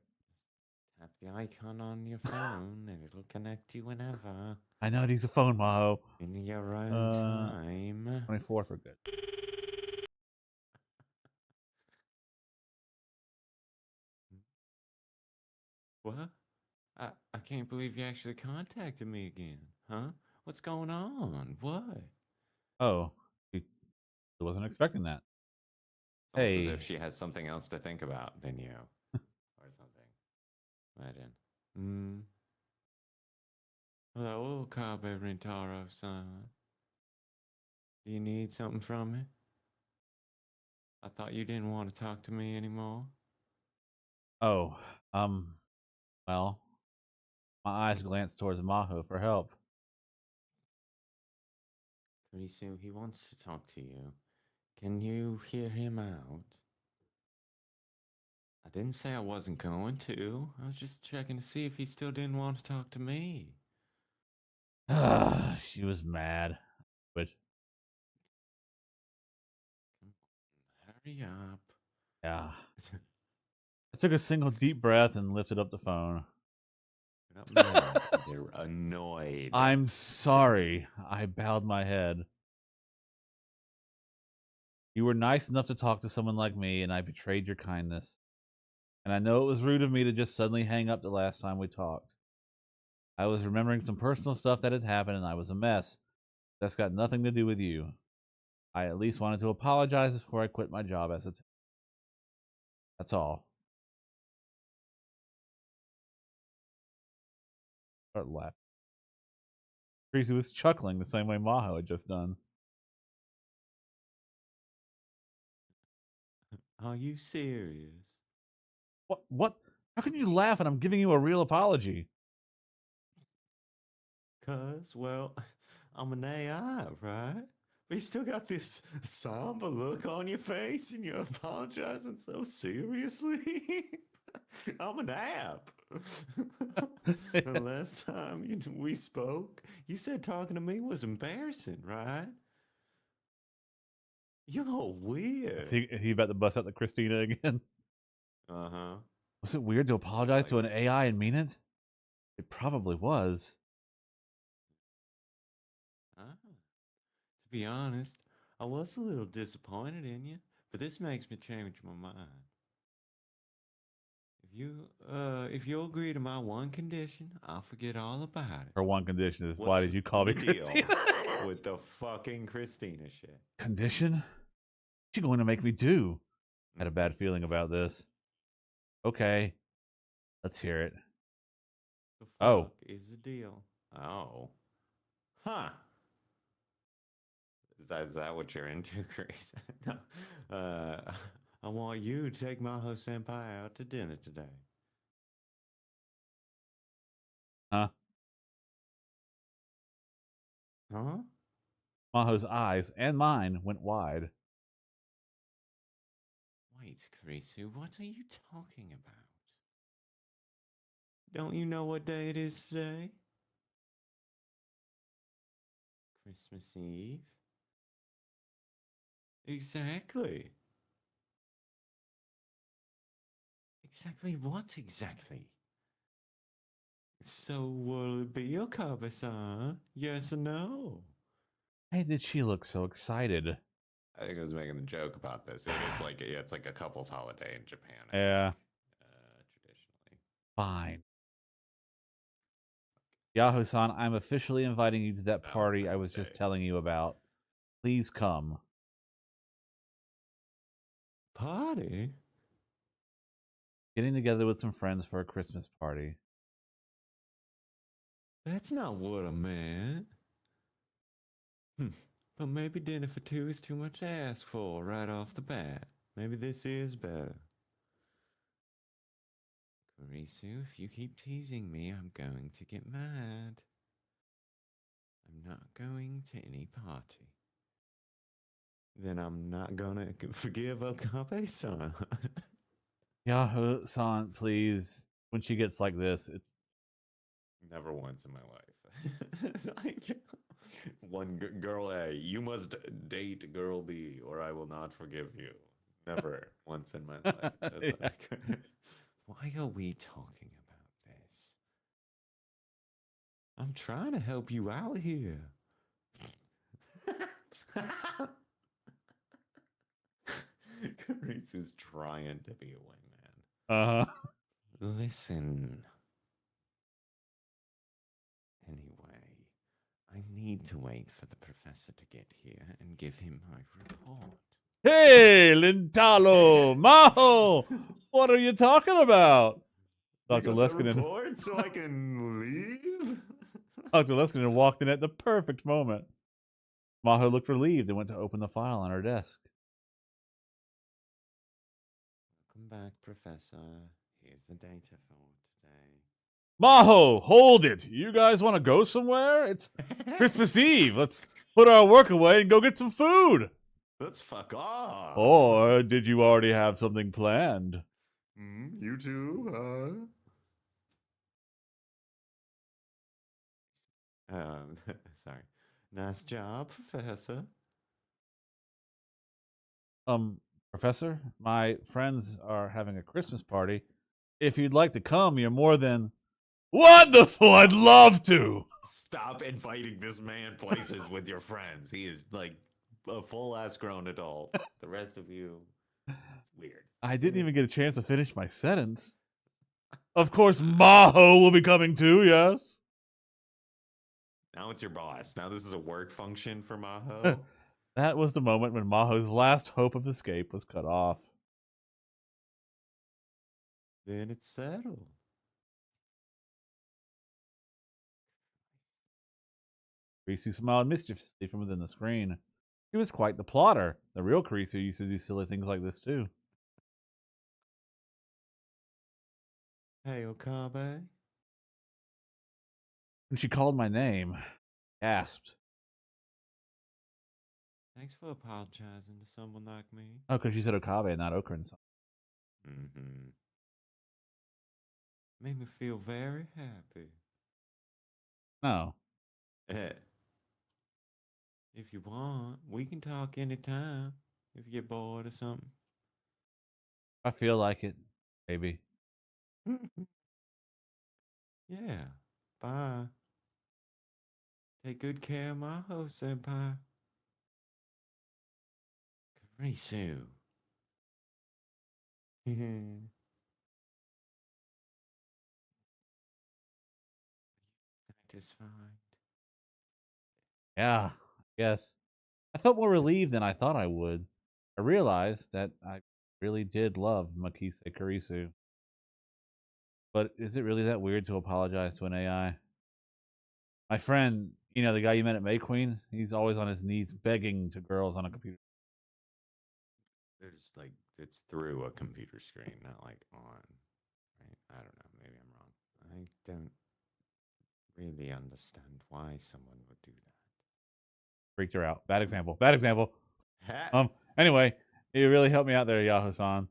Tap the icon on your phone and it'll connect you whenever. I know it needs a phone, Maho. In your own time. 24 for good. What? I can't believe you actually contacted me again. Huh? What's going on? What? Oh, I wasn't expecting that. It's almost as Hey, if she has something else to think about than you. Or something. Imagine. Hmm. Hello, Kabe Rintaro-san. Do you need something from me? I thought you didn't want to talk to me anymore. oh, well, my eyes glanced towards Maho for help. Kurisu, he wants to talk to you. Can you hear him out? I didn't say I wasn't going to. I was just checking to see if he still didn't want to talk to me. She was mad. But Come on, hurry up. yeah. I took a single deep breath and lifted up the phone. They're not mad. They're annoyed. I'm sorry. I bowed my head. You were nice enough to talk to someone like me, and I betrayed your kindness. And I know it was rude of me to just suddenly hang up the last time we talked. I was remembering some personal stuff that had happened, and I was a mess. That's got nothing to do with you. I at least wanted to apologize before I quit my job as a That's all. Start laughing. Kurisu was chuckling the same way Maho had just done. Are you serious? What? What? How can you laugh and I'm giving you a real apology? Cuz, well, I'm an AI, right? But you still got this somber look on your face and you're apologizing so seriously? I'm an app. The last time we spoke, you said talking to me was embarrassing, right? You're weird. Is he about to bust out the Christina again? Uh-huh. Was it weird to apologize to an AI and mean it? It probably was. To be honest, I was a little disappointed in you, but this makes me change my mind. If you'll agree to my one condition, I'll forget all about it. Her one condition is, why What's did you call me the deal Christina? with the fucking Christina shit? Condition? What you going to make me do? I had a bad feeling about this. Okay, let's hear it. The Oh. fuck is the deal? Oh. Huh. Is that what you're into, Chris? No. I want you to take Maho Senpai out to dinner today. Huh? Huh? Maho's eyes and mine went wide. Wait, Kurisu, what are you talking about? Don't you know what day it is today? Christmas Eve? Exactly. Exactly what exactly? So will it be your kabe-san? Yes or no? Why did she look so excited? I think I was making a joke about this. It's like a couple's holiday in Japan. Yeah. Traditionally. Fine. Yahoo-san, I'm officially inviting you to that party I was just telling you about. Please come. Party? Getting together with some friends for a Christmas party. That's not what I meant. But maybe dinner for two is too much to ask for right off the bat. Maybe this is better. Kurisu, if you keep teasing me, I'm going to get mad. I'm not going to any party. Then I'm not gonna forgive Okabe-san. Yahoo-san, please. When she gets like this, it's Never once in my life. Like, one girl A, you must date girl B, or I will not forgive you. Never once in my life. Yeah. Like, why are we talking about this? I'm trying to help you out here. Kurisu's trying to be a wingman. Uh-huh. Listen. Anyway, I need to wait for the professor to get here and give him my report. Hey, Lintalo, Maho, what are you talking about? Dr. You got the Leskinen. report so I can leave? Dr. Leskinen walked in at the perfect moment. Maho looked relieved and went to open the file on her desk. Welcome back, Professor. Here's the data for today. Maho, hold it. You guys want to go somewhere? It's Christmas Eve. Let's put our work away and go get some food. Let's fuck off. Or did you already have something planned? You too, sorry. Nice job, Professor. Professor, my friends are having a Christmas party. If you'd like to come, you're more than... Wonderful. I'd love to. Stop inviting this man places with your friends. He is like a full ass grown adult. The rest of you, it's weird. I didn't even get a chance to finish my sentence. Of course, Maho will be coming too, yes. Now it's your boss. Now this is a work function for Maho. That was the moment when Maho's last hope of escape was cut off. Then it's settled. Kurisu smiled mischievously from within the screen. She was quite the plotter. The real Kurisu used to do silly things like this too. Hey, Okabe. When she called my name, gasped. Thanks for apologizing to someone like me. Oh, because she said Okabe and not Okran. Mm-hmm. Made me feel very happy. No. If you want, we can talk anytime. If you get bored or something. I feel like it, baby. Yeah. Bye. Take good care of my host, senpai. Kurisu. Satisfied. Yeah, I guess. I felt more relieved than I thought I would. I realized that I really did love Makise Kurisu. But is it really that weird to apologize to an AI? My friend, the guy you met at May Queen, he's always on his knees begging to girls on a computer. There's like, it's through a computer screen, not like on. Right? I don't know. Maybe I'm wrong. I don't really understand why someone would do that. Freaked her out. Bad example. Bad example. Ha! Anyway, you really helped me out there, Yahoo-san.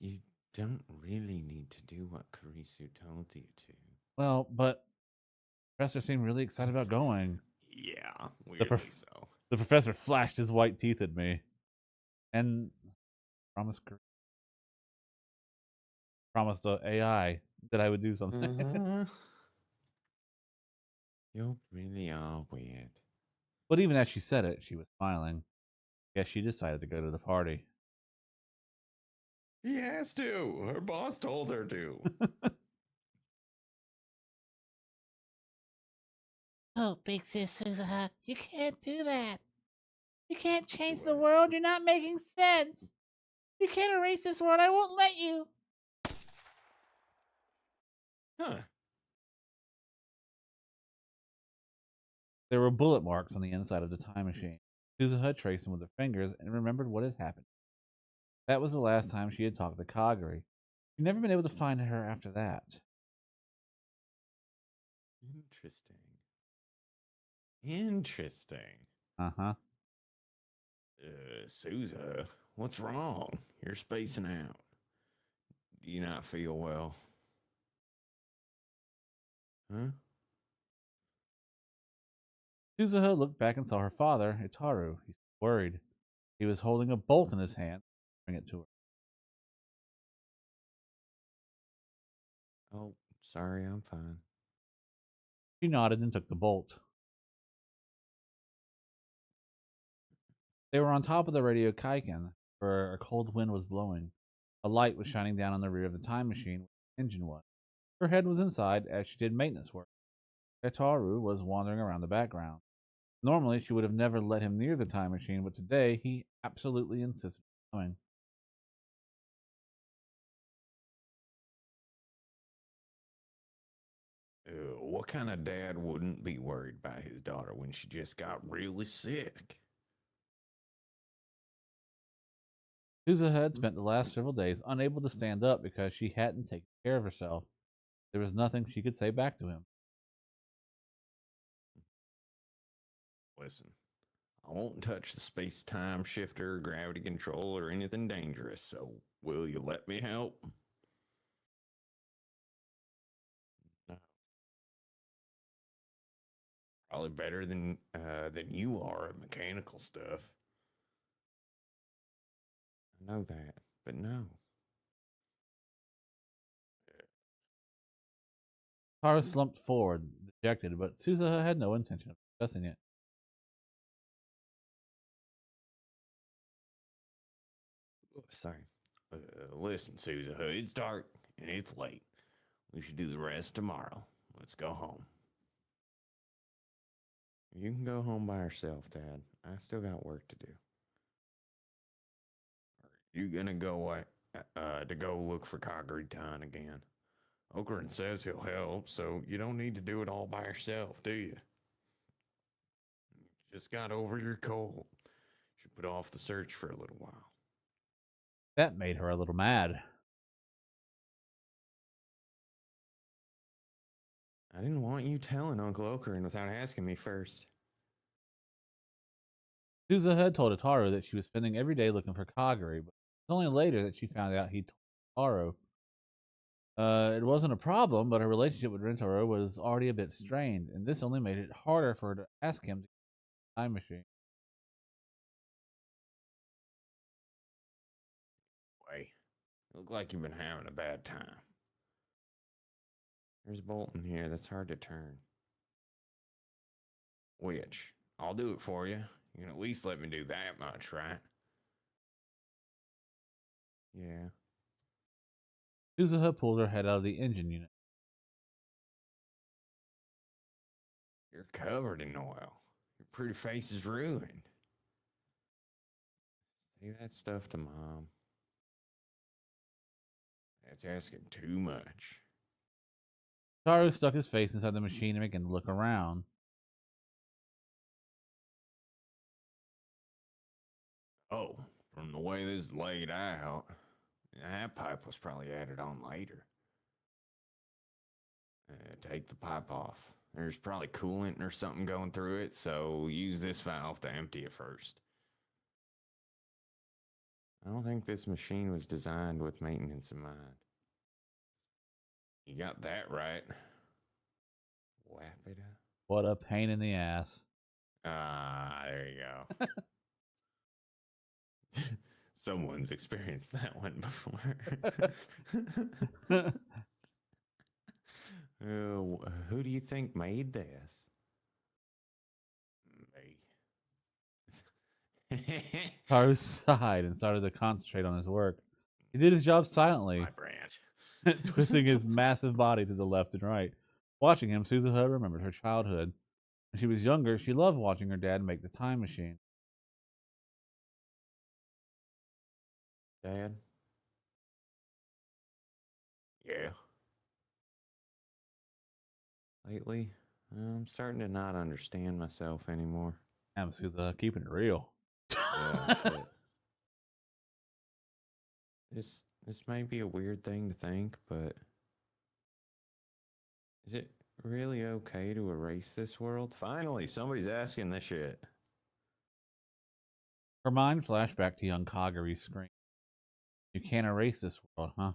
You don't really need to do what Kurisu told you to. Well, but the professor seemed really excited about going. Yeah, weirdly so. The professor flashed his white teeth at me and promised the AI that I would do something. You really are weird. But even as she said it, she was smiling. Guess she decided to go to the party. He has to. Her boss told her to. Oh, big sis Suzuha, you can't do that. You can't change the world. You're not making sense. You can't erase this world. I won't let you. Huh. There were bullet marks on the inside of the time machine. Suzuha traced them with her fingers and remembered what had happened. That was the last time she had talked to Kagari. She'd never been able to find her after that. Interesting. Uh-huh. Souza, what's wrong? You're spacing out. Do you not feel well? Huh? Suzuha looked back and saw her father, Itaru. He seemed worried. He was holding a bolt in his hand, bring it to her. Oh, sorry, I'm fine. She nodded and took the bolt. They were on top of the radio Kaiken, where a cold wind was blowing. A light was shining down on the rear of the time machine where the engine was. Her head was inside as she did maintenance work. Itaru was wandering around the background. Normally, she would have never let him near the time machine, but today he absolutely insisted on coming. What kind of dad wouldn't be worried about his daughter when she just got really sick? Suzuha had spent the last several days unable to stand up because she hadn't taken care of herself. There was nothing she could say back to him. Listen, I won't touch the space-time shifter, gravity control, or anything dangerous, so will you let me help? No. Probably better than you are at mechanical stuff. I know that, but no. Taro slumped forward, dejected, but Suzuha had no intention of discussing it. Sorry. Listen, Susan, it's dark and it's late. We should do the rest tomorrow. Let's go home. You can go home by yourself, Dad. I still got work to do. You gonna go to go look for Kaguritan again? Okran says he'll help, so you don't need to do it all by yourself, do you? Just got over your cold. Should put off the search for a little while. That made her a little mad. I didn't want you telling Uncle Okran without asking me first. Suzuha had told Taro that she was spending every day looking for Kaguri, but it was only later that she found out he told Taro. It wasn't a problem, but her relationship with Rentaro was already a bit strained, and this only made it harder for her to ask him to get the time machine. Way, you look like you've been having a bad time. There's a bolt in here that's hard to turn. Which, I'll do it for you. You can at least let me do that much, right? Yeah. Suzuha pulled her head out of the engine unit. You're covered in oil. Your pretty face is ruined. Say that stuff to Mom. That's asking too much. Taro stuck his face inside the machine and began to look around. Oh, from the way this is laid out, that pipe was probably added on later. Take the pipe off. There's probably coolant or something going through it, so use this valve to empty it first. I don't think this machine was designed with maintenance in mind. You got that right. Whap it up. What a pain in the ass. Ah, there you go. Someone's experienced that one before. Who do you think made this? Me. Taro sighed and started to concentrate on his work. He did his job silently, My brand. twisting his massive body to the left and right. Watching him, Suzuha remembered her childhood. When she was younger, she loved watching her dad make the time machine. Dad? Yeah. Lately, I'm starting to not understand myself anymore. Damn, Suzuha, keeping it real. Yeah, shit. This may be a weird thing to think, but is it really okay to erase this world? Finally, somebody's asking this shit. Her mind flashed back to young Kaguri's scream. You can't erase this world, huh?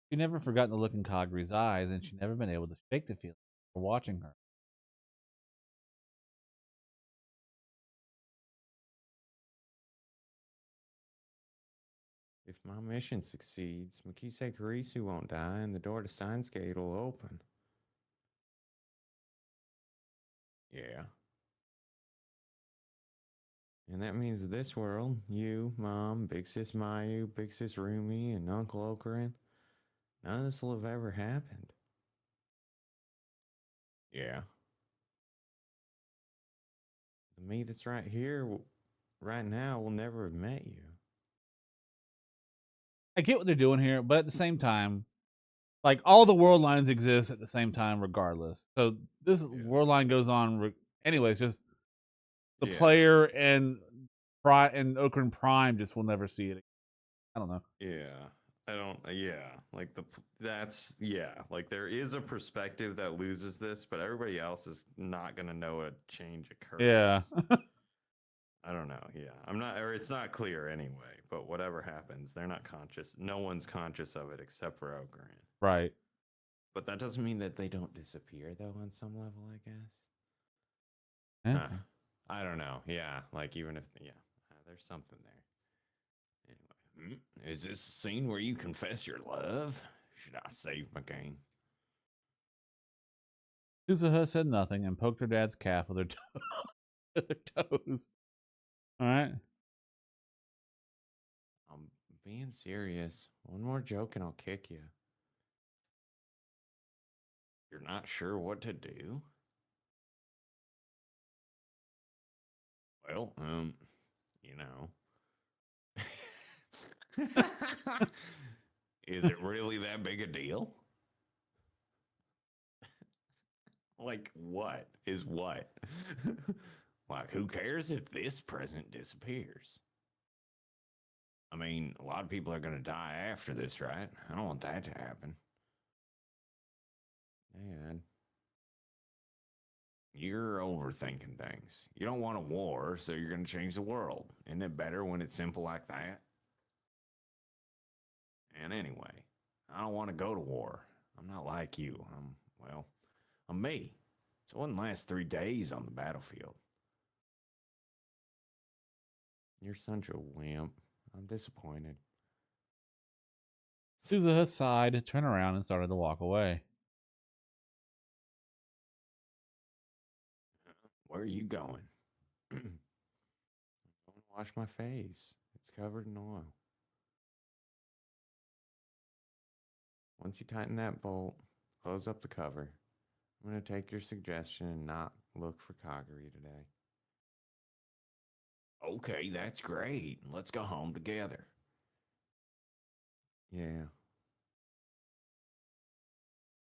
She'd never forgotten the look in Kaguri's eyes, and she'd never been able to shake the feeling of watching her. If my mission succeeds, Makise Kurisu won't die and the door to Steins Gate will open. Yeah. And that means this world, you, Mom, Big Sis Mayu, Big Sis Rumi, and Uncle Okran, none of this will have ever happened. Yeah. The me that's right here, right now, will never have met you. I get what they're doing here, but at the same time, like all the world lines exist at the same time, regardless. So this world line goes on. Anyways, just the player and Okran Prime just will never see it again. I don't know. Yeah. I don't, like like there is a perspective that loses this, but everybody else is not going to know a change occurs. Yeah. I don't know. Yeah. I'm not, or it's not clear anyway, but whatever happens, they're not conscious. No one's conscious of it except for Okran. Right. But that doesn't mean that they don't disappear, though, on some level, I guess. Yeah. I don't know. Yeah. Like, even if, there's something there. Anyway, is this a scene where you confess your love? Should I save my game? Suzuha said nothing and poked her dad's calf with her, with her toes. All right. I'm being serious. One more joke and I'll kick you. You're not sure what to do? Well, you know. Is it really that big a deal? Like, what is what? Like, who cares if this present disappears? I mean, a lot of people are going to die after this, right? I don't want that to happen. Dad, you're overthinking things. You don't want a war, so you're going to change the world. Isn't it better when it's simple like that? And anyway, I don't want to go to war. I'm not like you. I'm me. So it wouldn't last 3 days on the battlefield. You're such a wimp. I'm disappointed. Suzuha sighed, turned around, and started to walk away. Where are you going? I'm going to wash my face. It's covered in oil. Once you tighten that bolt, close up the cover. I'm going to take your suggestion and not look for coggery today. Okay, that's great. Let's go home together. Yeah.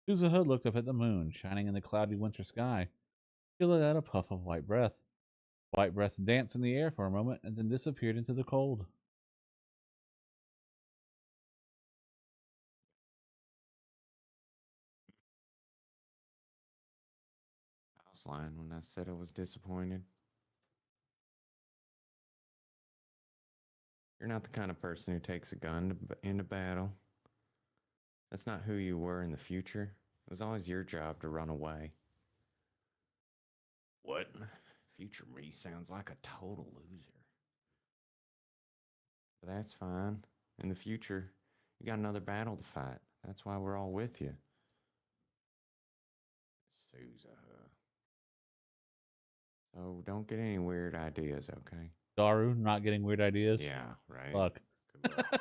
Suzuha looked up at the moon, shining in the cloudy winter sky. She let out a puff of white breath. White breath danced in the air for a moment and then disappeared into the cold. I was lying when I said I was disappointed. You're not the kind of person who takes a gun into battle. That's not who you were in the future. It was always your job to run away. What? Future me sounds like a total loser. But that's fine. In the future, you got another battle to fight. That's why we're all with you. Suzuha. So don't get any weird ideas, okay? Daru not getting weird ideas. Yeah, right. Fuck. Good luck with that.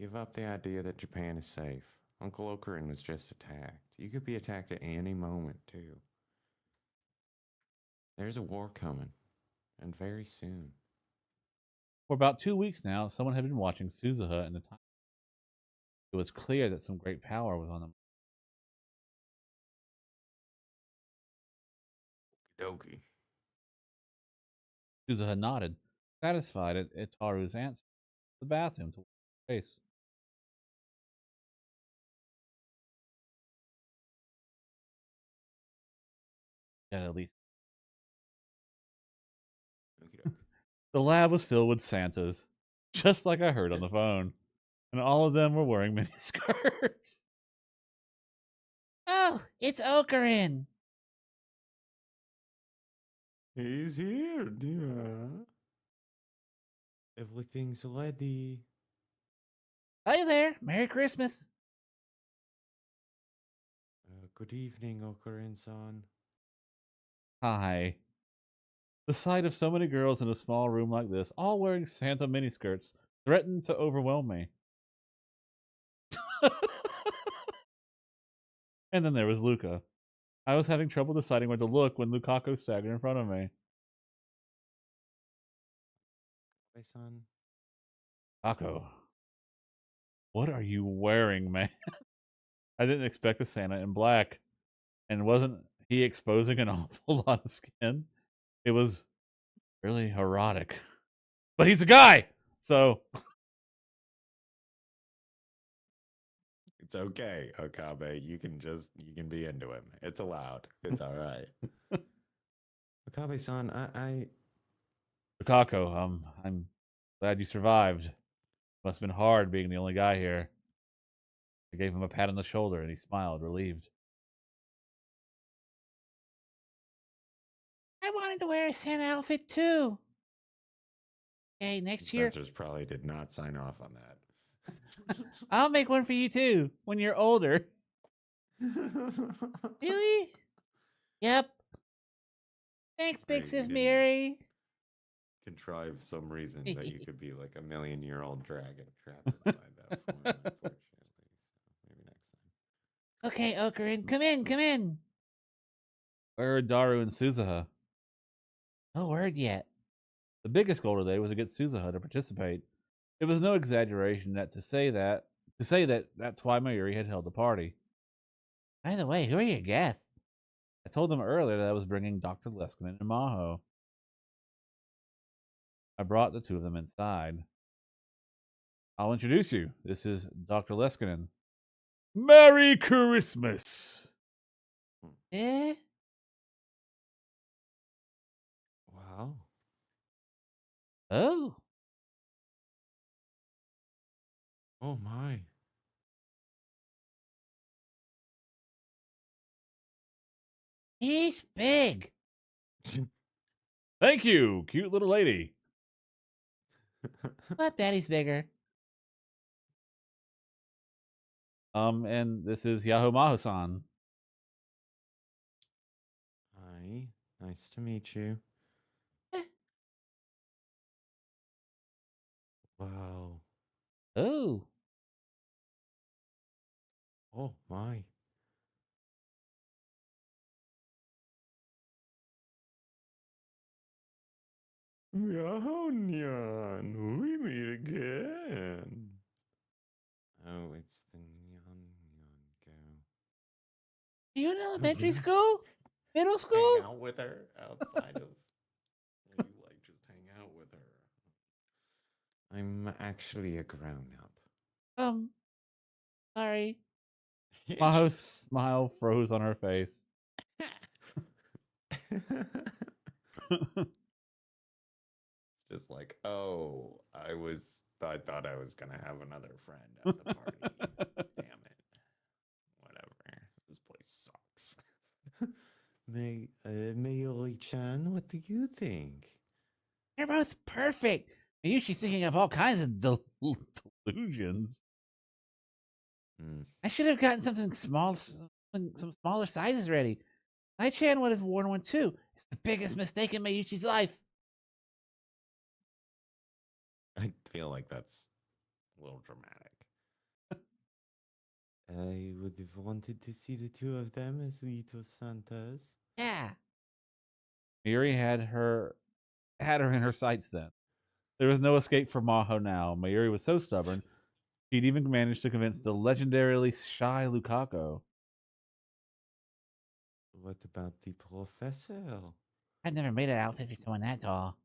Give up the idea that Japan is safe. Uncle Okarin was just attacked. You could be attacked at any moment, too. There's a war coming, and very soon. For about 2 weeks now, someone had been watching Suzuha in the time. It was clear that some great power was on them. Okie Suzuha nodded, satisfied at Itaru's answer. The bathroom to wash her face. Yeah, at least. dokie. The lab was filled with Santas, just like I heard on the phone, and all of them were wearing mini skirts. Oh, it's Okarin. He's here, dear. Everything's ready. Hi there. Merry Christmas. Good evening, Okarin-san. Hi. The sight of so many girls in a small room like this, all wearing Santa miniskirts, threatened to overwhelm me. And then there was Luca. I was having trouble deciding where to look when Lukaku staggered in front of me. Hey, son. Lukaku, what are you wearing, man? I didn't expect a Santa in black. And wasn't he exposing an awful lot of skin? It was really erotic. But he's a guy! So It's okay, Okabe. You can be into him. It's allowed. It's all right. Okabe-san, I Lukaku, I'm glad you survived. Must have been hard being the only guy here. I gave him a pat on the shoulder and he smiled, relieved. I wanted to wear a Santa outfit too. Okay, next year Sensors probably did not sign off on that. I'll make one for you too when you're older. Really? Yep. Thanks, Big Right, Sis you didn't Mary. contrive some reason that you could be like a million-year-old dragon trapped inside that form, unfortunately. So maybe next time. Okay, Okarin, come in, come in. Where are Daru and Suzuha? No word yet. The biggest goal today was to get Suzuha to participate. It was no exaggeration to say that that's why Mayuri had held the party. By the way, who are your guests? I told them earlier that I was bringing Dr. Leskinen and Maho. I brought the two of them inside. I'll introduce you. This is Dr. Leskinen. Merry Christmas! Eh? Wow. Oh. Oh my. He's big. Thank you, cute little lady. But Daddy's bigger. And this is Yahoo Maho-san. Hi. Nice to meet you. Wow. Oh. Oh my. Nyan, we meet again. Oh, it's the Nyan go. Are you in elementary Really? school? Middle Hang school? out with her outside of. You like just hang out with her. I'm actually a grown up. Sorry. Maho's smile froze on her face. It's just like, oh, I thought I was gonna have another friend at the party. Damn it. Whatever. This place sucks. Mayuri-chan, what do you think? You're both perfect. Mayushi's thinking of all kinds of Delusions. I should have gotten something small, some smaller sizes ready. Chan would have worn one too. It's the biggest mistake in Mayushi's life. I feel like that's a little dramatic. I would have wanted to see the two of them as little Santas. Yeah. Mayuri had her in her sights then. There was no escape for Maho now. Mayuri was so stubborn, she'd even managed to convince the legendarily shy Lukaku. What about the professor? I've never made an outfit for someone that tall.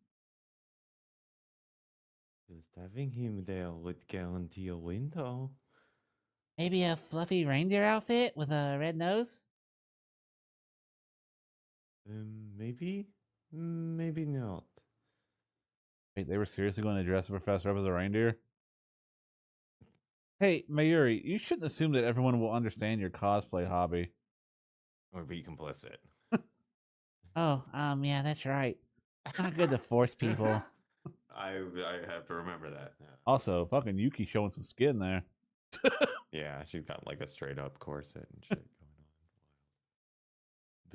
Just having him there would guarantee a window. Maybe a fluffy reindeer outfit with a red nose? Maybe? Maybe not. Wait, they were seriously going to dress the professor up as a reindeer? Hey, Mayuri, you shouldn't assume that everyone will understand your cosplay hobby. Or be complicit. Oh, yeah, that's right. It's not good to force people. I have to remember that. Yeah. Also, fucking Yuki showing some skin there. Yeah, she's got like a straight up corset and shit going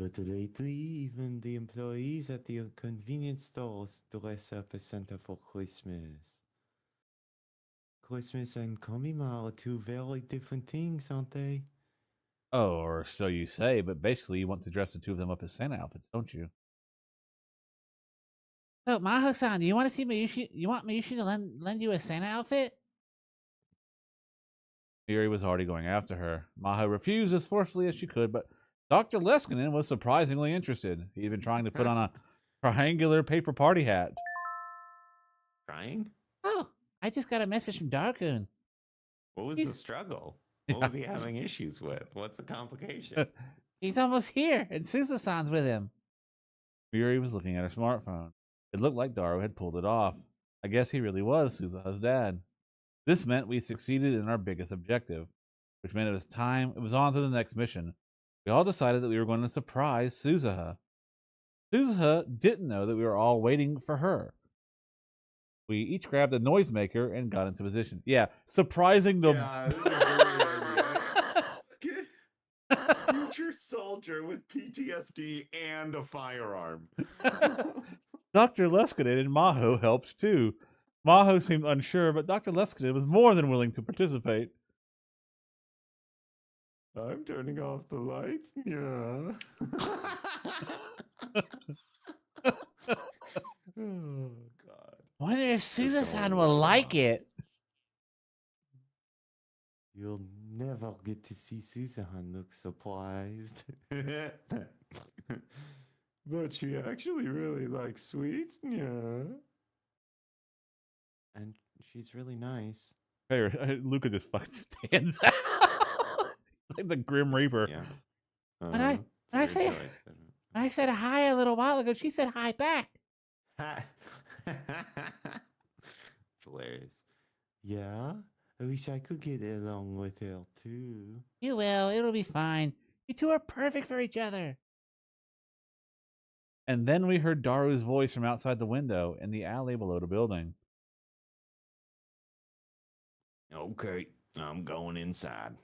on. But lately, even the employees at the convenience stores dress up as Santa for Christmas. Christmas and Kamima are two very different things, aren't they? Oh, or so you say, but basically you want to dress the two of them up as Santa outfits, don't you? So, Maho-san, do you want to see Mayushi? You want Mayushi to lend you a Santa outfit? Mayuri was already going after her. Maho refused as forcefully as she could, but Dr. Leskinen was surprisingly interested. He'd been trying to put on a triangular paper party hat. Trying? Oh, I just got a message from Darkun. What was the struggle? What was he having issues with? What's the complication? He's almost here, and Suzu-san's with him. Mayuri was looking at her smartphone. It looked like Daru had pulled it off. I guess he really was Suzuha's dad. This meant we succeeded in our biggest objective, which meant it was on to the next mission. We all decided that we were going to surprise Suzuha. Suzuha didn't know that we were all waiting for her. We each grabbed a noisemaker and got into position. Yeah, surprising the... Yeah, this is a future soldier with PTSD and a firearm. Dr. Leskinen and Maho helped too. Maho seemed unsure, but Dr. Leskinen was more than willing to participate. I'm turning off the lights. Yeah. Oh, God. Wonder if Just going Susan-san a will little like wild. it. You'll never get to see Susan look surprised. But she actually really likes sweets, yeah. And she's really nice. Hey, Luca just fucking stands out. He's like the Grim Reaper. Yeah. When I- It's a when I weird say- choice, isn't it? When I said hi a little while ago, she said hi back. It's hilarious. Yeah, I wish I could get along with her too. You will. It'll be fine. You two are perfect for each other. And then we heard Daru's voice from outside the window in the alley below the building. Okay, I'm going inside.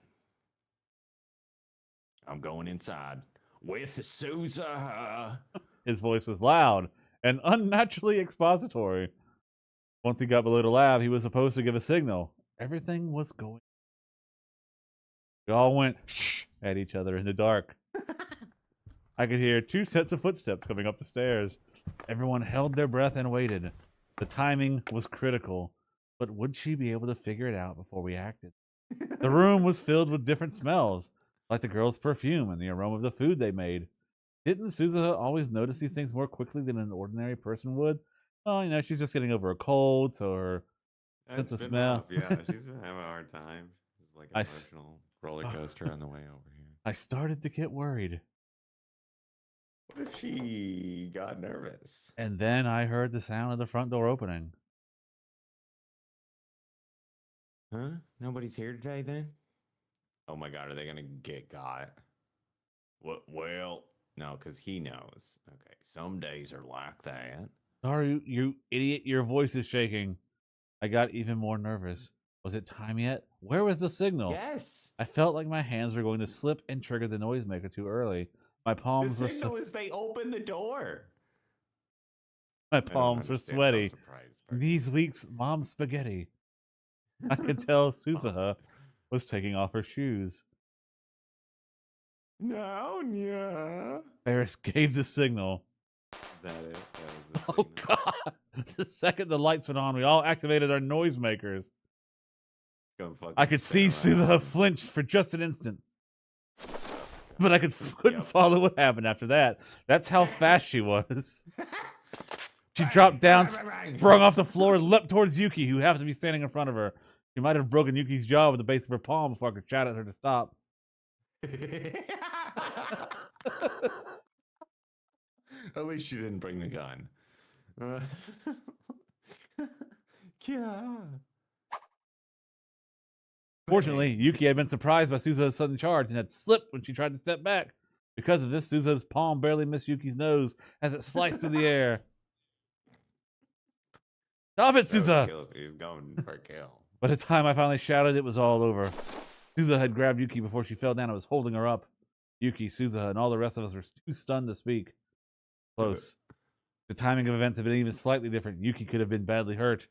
I'm going inside with Sousa. His voice was loud and unnaturally expository. Once he got below the lab, he was supposed to give a signal. Everything was going. We all went shh at each other in the dark. I could hear 2 sets of footsteps coming up the stairs. Everyone held their breath and waited. The timing was critical, but would she be able to figure it out before we acted? The room was filled with different smells, like the girl's perfume and the aroma of the food they made. Didn't Suzuha always notice these things more quickly than an ordinary person would? Oh, she's just getting over a cold, so her sense of smell. Rough. Yeah, she's been having a hard time. It's like an emotional roller coaster on the way over here. I started to get worried. What if she got nervous? And then I heard the sound of the front door opening. Huh? Nobody's here today then? Oh my God, are they gonna get got? What? Well, no, because he knows. Okay, some days are like that. Sorry, you idiot, your voice is shaking. I got even more nervous. Was it time yet? Where was the signal? Yes. I felt like my hands were going to slip and trigger the noisemaker too early. My The palms were signal is they open the door. my I don't palms were understand how sweaty. surprised by These weeks, mom's spaghetti. I could tell Suzuha was taking off her shoes. No, yeah. Ferris gave the signal. Is that it? That was the Oh signal. God! The second the lights went on, we all activated our noisemakers. Gonna fucking I could see spin around. Suzuha flinched for just an instant, but I couldn't Yep. follow what happened after that. That's how fast she was. She dropped down, sprung off the floor, and leapt towards Yuki, who happened to be standing in front of her. She might have broken Yuki's jaw with the base of her palm before I could shout at her to stop. At least she didn't bring the gun. Yeah. Fortunately, Yuki had been surprised by Suzuha's sudden charge and had slipped when she tried to step back. Because of this, Suzuha's palm barely missed Yuki's nose as it sliced through the air. Stop it, Suzuha! He's going for a kill. By the time I finally shouted, it was all over. Suzuha had grabbed Yuki before she fell down and was holding her up. Yuki, Suzuha, and all the rest of us were too stunned to speak. Close. The timing of events had been even slightly different. Yuki could have been badly hurt.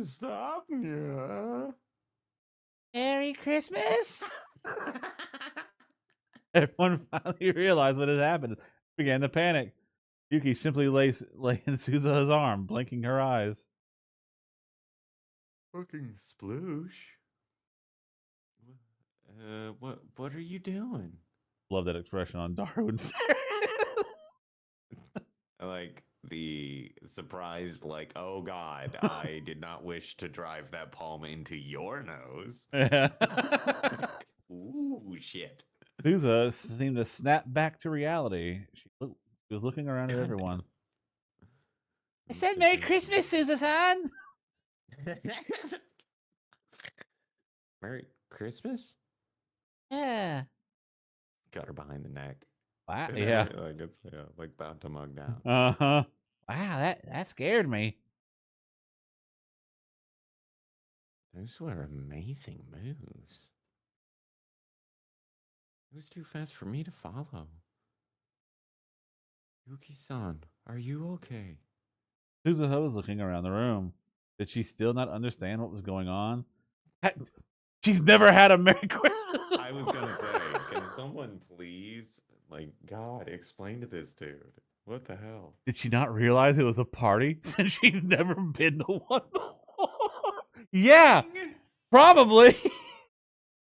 Stop, yeah. Merry Christmas. Everyone finally realized what had happened. Began to panic. Yuki simply lay in Suzuha's arm, blinking her eyes. Fucking sploosh. What are you doing? Love that expression on Darwin. I like the surprised, like, oh God, I did not wish to drive that palm into your nose. Ooh, shit. Suzuha seemed to snap back to reality. She was looking around at everyone. I said Merry Christmas, Susan-san. Merry Christmas? Yeah. Got her behind the neck. Wow, And yeah. like it's like about to mug down. Uh-huh. Wow, that scared me. Those were amazing moves. was too fast for me to follow. Yuki-san, are you okay? Suzuha was looking around the room. Did she still not understand what was going on? She's never had a Merry Christmas. I was gonna say, can someone please, like, God, explain to this dude? What the hell? Did she not realize it was a party since she's never been to one before? Yeah, probably.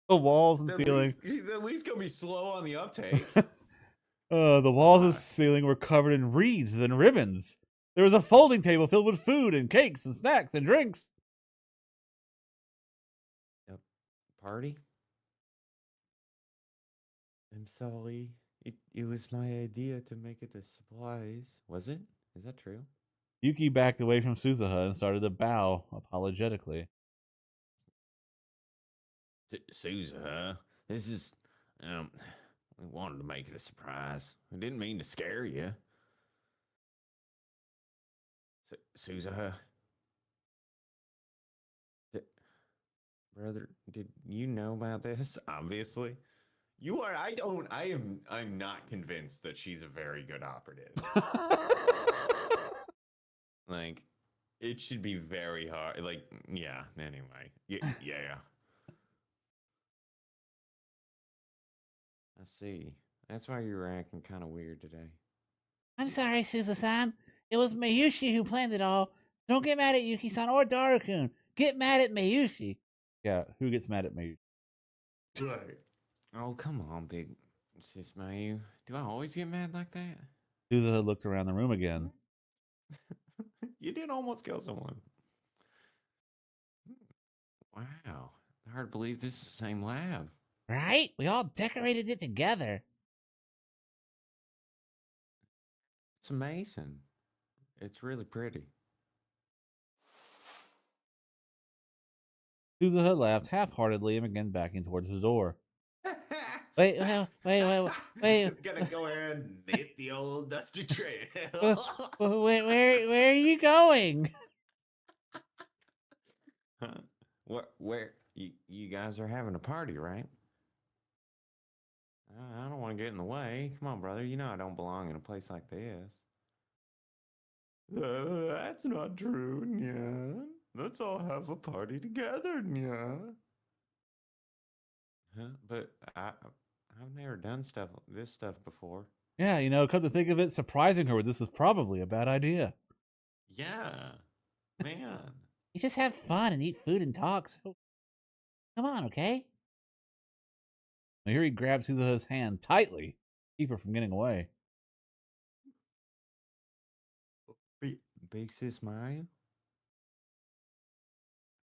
The walls and ceiling. He's at least gonna be slow on the uptake. The walls and ceiling were covered in wreaths and ribbons. There was a folding table filled with food and cakes and snacks and drinks. Yep. Party? I'm sorry. It was my idea to make it the supplies. Was it? Is that true? Yuki backed away from Suzuha and started to bow apologetically. Suzuha, this is, we wanted to make it a surprise. We didn't mean to scare you. Suzuha. Brother, did you know about this? Obviously. You are, I'm not convinced that she's a very good operative. Like, it should be very hard. Like, yeah, anyway. Yeah. I see. That's why you were acting kind of weird today. I'm sorry, Suzuha-san. It was Mayushi who planned it all. Don't get mad at Yuki-san or Daru-kun. Get mad at Mayushi. Yeah, who gets mad at me? Right. Oh, come on, big sis Mayu. Do I always get mad like that? Suzuha looked around the room again. You did almost kill someone. Wow. Hard to believe this is the same lab. Right? We all decorated it together. It's amazing. It's really pretty. Suzuha laughed half-heartedly and began backing towards the door. Wait. Gonna go ahead and hit the old dusty trail. Where are you going? Huh? Where you guys are having a party, right? I don't want to get in the way. Come on, brother. You know I don't belong in a place like this. That's not true, Nyan. Let's all have a party together, Nyan. Huh? But I've never done this stuff before. Yeah, come to think of it, surprising her with this was probably a bad idea. Yeah, man. You just have fun and eat food and talk. So come on, okay? Mahiri grabbed Suzuha's hand tightly, to keep her from getting away. Big sis Maya?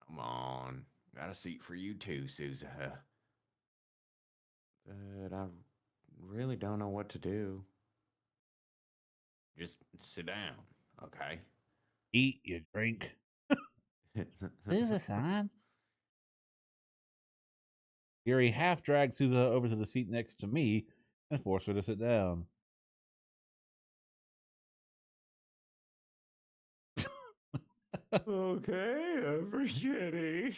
Come on. Got a seat for you too, Suzuha. But I really don't know what to do. Just sit down, okay? Eat, you drink. Suzuha-san. Yuri half dragged Suzuha over to the seat next to me and forced her to sit down. Okay, everybody.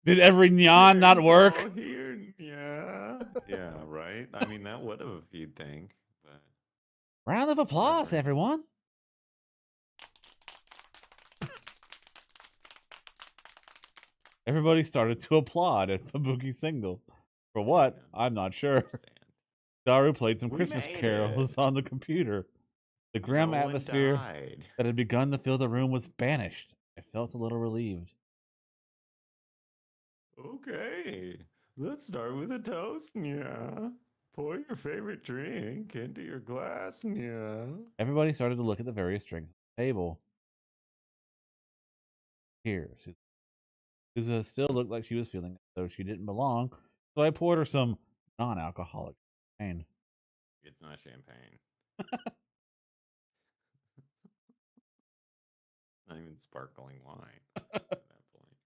Did every nyan not work? Here, yeah. Yeah, right. I mean, that would have if you'd think, but Round of applause, Whatever. everyone. Everybody started to applaud at Fubuki's single. For what? Yeah. I'm not sure. understand. Daru played some We Christmas made carols it. on the computer. The grim No one atmosphere died. that had begun to fill the room was banished. I felt a little relieved. Okay, let's start with a toast, yeah. Pour your favorite drink into your glass, yeah. Everybody started to look at the various drinks on the table. Here, Suzuha still looked like she was feeling as though she didn't belong, so I poured her some non-alcoholic champagne. It's not champagne. Not even sparkling wine at that point.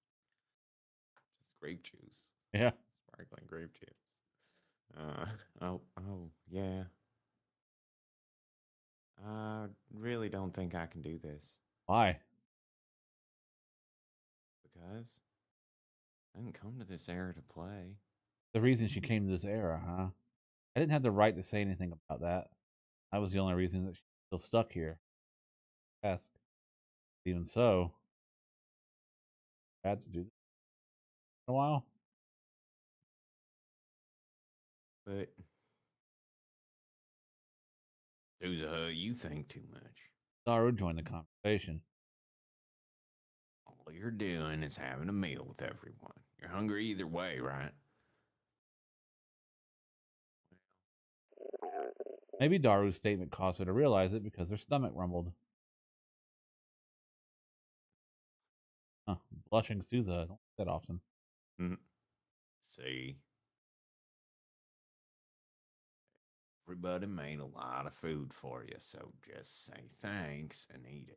Just grape juice. Yeah. Sparkling grape juice. Oh, yeah. I really don't think I can do this. Why? Because I didn't come to this era to play. The reason she came to this era, huh? I didn't have the right to say anything about that. I was the only reason that she's still stuck here. Ask. Even so, I had to do this in a while. But Suza, you think too much. Daru joined the conversation. All you're doing is having a meal with everyone. You're hungry either way, right? Maybe Daru's statement caused her to realize it because her stomach rumbled. Huh, blushing Souza. I don't do that often. See? Everybody made a lot of food for you, so just say thanks and eat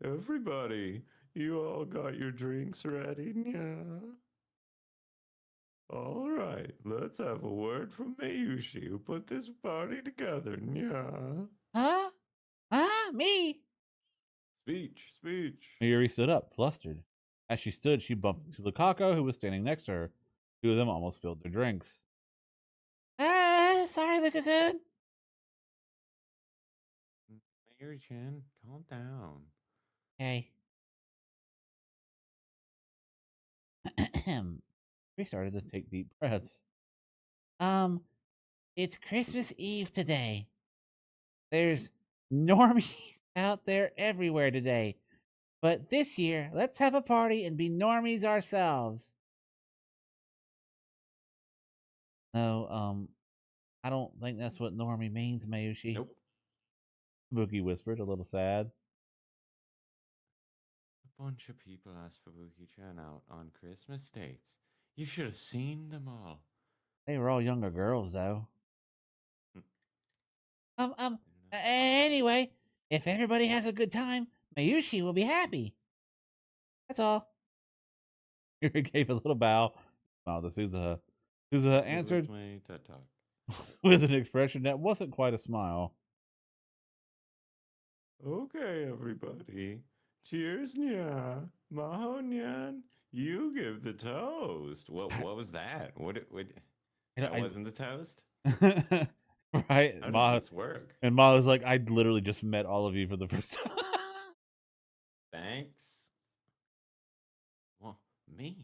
it. Everybody, you all got your drinks ready? Yeah. All right, let's have a word from Mayushi, who put this party together. Yeah. Huh? Huh? Me? Speech. Mayuri stood up, flustered. As she stood, she bumped into Lukako, who was standing next to her. Two of them almost spilled their drinks. Sorry, Luka-kun. Mayuri-chan, calm down. Okay. We started to take deep breaths. It's Christmas Eve today. There's normies out there everywhere today. But this year, let's have a party and be normies ourselves. No, I don't think that's what normie means, Mayushi. Nope. Boogie whispered, a little sad. A bunch of people asked for Buki-chan out on Christmas dates. You should have seen them all. They were all younger girls, though. Anyway, if everybody has a good time, Mayushi will be happy. That's all. Yuri gave a little bow, smiled to Suzuha. Suzuha answered My TED Talk. with an expression that wasn't quite a smile. Okay, everybody. Cheers, nya. Maho, nyan. You give the toast. What was that? What that wasn't the toast? Right? How does this work? And Ma was like, I literally just met all of you for the first time. Thanks. Well, me?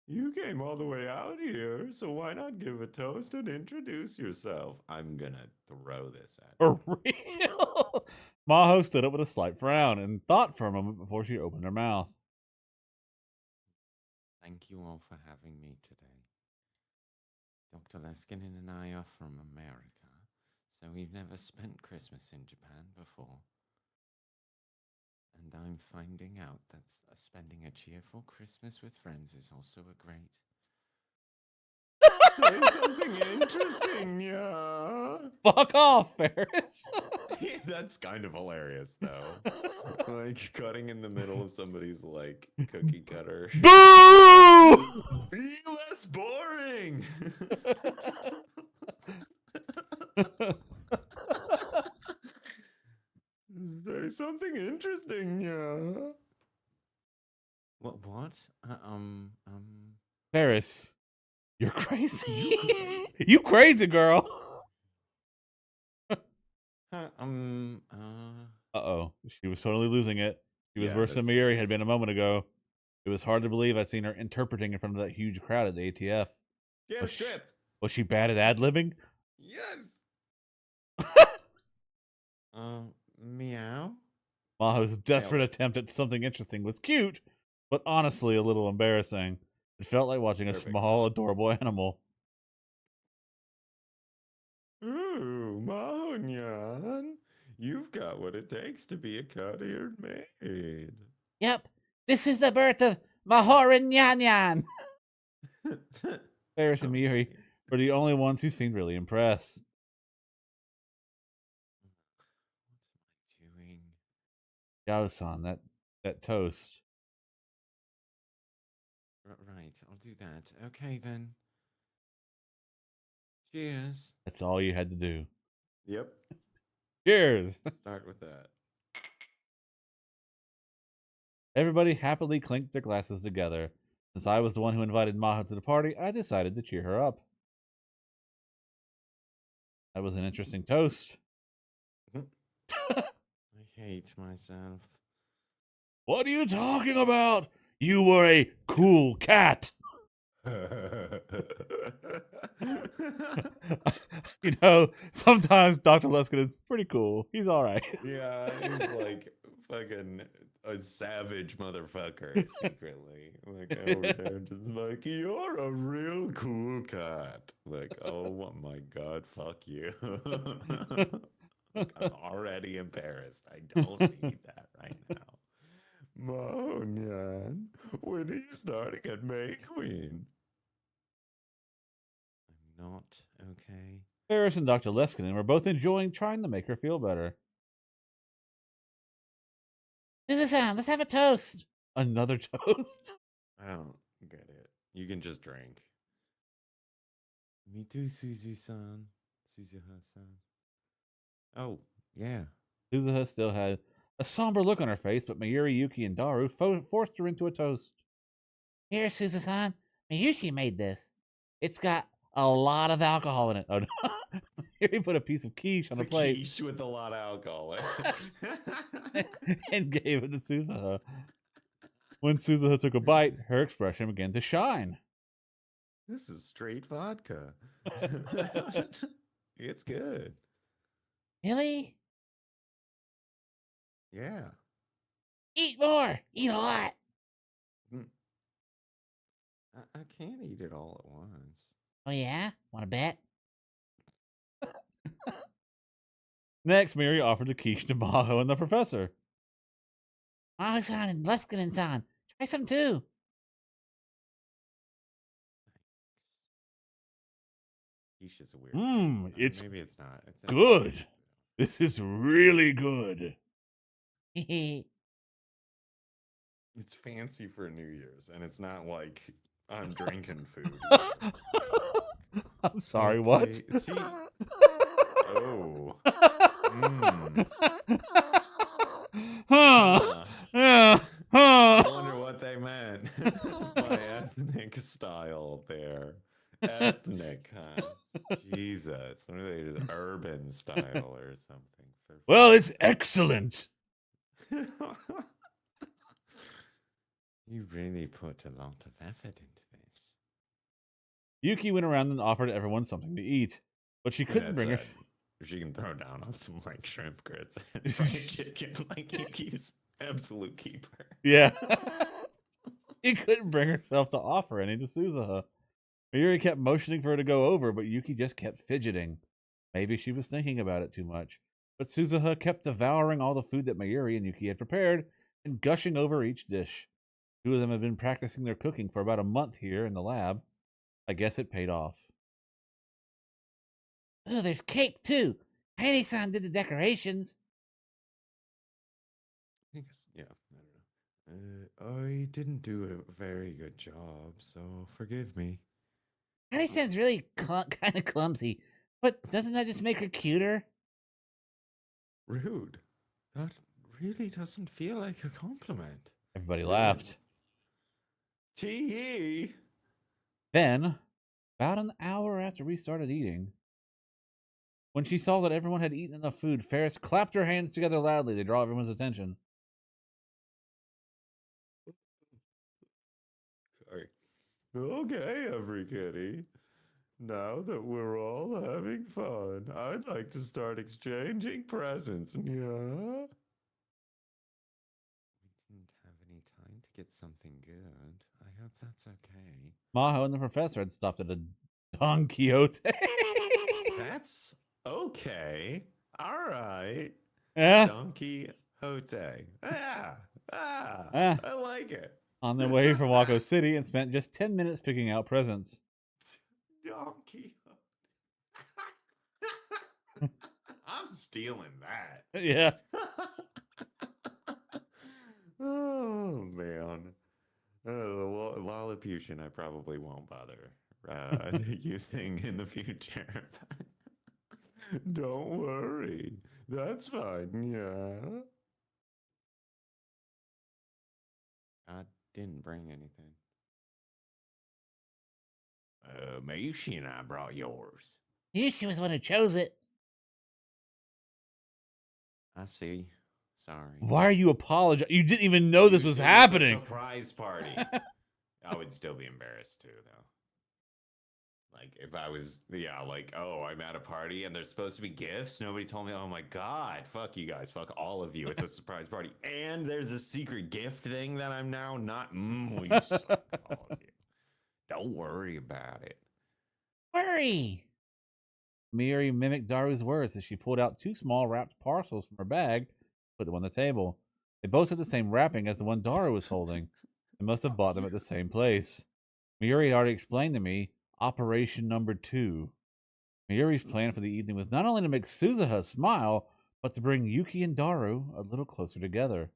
You came all the way out here, so why not give a toast and introduce yourself? I'm gonna throw this at For real? Maho stood up with a slight frown and thought for a moment before she opened her mouth. Thank you all for having me today. Dr. Leskinen and I are from America, so we've never spent Christmas in Japan before. And I'm finding out that spending a cheerful Christmas with friends is also a great... Say something interesting, yeah. Fuck off, Ferris. That's kind of hilarious, though. Like, cutting in the middle of somebody's, like, cookie cutter. Boo! Be less boring! Say something interesting, yeah. What? Ferris, you're crazy. You crazy, girl. Uh-oh. She was totally losing it. She was worse than Mayuri had been a moment ago. It was hard to believe I'd seen her interpreting in front of that huge crowd at the ATF. Get a script. Was she bad at ad-libbing? Yes. Meow. Maho's desperate attempt at something interesting was cute, but honestly a little embarrassing. It felt like watching a small, adorable animal. Ooh, Mahonyan. You've got what it takes to be a cut-eared maid. Yep, this is the birth of Mahorin Yan Yan. Ferris and Mayuri were the only ones who seemed really impressed. What am I doing? Yao-san, that toast. Right, I'll do that. Okay, then. Cheers. That's all you had to do. Yep. Cheers. Start with that. Everybody happily clinked their glasses together. Since I was the one who invited Maho to the party, I decided to cheer her up. That was an interesting toast. I hate myself. What are you talking about? You were a cool cat. You know, sometimes Dr. Luskin is pretty cool. He's all right. Yeah, he's like fucking a savage motherfucker secretly. Like over there, just like, you're a real cool cat. Like, oh my god, fuck you. Like, I'm already embarrassed. I don't need that right now. Mounyan, when are you starting at May Queen? I'm not okay. Ferris and Dr. Leskinen were both enjoying trying to make her feel better. Susan, let's have a toast. Another toast? I don't get it. You can just drink. Me too, Suzu-san. Suzu-san. Oh, yeah. Suzuha still had a somber look on her face, but Mayuri, Yuki, and Daru forced her into a toast. Here, Susan, Miyuki made this. It's got a lot of alcohol in it. Oh, no. Mayuri put a piece of quiche on It's the plate. quiche with a lot of alcohol in it. And gave it to Suzuha. When Suzuha took a bite, her expression began to shine. This is straight vodka. It's good. Really? Yeah. Eat more. Eat a lot. I can't eat it all at once. Oh, yeah? Want to bet? Next, Mary offered the quiche to Maho and the professor. Maho-san and Leskinen-san. Try some too. Quiche is a weird. It's maybe it's not. It's good. This is really good. It's fancy for New Year's, and it's not like I'm drinking food. I'm sorry, what? Okay, see? Oh. Huh. I wonder what they meant by ethnic style there. Ethnic, huh? Jesus. What are they? Just urban style or something? Well, it's excellent. You really put a lot of effort into this. Yuki went around and offered everyone something to eat, but she couldn't bring her. She can throw down on some like shrimp grits and fried chicken, like Yuki's absolute keeper. Yeah. She couldn't bring herself to offer any to Suzuha. Mayuri kept motioning for her to go over, but Yuki just kept fidgeting. Maybe she was thinking about it too much. But Suzuha kept devouring all the food that Mayuri and Yuki had prepared and gushing over each dish. Two of them had been practicing their cooking for about a month here in the lab. I guess it paid off. Oh, there's cake too. Heidi-san did the decorations. I guess, yeah, I don't know. I didn't do a very good job, so forgive me. Heidi-san's really kind of clumsy, but doesn't that just make her cuter? Rude. That really doesn't feel like a compliment. Everybody laughed. Tee. Then, about an hour after we started eating, when she saw that everyone had eaten enough food, Ferris clapped her hands together loudly to draw everyone's attention. Sorry. Okay, every kitty. Now that we're all having fun, I'd like to start exchanging presents. Yeah? We didn't have any time to get something good. I hope that's okay. Maho and the professor had stopped at a Don Quixote. That's okay. All right. Yeah. Don Quixote. I like it. On their way from Wako City and spent just 10 minutes picking out presents. Don Quixote. I'm stealing that. Yeah. Oh, man. Lilliputian, I probably won't bother using in the future. Don't worry. That's fine, yeah. I didn't bring anything. Mayushi and I brought yours. Yushi was the one who chose it. I see. Sorry. Why are you apologizing? You didn't even know this was It happening. Was a surprise party. I would still be embarrassed too, though. Like if I was, like, oh, I'm at a party and there's supposed to be gifts. Nobody told me. Oh my god, fuck you guys, fuck all of you. It's a surprise party, and there's a secret gift thing that I'm now not. Well, you suck, all of you. Don't worry about it. Worry. Miri mimicked Daru's words as she pulled out 2 small wrapped parcels from her bag, put them on the table. They both had the same wrapping as the one Daru was holding. They must have bought them at the same place. Miri had already explained to me Operation Number 2. Miyuri's plan for the evening was not only to make Suzuha smile, but to bring Yuki and Daru a little closer together.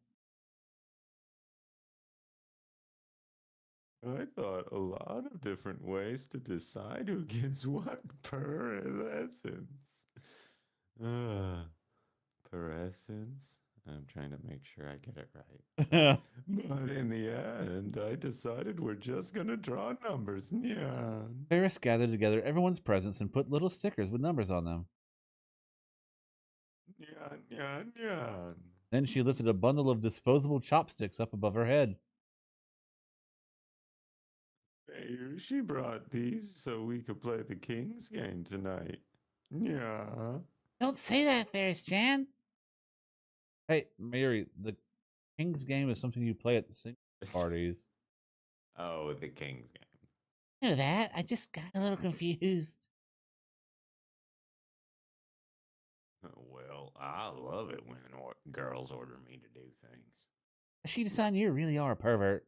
I thought a lot of different ways to decide who gets what per essence. Per essence? I'm trying to make sure I get it right. But in the end, I decided we're just gonna draw numbers. Yeah. Paris gathered together everyone's presents and put little stickers with numbers on them. Yeah. Then she lifted a bundle of disposable chopsticks up above her head. Hey, she brought these so we could play the King's game tonight. Yeah. Don't say that, Ferris-chan. Hey, Miri, the King's game is something you play at the singles parties. Oh, the King's game. I know that. I just got a little confused. Well, I love it when girls order me to do things. Ashita-san, you really are a pervert.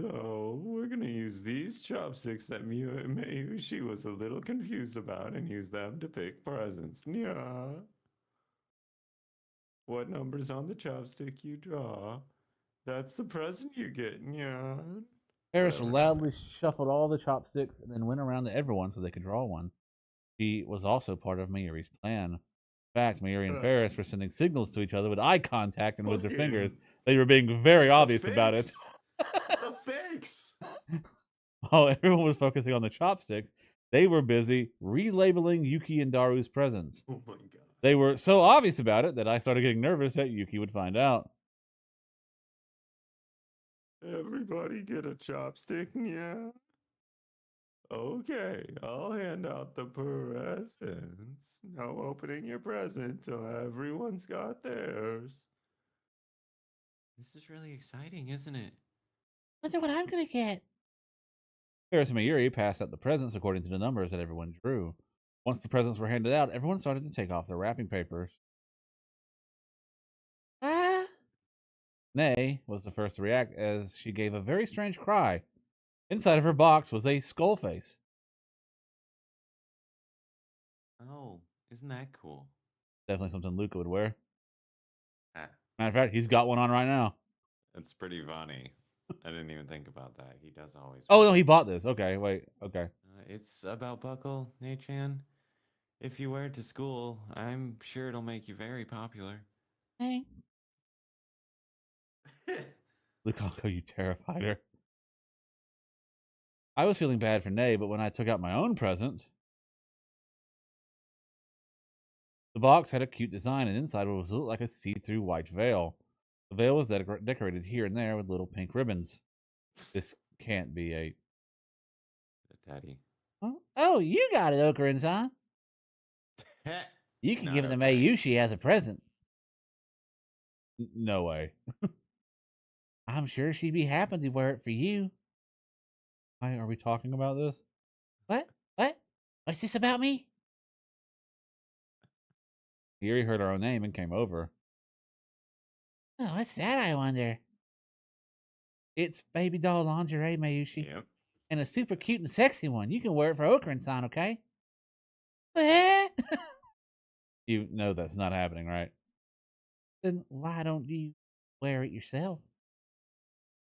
So, we're going to use these chopsticks that she was a little confused about and use them to pick presents. Yeah. What number's on the chopstick you draw? That's the present you get. Yeah. Paris loudly shuffled all the chopsticks and then went around to everyone so they could draw one. She was also part of Mayuri's plan. In fact, Mayuri and Ferris were sending signals to each other with eye contact and with their fingers. They were being very obvious about it. It's a fix! While everyone was focusing on the chopsticks, they were busy relabeling Yuki and Daru's presents. Oh my god. They were so obvious about it that I started getting nervous that Yuki would find out. Everybody get a chopstick, yeah? Okay, I'll hand out the presents. No opening your present till everyone's got theirs. This is really exciting, isn't it? Wonder what I'm gonna get. Ferris and Mayuri passed out the presents according to the numbers that everyone drew. Once the presents were handed out, everyone started to take off their wrapping papers. Ah! Nay was the first to react as she gave a very strange cry. Inside of her box was a skull face. Oh, isn't that cool? Definitely something Luca would wear. Ah, Matter of fact, he's got one on right now. it's pretty funny. I didn't even think about that. He does always. Oh, no, he bought this. Okay, wait. Okay. It's a belt buckle, Nate-chan. If you wear it to school, I'm sure it'll make you very popular. Hey. Lukaku, you terrified her. I was feeling bad for Nay, but when I took out my own present, the box had a cute design, and inside it was like a see-through white veil. The veil was decorated here and there with little pink ribbons. This can't be a... Daddy. Oh, you got it, Okurin-san. You can Not give it to okay. Mayushi as a present. No way. I'm sure she'd be happy to wear it for you. Why are we talking about this? What? What? What's this about me? Yuri heard our own name and came over. Oh, what's that, I wonder? It's baby doll lingerie, Mayushi. Yep. And a super cute and sexy one. You can wear it for Okurin-san, okay? What? You know that's not happening, right? Then why don't you wear it yourself?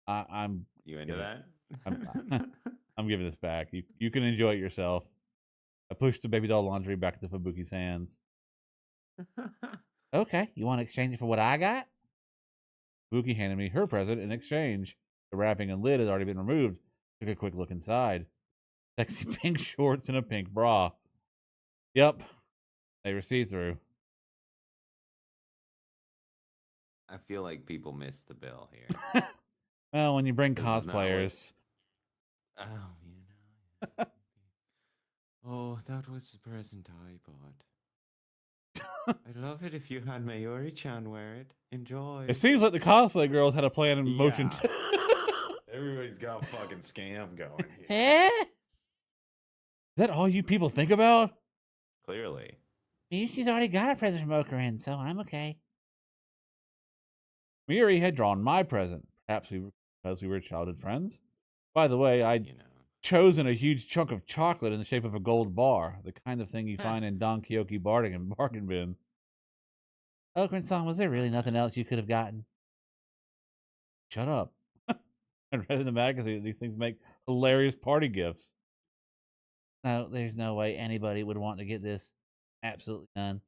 I'm You into Yeah. that? I'm giving this back. You can enjoy it yourself. I pushed the baby doll laundry back into Fubuki's hands. Okay, you want to exchange it for what I got? Buki handed me her present in exchange. The wrapping and lid had already been removed. Took a quick look inside. Sexy pink shorts and a pink bra. Yep, they were see-through. I feel like people missed the bill here. Well, when you bring This is not what- cosplayers, Oh, you know. Oh, that was the present I bought. I'd love it if you had Mayuri-chan wear it. Enjoy. it seems like the cosplay girls had a plan in motion. Yeah. Everybody's got a fucking scam going here. Eh? Is that all you people think about? Clearly. She's already got a present from Okarin, so I'm okay. Miuri had drawn my present, perhaps because we were childhood friends. By the way, I'd You know. chosen a huge chunk of chocolate in the shape of a gold bar, the kind of thing you find in Don Quixote bargain bin. Okarin-san, was there really nothing else you could have gotten? Shut up. I read in the magazine that these things make hilarious party gifts. No, there's no way anybody would want to get this. Absolutely none.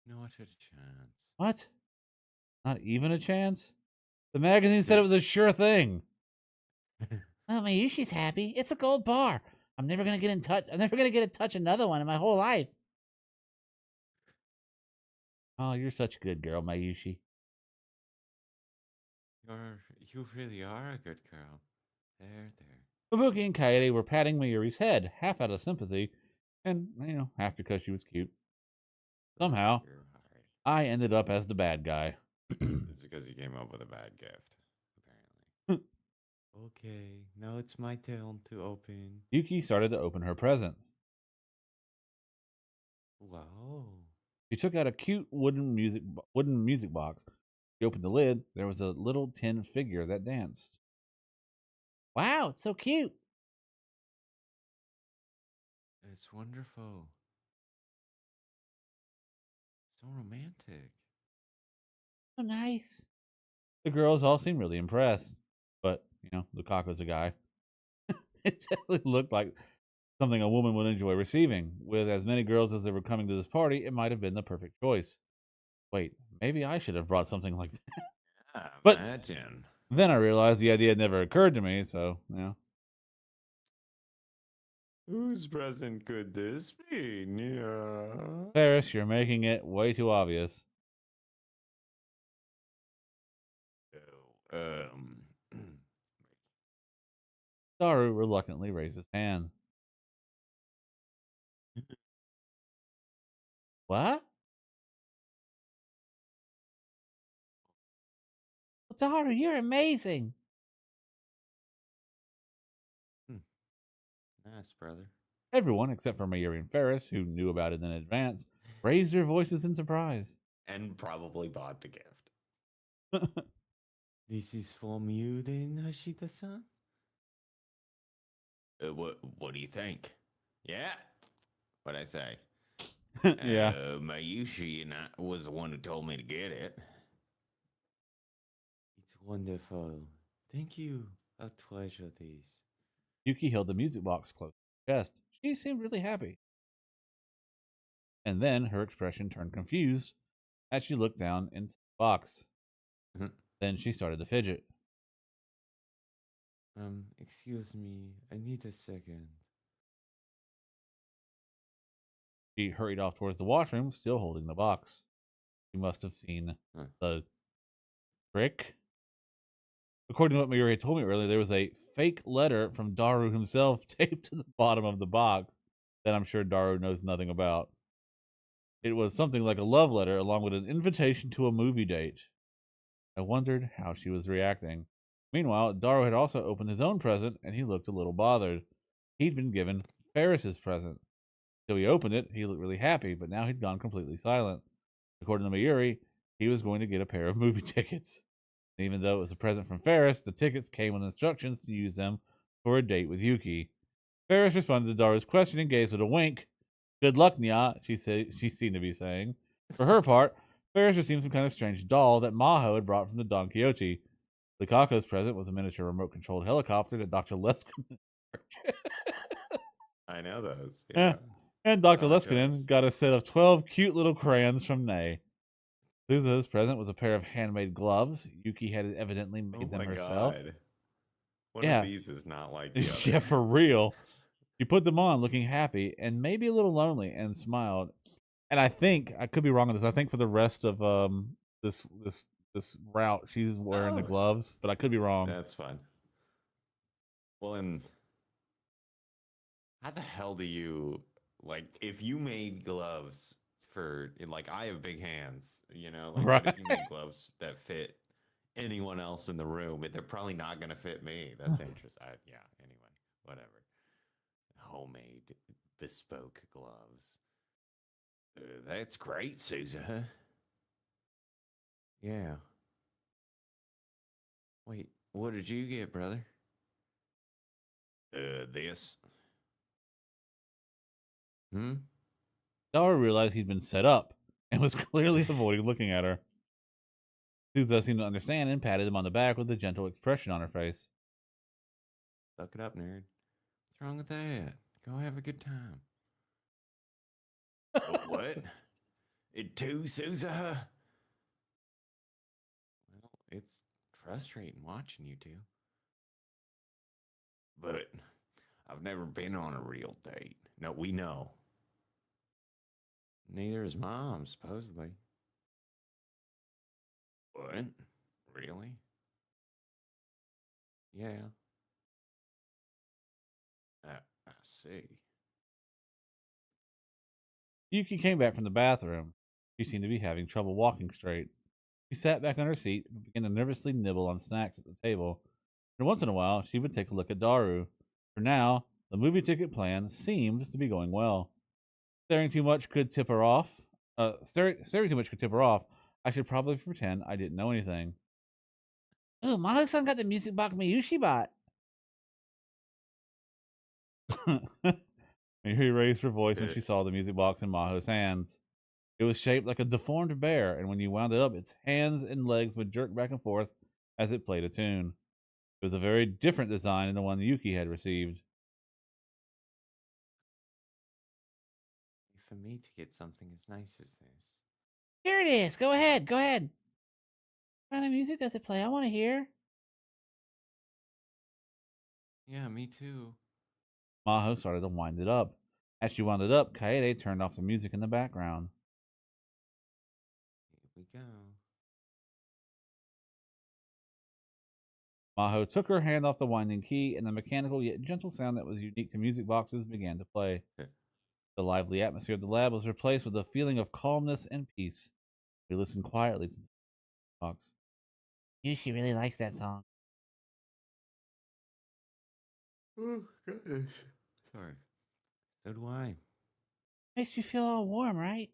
Not a chance. What? Not even a chance? The magazine said it was a sure thing. Well, Mayushi's happy. It's a gold bar. I'm never gonna get to touch another one in my whole life. Oh, you're such a good girl, Mayushi. You really are a good girl. There. Ibuki and Kaede were patting Mayuri's head, half out of sympathy, and, half because she was cute. Somehow, Bless your heart. I ended up as the bad guy. It's because you came up with a bad gift, apparently. Okay, now it's my turn to open. Yuki started to open her present. Wow. She took out a cute wooden music box. She opened the lid. There was a little tin figure that danced. Wow, it's so cute. It's wonderful. So romantic. So nice. The girls all seemed really impressed. But, Lukaku's a guy. It definitely looked like something a woman would enjoy receiving. With as many girls as there were coming to this party, it might have been the perfect choice. Wait, maybe I should have brought something like that. Yeah, But- imagine. Then I realized the idea had never occurred to me, so, Whose present could this be? Yeah. Paris, you're making it way too obvious. Oh, Daru reluctantly raised his hand. What? Daru, you're amazing. nice, brother. Everyone, except for Mayuri and Ferris, who knew about it in advance, raised their voices in surprise. And probably bought the gift. This is from you then, Hashida-san? What do you think? Yeah? What'd I say? Yeah. Mayushi and I was the one who told me to get it. It's wonderful. Thank you. I'll treasure these. Yuki held the music box close to her chest. She seemed really happy. And then her expression turned confused as she looked down into the box. Mhm. Then she started to fidget. Excuse me. I need a second. She hurried off towards the washroom, still holding the box. She must have seen Huh. the trick. According to what Mayuri had told me earlier, there was a fake letter from Daru himself taped to the bottom of the box that I'm sure Daru knows nothing about. It was something like a love letter along with an invitation to a movie date. I wondered how she was reacting. Meanwhile, Daru had also opened his own present, and he looked a little bothered. He'd been given Ferris's present. So he opened it, he looked really happy, but now he'd gone completely silent. According to Mayuri, he was going to get a pair of movie tickets. And even though it was a present from Ferris, the tickets came with instructions to use them for a date with Yuki. Ferris responded to Daru's question and gazed with a wink. Good luck, Nya, she seemed to be saying. For her part, Ferris received some kind of strange doll that Maho had brought from the Don Quixote. Lukaku's present was a miniature remote-controlled helicopter that Dr. Leskinen I know those. Yeah. And Dr. Oh, Leskinen goodness. got a set of 12 cute little crayons from Nay. Suzuha's present was a pair of handmade gloves. Yuki had evidently Oh made them my herself. god. One of Yeah, these is not like the yeah, other. for real. She put them on, looking happy and maybe a little lonely, and smiled. And I think I could be wrong on this. I think for the rest of this this route, she's wearing the Oh, gloves, but I could be wrong. that's fun. Well, and how the hell do you like if you made gloves for like I have big hands, you know, like but Right? if you made gloves that fit anyone else in the room, they're probably not going to fit me. That's interesting. Yeah, anyway, whatever. Homemade bespoke gloves. That's great, Susan. Yeah. Wait, what did you get, brother? This. Hmm? Dara realized he'd been set up and was clearly avoiding looking at her. Suzuha seemed to understand and patted him on the back with a gentle expression on her face. Suck it up, nerd. What's wrong with that? Go have a good time. What? It too, Susan? Well, it's frustrating watching you two. But I've never been on a real date. No, we know. Neither is mom, supposedly. What? Really? Yeah. I see. Yuki came back from the bathroom. She seemed to be having trouble walking straight. She sat back on her seat and began to nervously nibble on snacks at the table. And once in a while, she would take a look at Daru. For now, the movie ticket plan seemed to be going well. Staring too much could tip her off. Staring too much could tip her off. I should probably pretend I didn't know anything. Ooh, Maho-san got the music box Miyushi bought. Miri raised her voice when she saw the music box in Maho's hands. It was shaped like a deformed bear, and when you wound it up, its hands and legs would jerk back and forth as it played a tune. It was a very different design than the one Yuki had received. For me to get something as nice as this. Here it is. Go ahead. Go ahead. What kind of music does it play? I want to hear. Yeah, me too. Maho started to wind it up. As she wound it up, Kaede turned off the music in the background. Here we go. Maho took her hand off the winding key, and the mechanical yet gentle sound that was unique to music boxes began to play. The lively atmosphere of the lab was replaced with a feeling of calmness and peace. We listened quietly to the box. Yushi really likes that song. Oh, goodness. Sorry. So do I. Makes you feel all warm, right?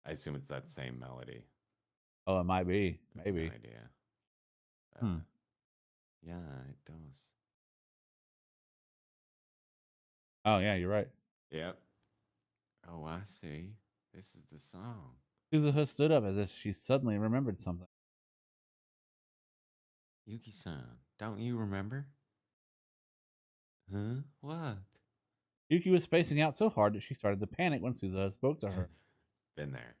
I assume it's that same melody. Oh, it might be. No Maybe. idea. Hmm. Yeah, it does. Oh, yeah, you're right. Yep. Oh, I see. This is the song. Suzuha stood up as if she suddenly remembered something. Yuki-san, don't you remember? Huh? What? Yuki was spacing out so hard that she started to panic when Suzuha spoke to her. Been there.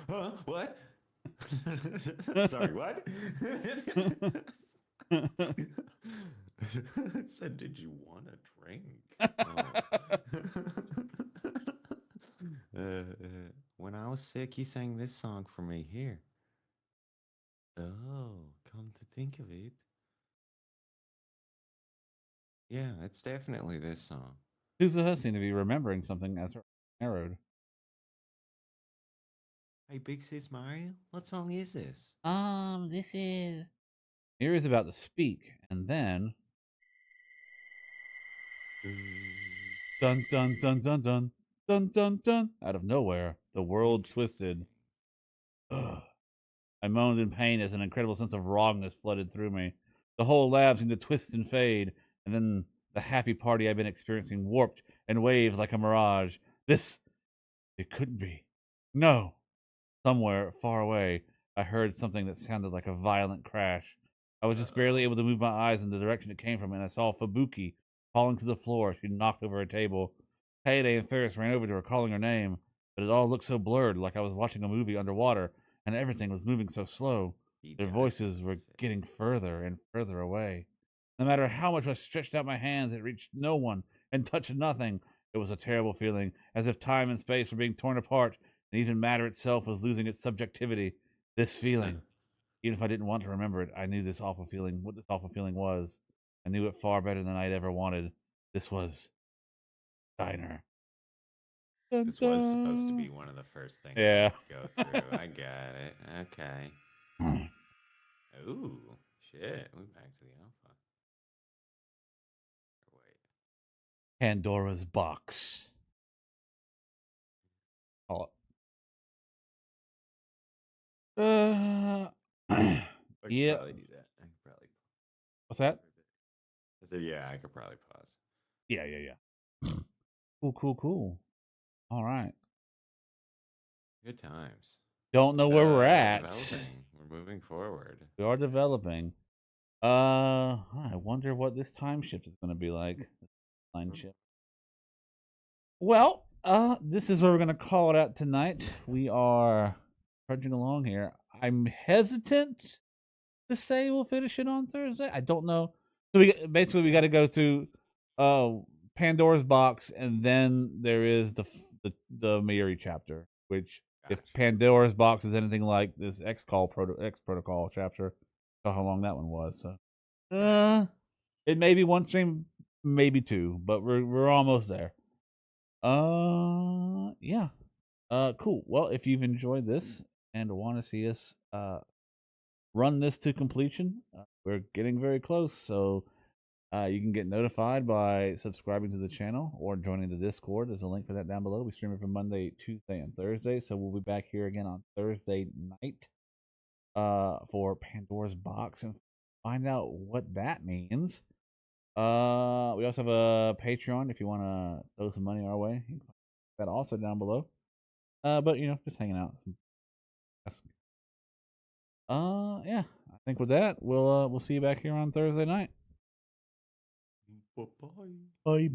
Huh? What? Sorry, what? It said, did you want a drink? When I was sick, he sang this song for me here. Oh, come to think of it. Yeah, it's definitely this song. Suzuha seemed to be remembering something as her eyes narrowed. Hey, Big Sis Mario, what song is this? This is. Miri is about to speak, and then dun dun dun dun dun dun dun dun. Out of nowhere, the world twisted. Ugh. I moaned in pain as an incredible sense of wrongness flooded through me. The whole lab seemed to twist and fade, and then the happy party I'd been experiencing warped and waved like a mirage. This, it couldn't be. No. Somewhere far away, I heard something that sounded like a violent crash. I was just barely able to move my eyes in the direction it came from, and I saw Fubuki falling to the floor. She knocked over a table. Kaede and Ferris ran over to her, calling her name. but it all looked so blurred, like I was watching a movie underwater, and everything was moving so slow. Their voices were getting further and further away. No matter how much I stretched out my hands, it reached no one and touched nothing. It was a terrible feeling, as if time and space were being torn apart, and even matter itself was losing its subjectivity. This feeling, even if I didn't want to remember it, I knew this awful feeling, what this awful feeling was. I knew it far better than I'd ever wanted. This was Steiner. This was supposed to be one of the first things Yeah. you go through. I get it. Okay. Ooh, shit. We're back to the alpha. Wait. Pandora's box. Oh. I could Yeah. probably do that. I could probably. What's that? I said, yeah, I could probably pause. Yeah. Cool. All right. Good times. Don't know where we're at. Developing. We're moving forward. We are developing. I wonder what this time shift is going to be like. Line shift. Well, this is where we're going to call it out tonight. We are trudging along here. I'm hesitant to say we'll finish it on Thursday. I don't know. So we got to go through Pandora's box, and then there is the Mayuri chapter, which if Pandora's box is anything like this X protocol chapter, saw how long that one was. So it may be one stream, maybe two, but we're almost there. Yeah. Cool. Well, if you've enjoyed this and want to see us run this to completion, we're getting very close, so you can get notified by subscribing to the channel or joining the Discord. There's a link for that down below. We stream it from Monday, Tuesday, and Thursday, so we'll be back here again on Thursday night for Pandora's box and find out what that means. We also have a Patreon if you want to throw some money our way. You can find that also down below. But just hanging out. Yeah. I think with that, we'll see you back here on Thursday night. Bye-bye. Bye.